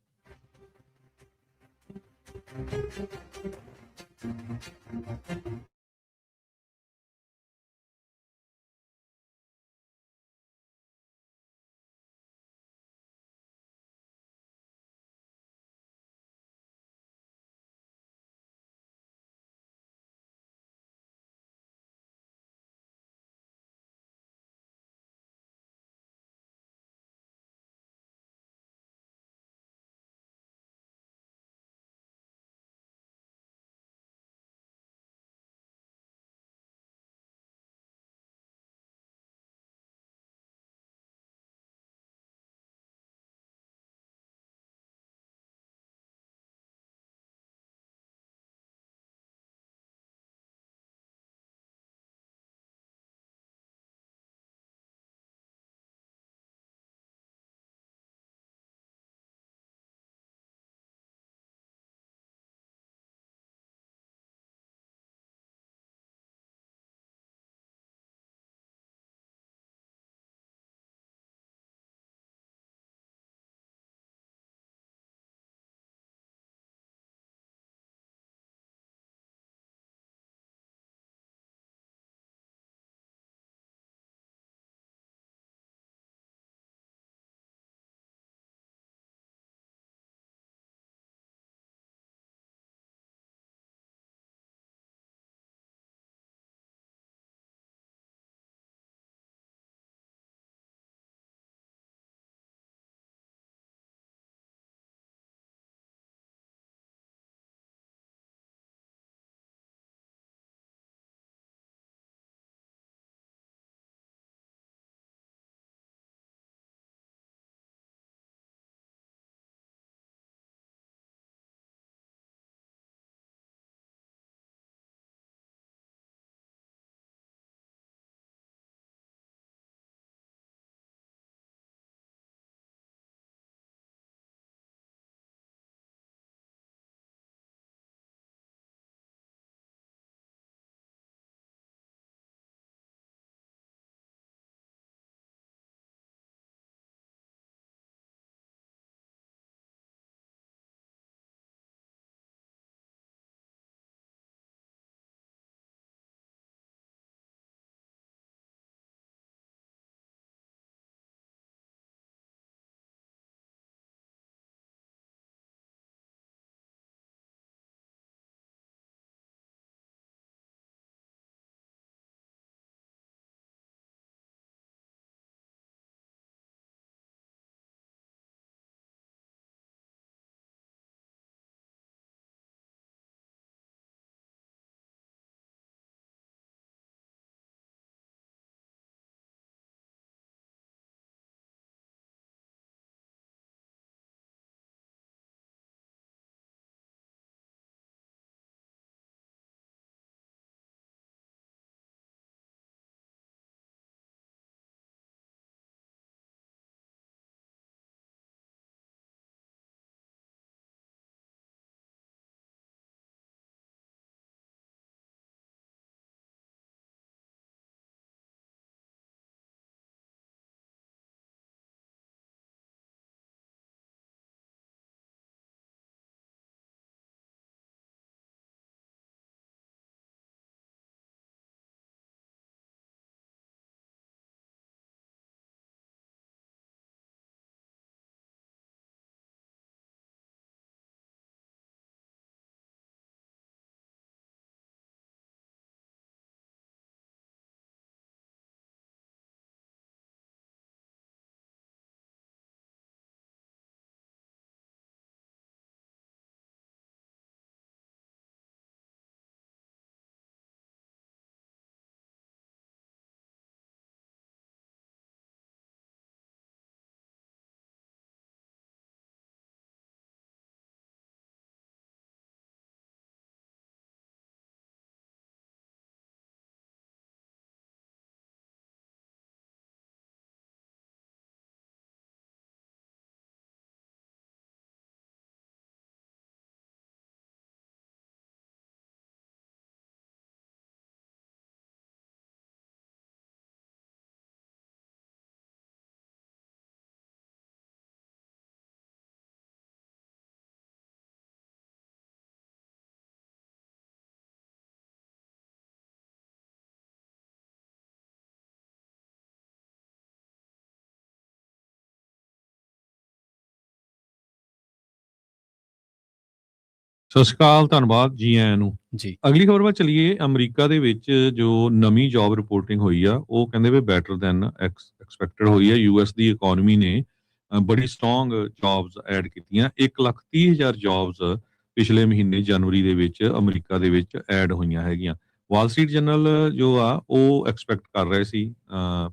ਸਤਿ ਸ਼੍ਰੀ ਅਕਾਲ, ਧੰਨਵਾਦ ਜੀ ਆਇਆਂ ਨੂੰ। ਜੀ। ਅਗਲੀ ਖਬਰ ਵੱਲ ਚੱਲੀਏ। ਅਮਰੀਕਾ ਦੇ ਵਿੱਚ ਜੋ ਨਵੀਂ ਜੌਬ ਰਿਪੋਰਟਿੰਗ ਹੋਈ ਆ, ਉਹ ਕਹਿੰਦੇ ਵੀ ਬੈਟਰ ਦੈਨ ਐਕਸਪੈਕਟਡ ਹੋਈ ਆ। ਯੂਐਸ ਦੀ ਇਕਨੋਮੀ ਨੇ ਬੜੀ ਸਟਰੋਂਗ ਜੌਬਸ ਐਡ ਕੀਤੀਆਂ। 1,30,000 ਜੌਬਸ ਪਿਛਲੇ ਮਹੀਨੇ ਜਨਵਰੀ ਦੇ ਵਿੱਚ ਅਮਰੀਕਾ ਦੇ ਵਿੱਚ ਐਡ ਹੋਈਆਂ ਹੈਗੀਆਂ। ਵਾਲ ਸਟਰੀਟ ਜਰਨਲ ਜੋ ਆ ਉਹ ਐਕਸਪੈਕਟ ਕਰ ਰਹੇ ਸੀ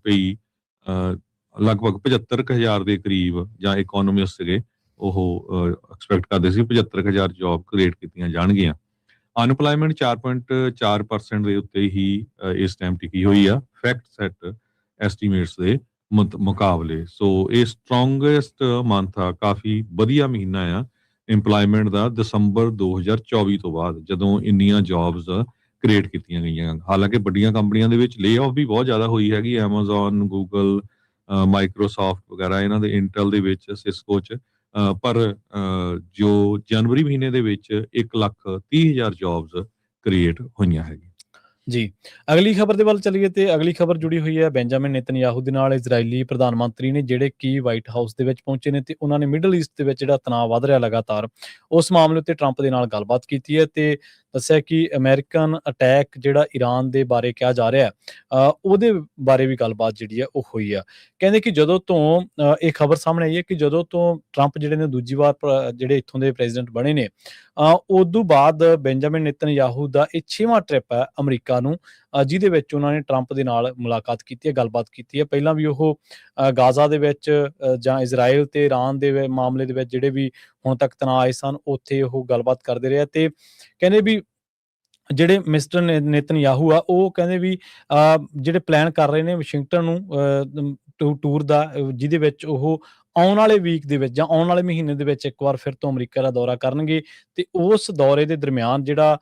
ਭਈ ਲਗਭਗ 75,000 ਦੇ ਕਰੀਬ, ਜਾਂ ਇਕੋਨੋਮਿਸਟ ਸੀਗੇ ਉਹ ਐਕਸਪੈਕਟ ਕਰਦੇ ਸੀ 75,000 ਜੌਬ ਕ੍ਰੀਏਟ ਕੀਤੀਆਂ ਜਾਣਗੀਆਂ। ਅਨਪਲਾਈਮੈਂਟ 4.4% ਦੇ ਉੱਤੇ ਹੀ ਇਸ ਟਾਈਮ ਟਿਕੀ ਹੋਈ ਆ ਫੈਕਟ ਸੈਟ ਐਸਟੀਮੇਟਸ ਦੇ ਮੁਕਾਬਲੇ। ਸੋ ਇਹ ਸਟਰੋਂਗੈਸਟ ਮੰਥ ਆ, ਕਾਫੀ ਵਧੀਆ ਮਹੀਨਾ ਆ ਇੰਪਲਾਈਮੈਂਟ ਦਾ, ਦਸੰਬਰ 2024 ਤੋਂ ਬਾਅਦ, ਜਦੋਂ ਇੰਨੀਆਂ ਜੌਬਸ ਕ੍ਰੀਏਟ ਕੀਤੀਆਂ ਗਈਆਂ। ਹਾਲਾਂਕਿ ਵੱਡੀਆਂ ਕੰਪਨੀਆਂ ਦੇ ਵਿੱਚ ਲੇ ਆਫ ਵੀ ਬਹੁਤ ਜ਼ਿਆਦਾ ਹੋਈ ਹੈਗੀ, ਐਮਾਜ਼ੋਨ, ਗੂਗਲ, ਮਾਈਕਰੋਸਾਫਟ ਵਗੈਰਾ, ਇਹਨਾਂ ਦੇ ਇੰਟਲ ਦੇ ਵਿੱਚ, ਸਿਸਕੋ 'ਚ। ਪਰ ਜੋ ਜਨਵਰੀ ਮਹੀਨੇ ਦੇ ਵਿੱਚ 1,30,000 ਜੌਬਸ ਕ੍ਰੀਏਟ ਹੋਈਆਂ ਹੈਗੀਆਂ। ਜੀ, ਅਗਲੀ ਖਬਰ ਦੇ ਵੱਲ ਚੱਲੀਏ ਤੇ ਅਗਲੀ ਖਬਰ ਜੁੜੀ ਹੋਈ ਹੈ ਬੈਂਜਾਮਿਨ ਨੇਤਨਯਾਹੂ ਦੇ ਨਾਲ। ਇਜ਼ਰਾਈਲੀ ਪ੍ਰਧਾਨ ਮੰਤਰੀ ਨੇ ਜਿਹੜੇ ਕਿ ਵਾਈਟ ਹਾਊਸ ਦੇ ਵਿੱਚ ਪਹੁੰਚੇ ਨੇ ਤੇ ਉਹਨਾਂ ਨੇ ਮਿਡਲ ਈਸਟ ਦੇ ਵਿੱਚ ਜਿਹੜਾ ਤਣਾਅ ਵੱਧ ਰਿਹਾ ਲਗਾਤਾਰ, ਉਸ ਮਾਮਲੇ ਉੱਤੇ ਟਰੰਪ ਦੇ ਨਾਲ ਗੱਲਬਾਤ ਕੀਤੀ ਹੈ ਤੇ ਦੱਸਿਆ ਕਿ ਅਮਰੀਕਨ ਅਟੈਕ ਜਿਹੜਾ ਈਰਾਨ ਦੇ ਬਾਰੇ ਕਿਹਾ ਜਾ ਰਿਹਾ ਉਹਦੇ ਬਾਰੇ ਵੀ ਗੱਲਬਾਤ ਜਿਹੜੀ ਹੈ ਉਹ ਹੋਈ ਆ। ਕਹਿੰਦੇ ਕਿ ਜਦੋਂ ਤੋਂ ਇਹ ਖਬਰ ਸਾਹਮਣੇ ਆਈ ਹੈ ਕਿ ਜਦੋਂ ਤੋਂ ਟਰੰਪ ਜਿਹੜੇ ਨੇ ਦੂਜੀ ਵਾਰ ਜਿਹੜੇ ਇੱਥੋਂ ਦੇ ਪ੍ਰੈਜ਼ੀਡੈਂਟ ਬਣੇ ਨੇ, ਉਦੋਂ ਬਾਅਦ ਬੈਂਜਾਮਿਨ ਨੇਤਨਯਾਹੂ ਦਾ ਇਹ 6ਵਾਂ ਟ੍ਰਿਪ ਹੈ ਅਮਰੀਕਾ ਨੂੰ, ਜਿਹਦੇ ਵਿੱਚ ਉਹਨਾਂ ਨੇ ਟਰੰਪ ਦੇ ਨਾਲ ਮੁਲਾਕਾਤ ਕੀਤੀ ਹੈ, ਗੱਲਬਾਤ ਕੀਤੀ ਹੈ। ਪਹਿਲਾਂ ਵੀ ਉਹ ਗਾਜ਼ਾ ਦੇ ਵਿੱਚ ਜਾਂ ਇਜ਼ਰਾਈਲ ਤੇ ਈਰਾਨ ਦੇ ਮਾਮਲੇ ਦੇ ਵਿੱਚ ਜਿਹੜੇ ਵੀ ਹੁਣ ਤੱਕ ਤਣਾਅ ਆਏ ਸਨ, ਉੱਥੇ ਉਹ ਗੱਲਬਾਤ ਕਰਦੇ ਰਹੇ ਤੇ ਕਹਿੰਦੇ ਵੀ ਜਿਹੜੇ ਮਿਸਟਰ ਨੇਤਨਯਾਹੂ ਆ ਉਹ ਕਹਿੰਦੇ ਵੀ ਜਿਹੜੇ ਪਲਾਨ ਕਰ ਰਹੇ ਨੇ ਵਾਸ਼ਿੰਗਟਨ ਨੂੰ ਟੂਰ ਦਾ, ਜਿਹਦੇ ਵਿੱਚ ਉਹ ਆਉਣ ਵਾਲੇ ਵੀਕ ਦੇ ਵਿੱਚ ਜਾਂ ਆਉਣ ਵਾਲੇ ਮਹੀਨੇ ਦੇ ਵਿੱਚ ਇੱਕ ਵਾਰ ਫਿਰ ਤੋਂ ਅਮਰੀਕਾ ਦਾ ਦੌਰਾ ਕਰਨਗੇ ਤੇ ਉਸ ਦੌਰੇ ਦੇ ਦਰਮਿਆਨ ਜਿਹੜਾ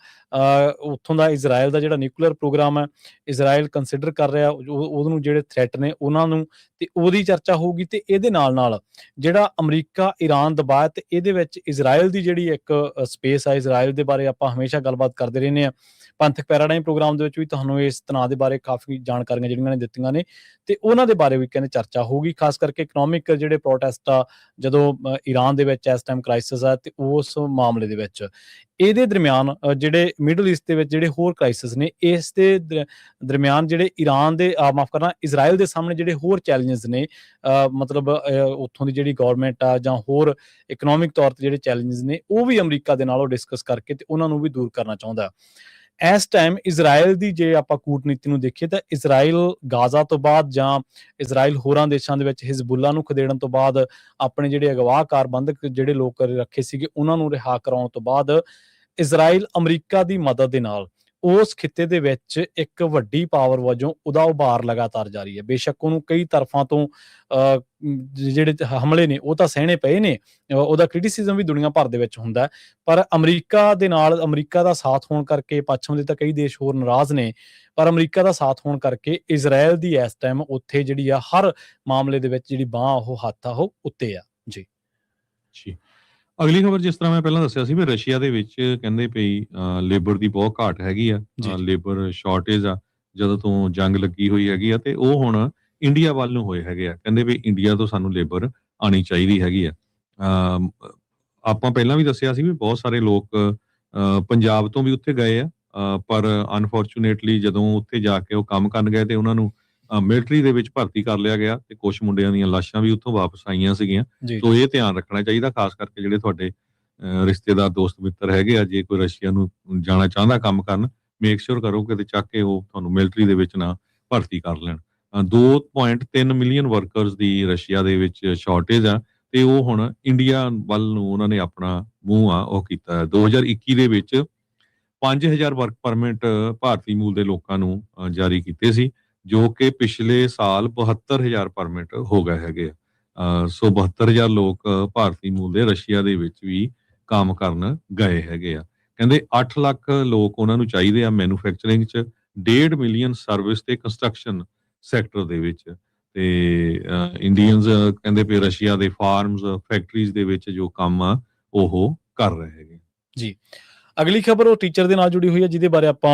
ਉੱਥੋਂ ਦਾ ਇਜ਼ਰਾਈਲ ਦਾ ਜਿਹੜਾ ਨਿਊਕਲੀਅਰ ਪ੍ਰੋਗਰਾਮ ਹੈ, ਇਜ਼ਰਾਈਲ ਕੰਸੀਡਰ ਕਰ ਰਿਹਾ ਉਹਨੂੰ, ਜਿਹੜੇ ਥ੍ਰੈਟ ਨੇ ਉਹਨਾਂ ਨੂੰ, ਤੇ ਉਹਦੀ ਚਰਚਾ ਹੋਊਗੀ। ਤੇ ਇਹਦੇ ਨਾਲ ਨਾਲ ਜਿਹੜਾ ਅਮਰੀਕਾ ਈਰਾਨ ਦਬਾਅ ਤੇ ਇਹਦੇ ਵਿੱਚ ਇਜ਼ਰਾਈਲ ਦੀ ਜਿਹੜੀ ਇੱਕ ਸਪੇਸ ਆ, ਇਜ਼ਰਾਈਲ ਦੇ ਬਾਰੇ ਆਪਾਂ ਹਮੇਸ਼ਾ ਗੱਲਬਾਤ ਕਰਦੇ ਰਹਿੰਦੇ ਹਾਂ। ਪੰਥਕ ਪੈਰਾਡਾਈਮ ਪ੍ਰੋਗਰਾਮ ਦੇ ਵਿੱਚ ਵੀ ਤੁਹਾਨੂੰ ਇਸ ਤਣਾਅ ਦੇ ਬਾਰੇ ਕਾਫੀ ਜਾਣਕਾਰੀਆਂ ਜਿਹੜੀਆਂ ਨੇ ਦਿੱਤੀਆਂ ਨੇ ਤੇ ਉਹਨਾਂ ਦੇ ਬਾਰੇ ਵੀ ਕਹਿੰਦੇ ਚਰਚਾ ਹੋਊਗੀ, ਖਾਸ ਕਰਕੇ ਇਕਨੋਮਿਕ ਜਿਹੜੇ ਪ੍ਰੋਟੈਸਟ ਆ ਜਦੋਂ ਈਰਾਨ ਦੇ ਵਿੱਚ ਇਸ ਟਾਈਮ ਕ੍ਰਾਈਸਿਸ ਆ ਤੇ ਉਸ ਮਾਮਲੇ ਦੇ ਵਿੱਚ। ਇਹਦੇ ਦਰਮਿਆਨ ਜਿਹੜੇ ਮਿਡਲ ਈਸਟ ਦੇ ਵਿੱਚ ਜਿਹੜੇ ਹੋਰ ਕ੍ਰਾਈਸਿਸ ਨੇ, ਇਸ ਦੇ ਦਰਮਿਆਨ ਜਿਹੜੇ ਈਰਾਨ ਦੇ ਮਾਫ ਕਰਨਾ ਇਜ਼ਰਾਈਲ ਦੇ ਸਾਹਮਣੇ ਜਿਹੜੇ ਹੋਰ ਚੈਲੰਜਸ ਨੇ, ਮਤਲਬ ਉੱਥੋਂ ਦੀ ਜਿਹੜੀ ਗਵਰਨਮੈਂਟ ਆ ਜਾਂ ਹੋਰ ਇਕਨੋਮਿਕ ਤੌਰ ਤੇ ਜਿਹੜੇ ਚੈਲੰਜਸ ਨੇ, ਉਹ ਵੀ ਅਮਰੀਕਾ ਦੇ ਨਾਲ ਉਹ ਡਿਸਕਸ ਕਰਕੇ ਤੇ ਉਹਨਾਂ ਨੂੰ ਵੀ ਦੂਰ ਕਰਨਾ ਚਾਹੁੰਦਾ। ਇਸ ਟਾਈਮ ਇਜ਼ਰਾਈਲ ਦੀ ਜੇ ਆਪਾਂ ਕੂਟਨੀਤੀ ਨੂੰ ਦੇਖੀਏ ਤਾਂ ਇਜ਼ਰਾਈਲ ਗਾਜ਼ਾ ਤੋਂ ਬਾਅਦ ਜਾਂ ਇਜ਼ਰਾਈਲ ਹੋਰਾਂ ਦੇਸ਼ਾਂ ਦੇ ਵਿੱਚ ਹਿਜ਼ਬੁੱਲਾ ਨੂੰ ਖਦੇੜਨ ਤੋਂ ਬਾਅਦ, ਆਪਣੇ ਜਿਹੜੇ ਅਗਵਾਕਾਰ ਬੰਧਕ ਜਿਹੜੇ ਲੋਕ ਰੱਖੇ ਸੀਗੇ ਉਹਨਾਂ ਨੂੰ ਰਿਹਾ ਕਰਾਉਣ ਤੋਂ ਬਾਅਦ, ਇਜ਼ਰਾਈਲ ਅਮਰੀਕਾ ਦੀ ਮਦਦ ਦੇ ਨਾਲ ਉਸ ਖਿੱਤੇ ਦੇ ਵਿੱਚ ਇੱਕ ਵੱਡੀ ਪਾਵਰ ਵਜੋਂ ਉਹਦਾ ਉਭਾਰ ਲਗਾਤਾਰ ਜਾਰੀ ਹੈ। ਬੇਸ਼ੱਕ ਉਹਨੂੰ ਕਈ ਤਰਫਾਂ ਤੋਂ ਜਿਹੜੇ ਹਮਲੇ ਨੇ ਉਹ ਤਾਂ ਸਹਿਣੇ ਪਏ ਨੇ, ਉਹਦਾ ਕ੍ਰਿਟਿਸਿਜ਼ਮ ਵੀ ਦੁਨੀਆ ਭਰ ਦੇ ਵਿੱਚ ਹੁੰਦਾ, ਪਰ ਅਮਰੀਕਾ ਦੇ ਨਾਲ, ਅਮਰੀਕਾ ਦਾ ਸਾਥ ਹੋਣ ਕਰਕੇ, ਪੱਛਮ ਦੇ ਤਾਂ ਕਈ ਦੇਸ਼ ਹੋਰ ਨਾਰਾਜ਼ ਨੇ, ਪਰ ਅਮਰੀਕਾ ਦਾ ਸਾਥ ਹੋਣ ਕਰਕੇ ਇਜ਼ਰਾਈਲ ਦੀ ਇਸ ਟਾਈਮ ਉੱਥੇ ਜਿਹੜੀ ਆ ਹਰ ਮਾਮਲੇ ਦੇ ਵਿੱਚ ਜਿਹੜੀ ਬਾਂਹ, ਉਹ ਹੱਥ ਆ, ਉਹ ਉੱਤੇ ਆ। ਜੀ ਜੀ, ਅਗਲੀ ਖਬਰ, ਜਿਸ ਤਰ੍ਹਾਂ ਮੈਂ ਪਹਿਲਾਂ ਦੱਸਿਆ ਸੀ ਵੀ ਰਸ਼ੀਆ ਦੇ ਵਿੱਚ ਕਹਿੰਦੇ ਪਈ ਲੇਬਰ ਦੀ ਬਹੁਤ ਘਾਟ ਹੈਗੀ ਆ, ਲੇਬਰ ਸ਼ਾਰਟੇਜ ਆ ਜਦੋਂ ਤੋਂ ਜੰਗ ਲੱਗੀ ਹੋਈ ਹੈਗੀ ਆ, ਤੇ ਉਹ ਹੁਣ ਇੰਡੀਆ ਵੱਲ ਨੂੰ ਹੋਏ ਹੈਗੇ ਆ। ਕਹਿੰਦੇ ਵੀ ਇੰਡੀਆ ਤੋਂ ਸਾਨੂੰ ਲੇਬਰ ਆਣੀ ਚਾਹੀਦੀ ਹੈਗੀ ਆ। ਆਪਾਂ ਪਹਿਲਾਂ ਵੀ ਦੱਸਿਆ ਸੀ ਵੀ ਬਹੁਤ ਸਾਰੇ ਲੋਕ ਪੰਜਾਬ ਤੋਂ ਵੀ ਉੱਥੇ ਗਏ ਆ, ਪਰ ਅਨਫੋਰਚੂਨੇਟਲੀ ਜਦੋਂ ਉੱਥੇ ਜਾ ਕੇ ਉਹ ਕੰਮ ਕਰਨ ਗਏ ਤੇ ਉਹਨਾਂ ਨੂੰ ਮਿਲਟਰੀ ਦੇ ਵਿੱਚ ਭਰਤੀ ਕਰ ਲਿਆ ਗਿਆ ਤੇ ਕੁਝ ਮੁੰਡਿਆਂ ਦੀਆਂ ਲਾਸ਼ਾਂ ਵੀ ਉੱਥੋਂ ਵਾਪਸ ਆਈਆਂ ਸੀਗੀਆਂ। ਸੋ ਇਹ ਧਿਆਨ ਰੱਖਣਾ ਚਾਹੀਦਾ, ਖਾਸ ਕਰਕੇ ਜਿਹੜੇ ਤੁਹਾਡੇ ਰਿਸ਼ਤੇਦਾਰ, ਦੋਸਤ ਮਿੱਤਰ ਹੈਗੇ ਆ, ਜੇ ਕੋਈ ਰਸ਼ੀਆ ਨੂੰ ਜਾਣਾ ਚਾਹੁੰਦਾ ਕੰਮ ਕਰਨ, ਮੇਕ ਸ਼ੋਰ ਕਰੋ ਕਿ ਚੱਕ ਕੇ ਉਹ ਤੁਹਾਨੂੰ ਮਿਲਟਰੀ ਦੇ ਵਿੱਚ ਨਾ ਭਰਤੀ ਕਰ ਲੈਣ। 2.3 ਮਿਲੀਅਨ ਵਰਕਰਸ ਦੀ ਰਸ਼ੀਆ ਦੇ ਵਿੱਚ ਸ਼ਾਰਟੇਜ ਆ ਤੇ ਉਹ ਹੁਣ ਇੰਡੀਆ ਵੱਲ ਨੂੰ ਉਹਨਾਂ ਨੇ ਆਪਣਾ ਮੂੰਹ ਆ ਉਹ ਕੀਤਾ। 2021 ਦੇ ਵਿੱਚ 5,000 ਵਰਕ ਪਰਮਿਟ ਭਾਰਤੀ ਮੂਲ ਦੇ ਲੋਕਾਂ ਨੂੰ ਜਾਰੀ ਕੀਤੇ ਸੀ, ਜੋ ਕਿ ਪਿਛਲੇ ਸਾਲ 72,000 ਪਰਮਿਟ ਹੋ ਗਏ ਹੈਗੇ ਆ। ਸੋ 72,000 ਲੋਕ ਭਾਰਤੀ ਮੂਲ ਦੇ ਰਸ਼ੀਆ ਦੇ ਵਿੱਚ ਵੀ ਕੰਮ ਕਰਨ ਗਏ ਹੈਗੇ ਆ। ਕਹਿੰਦੇ 8 ਲੱਖ ਲੋਕ ਉਹਨਾਂ ਨੂੰ ਚਾਹੀਦੇ ਆ ਮੈਨੂਫੈਕਚਰਿੰਗ 'ਚ, 1.5 ਮਿਲੀਅਨ ਸਰਵਿਸ ਤੇ ਕੰਸਟਰਕਸ਼ਨ ਸੈਕਟਰ ਦੇ ਵਿੱਚ, ਤੇ ਇੰਡੀਅਨਸ ਕਹਿੰਦੇ ਵੀ ਰਸ਼ੀਆ ਦੇ ਫਾਰਮਸ, ਫੈਕਟਰੀਜ਼ ਦੇ ਵਿੱਚ ਜੋ ਕੰਮ ਆ ਉਹ ਕਰ ਰਹੇ ਹੈਗੇ। ਜੀ, ਅਗਲੀ ਖਬਰ ਉਹ ਟੀਚਰ ਦੇ ਨਾਲ ਜੁੜੀ ਹੋਈ ਹੈ, ਜਿਹਦੇ ਬਾਰੇ ਆਪਾਂ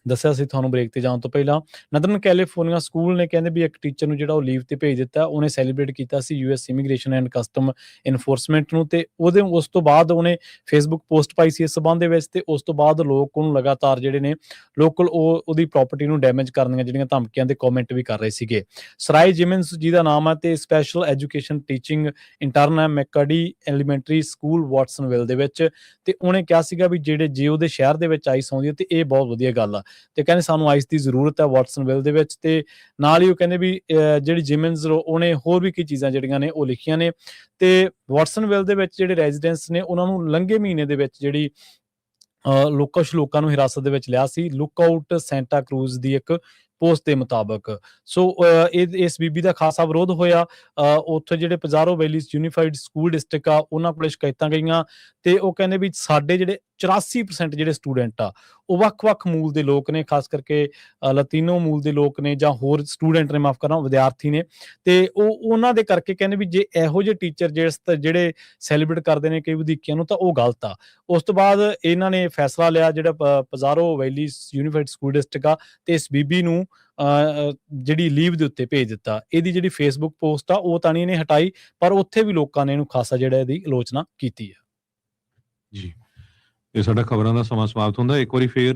ਦੱਸਿਆ ਸੀ ਤੁਹਾਨੂੰ ਬ੍ਰੇਕ ਤੇ ਜਾਣ ਤੋਂ ਪਹਿਲਾਂ। ਨਦਰਨ ਕੈਲੀਫੋਰਨੀਆ ਸਕੂਲ ਨੇ ਕਹਿੰਦੇ ਵੀ ਇੱਕ ਟੀਚਰ ਨੂੰ ਜਿਹੜਾ ਉਹ ਲੀਵ ਤੇ ਭੇਜ ਦਿੱਤਾ। ਉਹਨੇ ਸੈਲੀਬ੍ਰੇਟ ਕੀਤਾ ਸੀ US immigration and custom enforcement ਨੂੰ, ਤੇ ਉਸ ਤੋਂ ਬਾਅਦ ਉਹਨੇ ਫੇਸਬੁੱਕ ਪੋਸਟ ਪਾਈ ਸੀ ਇਸ ਸੰਬੰਧ ਦੇ ਵਿੱਚ, ਤੇ ਉਸ ਤੋਂ ਬਾਅਦ ਲੋਕ ਉਹਨੂੰ ਲਗਾਤਾਰ ਜਿਹੜੇ ਨੇ ਲੋਕਲ ਉਹਦੀ ਪ੍ਰਾਪਰਟੀ ਨੂੰ ਡੈਮੇਜ ਕਰਨ ਦੀਆਂ ਜਿਹੜੀਆਂ ਧਮਕੀਆਂ ਦੇ ਕਮੈਂਟ ਵੀ ਕਰ ਰਹੇ ਸੀਗੇ। ਸਰਾਏ ਜਿਮਿਨਸ ਜਿਹਦਾ ਨਾਮ ਹੈ, ਤੇ ਸਪੈਸ਼ਲ ਐਜੂਕੇਸ਼ਨ ਟੀਚਿੰਗ ਇੰਟਰਨ ਹੈ ਮੈਕਡੀ ਐਲੀਮੈਂਟਰੀ ਸਕੂਲ ਵਾਟਸਨਵਿਲ ਦੇ ਵਿੱਚ, ਤੇ ਉਹਨੇ ਕਿਹਾ ਸੀਗਾ ਵੀ ਜੇ ਉਹਦੇ ਸ਼ਹਿਰ ਦੇ ਵਿੱਚ ਆਈਸ ਆਉਂਦੀ ਹੈ ਤੇ ਇਹ ਬਹੁਤ ਵਧੀਆ ਗੱਲ ਆ, ਤੇ ਕਹਿੰਦੇ ਸਾਨੂੰ ਆਈਸ ਦੀ ਜ਼ਰੂਰਤ ਹੈ ਵਾਟਸਨਵਿਲ ਦੇ ਵਿੱਚ। ਤੇ ਨਾਲ ਹੀ ਉਹ ਕਹਿੰਦੇ ਵੀ ਜਿਹੜੀ ਜਿਮਿਨਸ ਉਹਨੇ ਹੋਰ ਵੀ ਕਈ ਚੀਜ਼ਾਂ ਜਿਹੜੀਆਂ ਨੇ ਉਹ ਲਿਖੀਆਂ ਨੇ, ਤੇ ਵਾਟਸਨਵਿਲ ਦੇ ਵਿੱਚ ਜਿਹੜੇ ਰੈਜ਼ੀਡੈਂਟਸ ਨੇ ਉਹਨਾਂ ਨੂੰ ਲੰਘੇ ਮਹੀਨੇ ਦੇ ਵਿੱਚ ਜਿਹੜੀ ਲੋਕਾਂ ਨੂੰ ਹਿਰਾਸਤ ਦੇ ਵਿੱਚ ਲਿਆ ਸੀ, ਲੁੱਕ ਆਊਟ ਸੈਂਟਾ ਕਰੂਜ਼ ਦੀ ਇੱਕ ਪੋਸਟ ਦੇ ਮੁਤਾਬਕ। ਸੋ ਇਸ ਬੀਬੀ ਦਾ ਖਾਸਾ ਵਿਰੋਧ ਹੋਇਆ। ਉੱਥੇ ਜਿਹੜੇ ਪਜ਼ਾਰੋ ਵੈਲੀਜ਼ ਯੂਨੀਫਾਈਡ ਸਕੂਲ ਡਿਸਟ੍ਰਿਕਟ ਆ ਉਹਨਾਂ ਕੋਲ ਸ਼ਿਕਾਇਤਾਂ ਗਈਆਂ, ਤੇ ਉਹ ਕਹਿੰਦੇ ਵੀ ਸਾਡੇ ਜਿਹੜੇ 84% ਜਿਹੜੇ ਸਟੂਡੈਂਟ ਆ ਉਹ ਵੱਖ-ਵੱਖ ਮੂਲ ਦੇ ਲੋਕ ਨੇ, ਖਾਸ ਕਰਕੇ ਲਤੀਨੋ ਮੂਲ ਦੇ ਲੋਕ ਨੇ ਜਾਂ ਹੋਰ ਸਟੂਡੈਂਟ ਨੇ, ਮਾਫ ਕਰਨਾ ਵਿਦਿਆਰਥੀ ਨੇ, ਤੇ ਉਹਨਾਂ ਦੇ ਕਰਕੇ ਕਹਿੰਦੇ ਵੀ ਜੇ ਇਹੋ ਜਿਹੇ ਟੀਚਰ ਜਿਹੜੇ ਸੈਲੀਬ੍ਰੇਟ ਕਰਦੇ ਨੇ ਕਈ ਵਧੀਕੀਆਂ ਨੂੰ ਤਾਂ ਉਹ ਗਲਤ ਆ। ਉਸ ਤੋਂ ਬਾਅਦ ਇਹਨਾਂ ਨੇ ਫੈਸਲਾ ਲਿਆ, ਜਿਹੜਾ ਪਜ਼ਾਰੋ ਵੈਲੀਜ਼ ਯੂਨੀਫਾਈਡ ਸਕੂਲ ਡਿਸਟ੍ਰਿਕਟ ਆ, ਤੇ ਇਸ ਬੀਬੀ ਨੂੰ ਜਿਹੜੀ ਲੀਵ ਦੇ ਉੱਤੇ ਭੇਜ ਦਿੱਤਾ। ਇਹਦੀ ਜਿਹੜੀ ਫੇਸਬੁੱਕ ਪੋਸਟ ਆ ਉਹ ਤਾਂ ਨਹੀਂ ਇਹਨੇ ਹਟਾਈ, ਪਰ ਉੱਥੇ ਵੀ ਲੋਕਾਂ ਨੇ ਇਹਨੂੰ ਖਾਸਾ ਜਿਹੜਾ ਇਹਦੀ ਆਲੋਚਨਾ ਕੀਤੀ ਹੈ। ਜੀ, ਇਹ ਸਾਡਾ ਖਬਰਾਂ ਦਾ ਸਮਾਂ ਸਮਾਪਤ ਹੁੰਦਾ। ਇੱਕ ਵਾਰੀ ਫੇਰ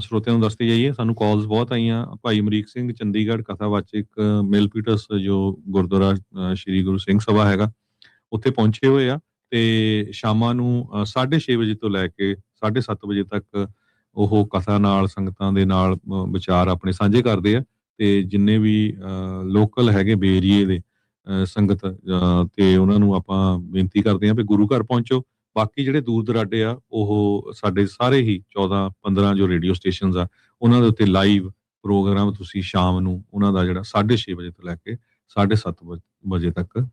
ਸਰੋਤਿਆਂ ਨੂੰ ਦੱਸਦੇ ਜਾਈਏ, ਸਾਨੂੰ ਕਾਲਸ ਬਹੁਤ ਆਈਆਂ। ਭਾਈ ਅਮਰੀਕ ਸਿੰਘ ਚੰਡੀਗੜ੍ਹ ਕਥਾਵਾਚਕ ਮਿਲਪੀਟਰਸ ਜੋ ਗੁਰਦੁਆਰਾ ਸ਼੍ਰੀ ਗੁਰੂ ਸਿੰਘ ਸਭਾ ਹੈਗਾ ਉੱਥੇ ਪਹੁੰਚੇ ਹੋਏ ਆ, ਤੇ ਸ਼ਾਮਾਂ ਨੂੰ 6:30 ਵਜੇ ਤੋਂ ਲੈ ਕੇ 7:30 ਵਜੇ ਤੱਕ ਉਹ ਕਥਾ ਨਾਲ ਸੰਗਤਾਂ ਦੇ ਨਾਲ ਵਿਚਾਰ ਆਪਣੇ ਸਾਂਝੇ ਕਰਦੇ ਆ। ਤੇ ਜਿੰਨੇ ਵੀ ਲੋਕਲ ਹੈਗੇ ਬੇਰੀਏ ਦੇ ਸੰਗਤ ਤੇ ਉਹਨਾਂ ਨੂੰ ਆਪਾਂ ਬੇਨਤੀ ਕਰਦੇ ਹਾਂ ਵੀ ਗੁਰੂ ਘਰ ਪਹੁੰਚੋ। ਬਾਕੀ ਜਿਹੜੇ ਦੂਰ ਦਰਾਡੇ ਆ ਉਹ ਸਾਡੇ ਸਾਰੇ ਹੀ 14-15 ਜੋ ਰੇਡੀਓ ਸਟੇਸ਼ਨਸ ਆ ਉਹਨਾਂ ਦੇ ਉੱਤੇ ਲਾਈਵ ਪ੍ਰੋਗਰਾਮ ਤੁਸੀਂ ਸ਼ਾਮ ਨੂੰ ਉਹਨਾਂ ਦਾ ਜਿਹੜਾ 6:30 ਵਜੇ ਤੋਂ ਲੈ ਕੇ 7:30 ਵਜੇ ਤੱਕ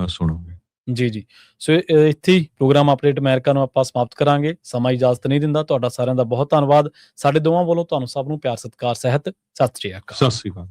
ਸੁਣੋਗੇ। ਜੀ। ਸੋ ਇੱਥੇ ਹੀ ਪ੍ਰੋਗਰਾਮ ਅਪਡੇਟ ਅਮਰੀਕਾ ਨੂੰ ਆਪਾਂ ਸਮਾਪਤ ਕਰਾਂਗੇ। ਸਮਾਂ ਇਜਾਜ਼ਤ ਨਹੀਂ ਦਿੰਦਾ। ਤੁਹਾਡਾ ਸਾਰਿਆਂ ਦਾ ਬਹੁਤ ਧੰਨਵਾਦ। ਸਾਡੇ ਦੋਵਾਂ ਵੱਲੋਂ ਤੁਹਾਨੂੰ ਸਭ ਨੂੰ ਪਿਆਰ ਸਤਿਕਾਰ ਸਹਿਤ ਸਤਿ ਸ਼੍ਰੀ ਅਕਾਲ। ਸਤਿ ਸ਼੍ਰੀ ਅਕਾਲ।